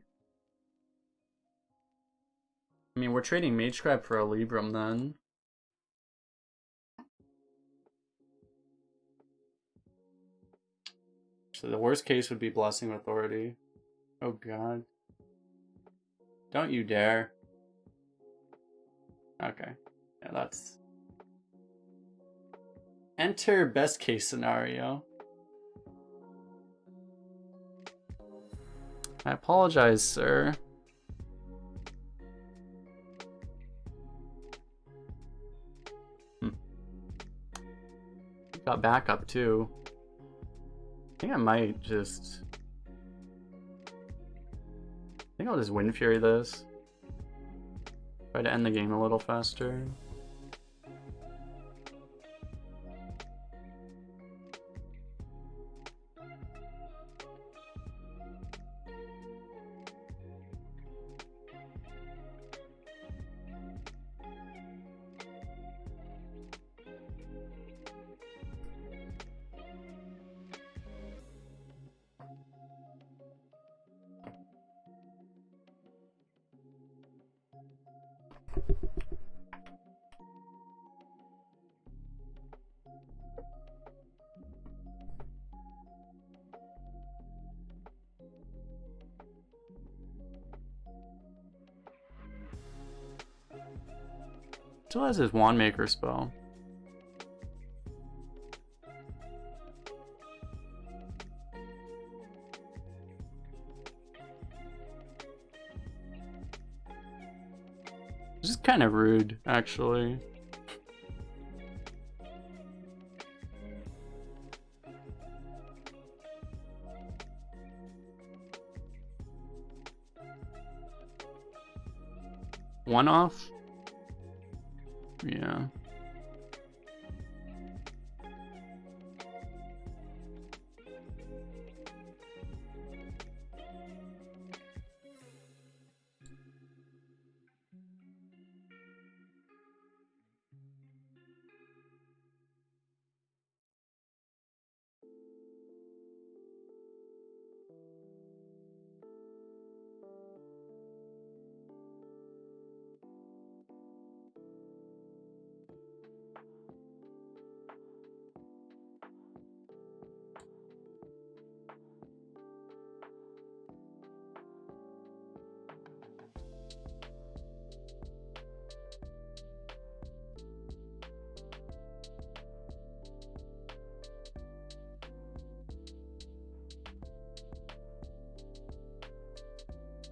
I mean, we're trading Mage Scribe for a Libram then. So the worst case would be Blessing Authority. Oh god. Don't you dare. Okay. Yeah, that's... Enter best case scenario. I apologize, sir. Got backup too. I think I might just... I think I'll just Wind Fury this. Try to end the game a little faster. Still has his Wand Maker spell. This is kind of rude, actually. One off? Yeah.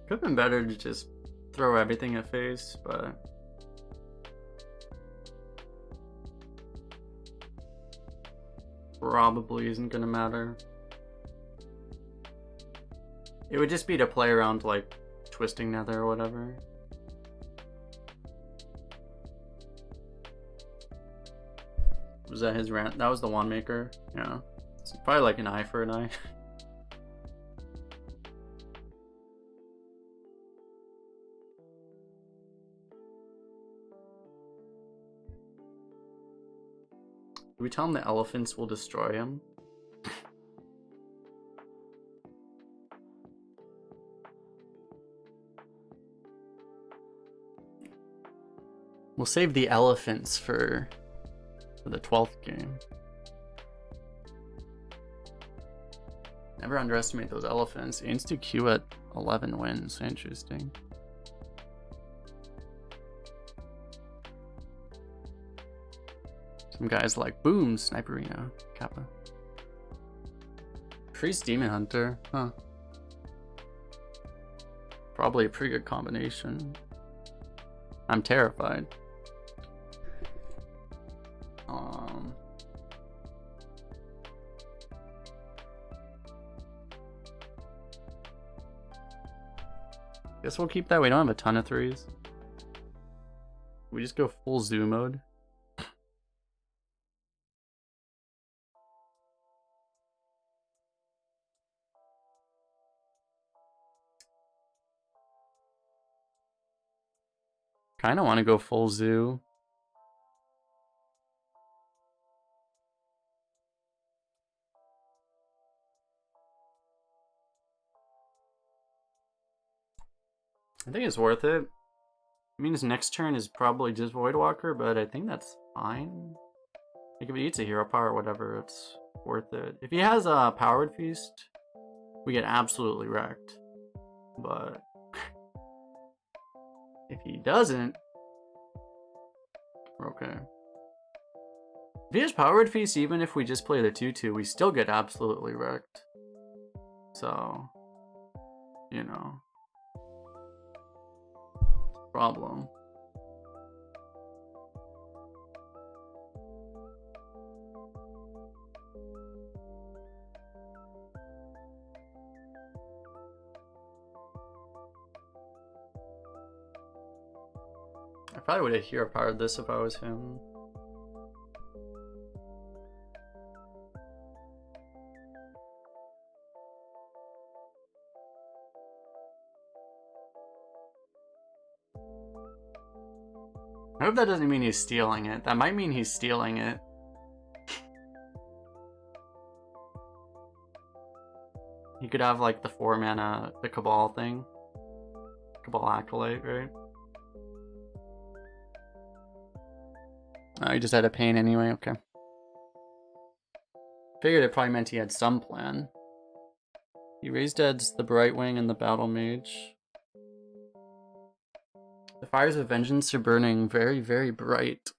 Could have been better to just throw everything at face, but probably isn't gonna matter. It would just be to play around like Twisting Nether or whatever. Was that his rant? That was the wand maker. Yeah. It's probably like an eye for an eye. Do we tell him the elephants will destroy him? We'll save the elephants for the 12th game. Never underestimate those elephants. Insta Q at 11 wins. Interesting. Some guys like boom, Sniperino, Kappa. Priest Demon Hunter, huh? Probably a pretty good combination. I'm terrified. Guess we'll keep that. We don't have a ton of threes. We just go full zoo mode. Kind of want to go full zoo. I think it's worth it. I mean, his next turn is probably just Voidwalker, but I think that's fine. Like if he eats a hero power or whatever, it's worth it. If he has a Powered Feast, we get absolutely wrecked. But if he doesn't, we're okay. If he has Powered Feast, even if we just play the 2-2, we still get absolutely wrecked. So, you know. Problem. I probably would have hero powered this if I was him. I hope that doesn't mean he's stealing it. That might mean he's stealing it. He could have like the 4 mana, the Cabal thing. Cabal Acolyte, right? Oh, he just had a pain anyway, okay. Figured it probably meant he had some plan. He raised deads the Brightwing and the Battle Mage. The fires of vengeance are burning very, very bright.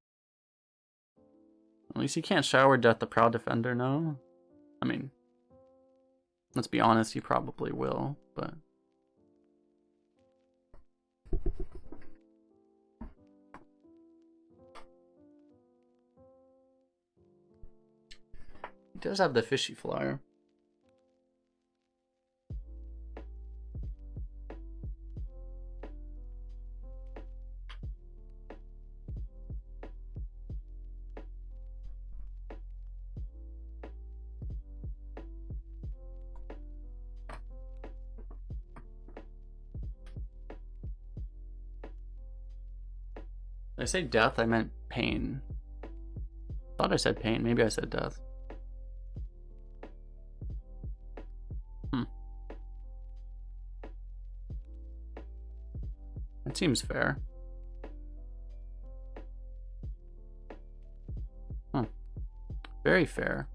At least he can't shower death the Proud Defender, no? I mean, let's be honest, he probably will, but... He does have the fishy flyer. Did I say death? I meant pain. Thought I said pain. Maybe I said death. That seems fair. Very fair.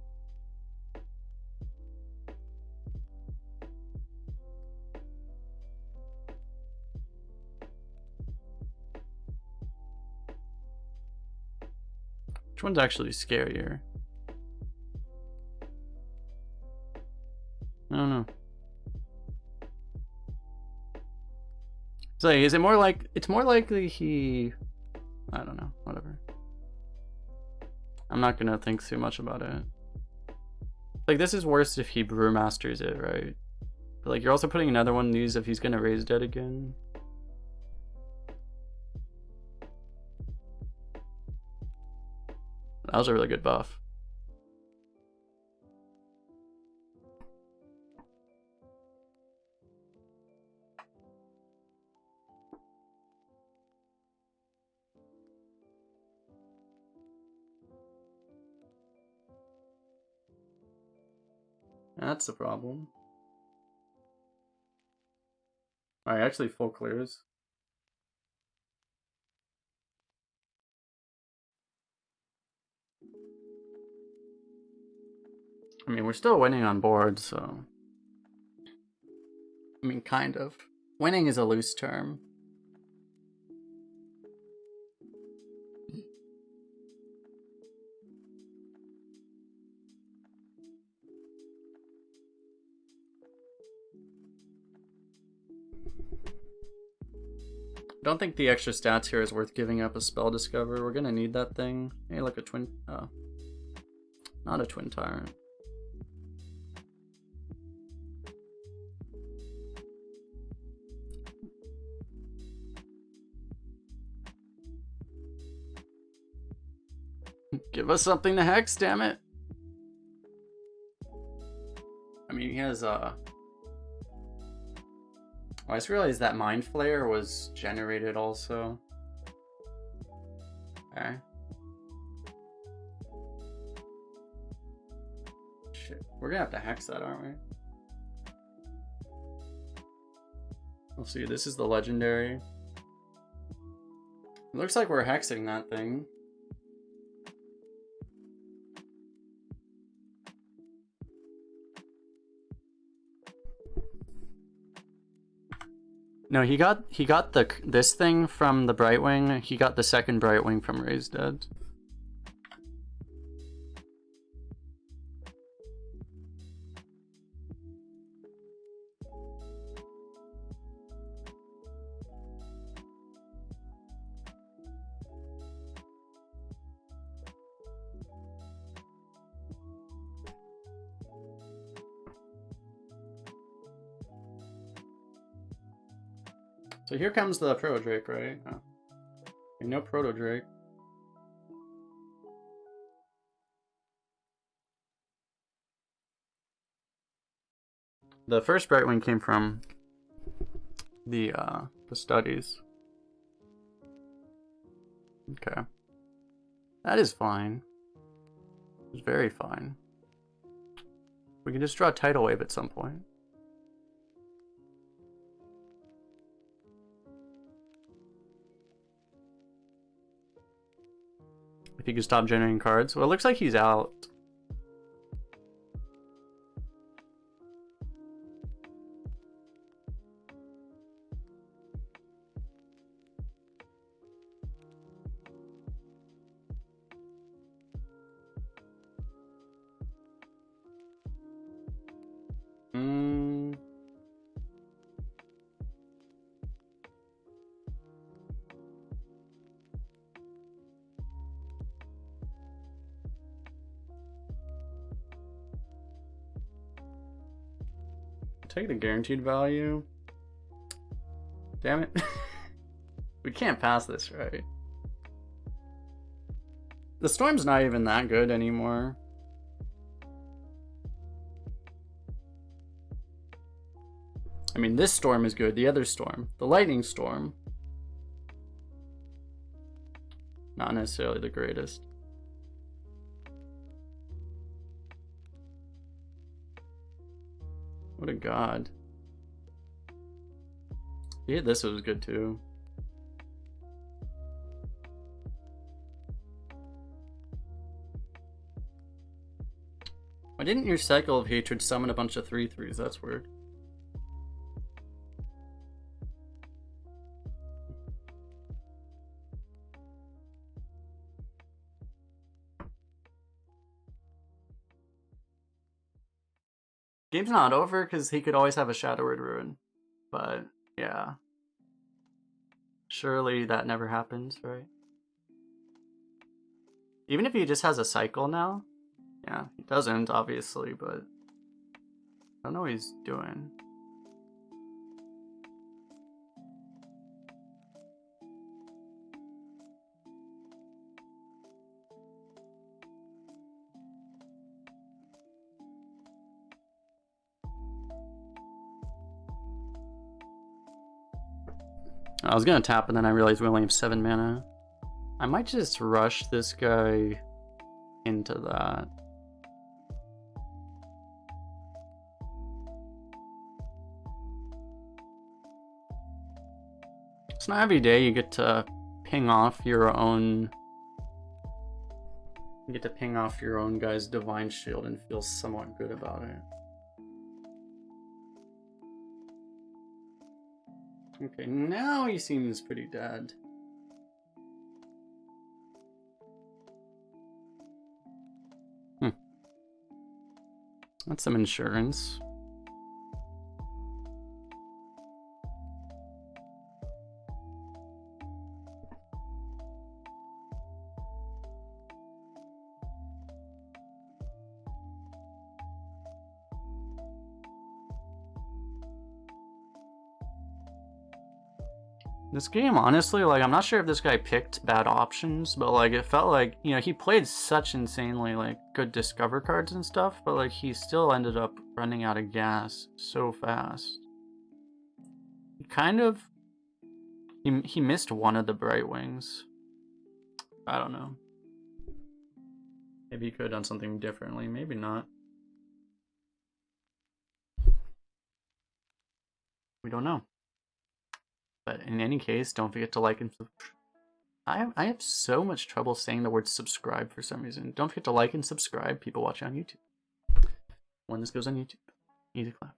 Which one's actually scarier? I don't know. So is it more like it's more likely he? I don't know. Whatever. I'm not gonna think too much about it. Like this is worse if he brewmasters it, right? But like you're also putting another one of these if he's gonna raise dead again. That was a really good buff. That's the problem. Alright, actually full clears. I mean, we're still winning on board, so... I mean, kind of. Winning is a loose term. I don't think the extra stats here is worth giving up a spell discover. We're gonna need that thing. Hey, look, a twin... Oh. Not a twin tyrant. Give us something to hex, damn it. I mean, he has Oh, I just realized that Mind Flayer was generated also. Okay. Shit. We're gonna have to hex that, aren't we? We'll see. This is the legendary. It looks like we're hexing that thing. No, he got this thing from the Brightwing. He got the second Brightwing from Raised Dead. So here comes the Proto Drake, right? Oh. Okay, no Proto Drake. The first Brightwing came from the studies. Okay. That is fine. It's very fine. We can just draw a Tidal Wave at some point. If he could stop generating cards. Well, it looks like he's out. Take the guaranteed value. Damn it. We can't pass this, right? The Storm's not even that good anymore. I mean, this Storm is good. The other Storm. The Lightning Storm. Not necessarily the greatest. What a god. Yeah, this was good too. Why didn't your Cycle of Hatred summon a bunch of 3/3s? That's weird. Game's not over because he could always have a Shadow Word Ruin. But, yeah. Surely that never happens, right? Even if he just has a cycle now. Yeah, he doesn't, obviously, but I don't know what he's doing. I was gonna tap and then I realized we only have 7 mana. I might just rush this guy into that. It's not every day you get to ping off your own. You get to ping off your own guy's Divine Shield and feel somewhat good about it. Okay, now he seems pretty dead. That's some insurance. This game, honestly, like, I'm not sure if this guy picked bad options, but, like, it felt like, you know, he played such insanely, like, good discover cards and stuff, but, like, he still ended up running out of gas so fast. He kind of... He missed one of the Bright Wings. I don't know. Maybe he could have done something differently, maybe not. We don't know. But in any case, don't forget to like and subscribe. I have so much trouble saying the word subscribe for some reason. Don't forget to like and subscribe, people watching on YouTube. When this goes on YouTube. Easy clap.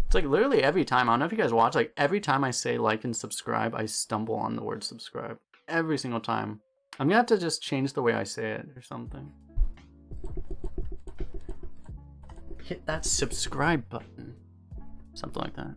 It's like literally every time, I don't know if you guys watch, like every time I say like and subscribe, I stumble on the word subscribe. Every single time. I'm gonna have to just change the way I say it or something. Hit that subscribe button. Something like that.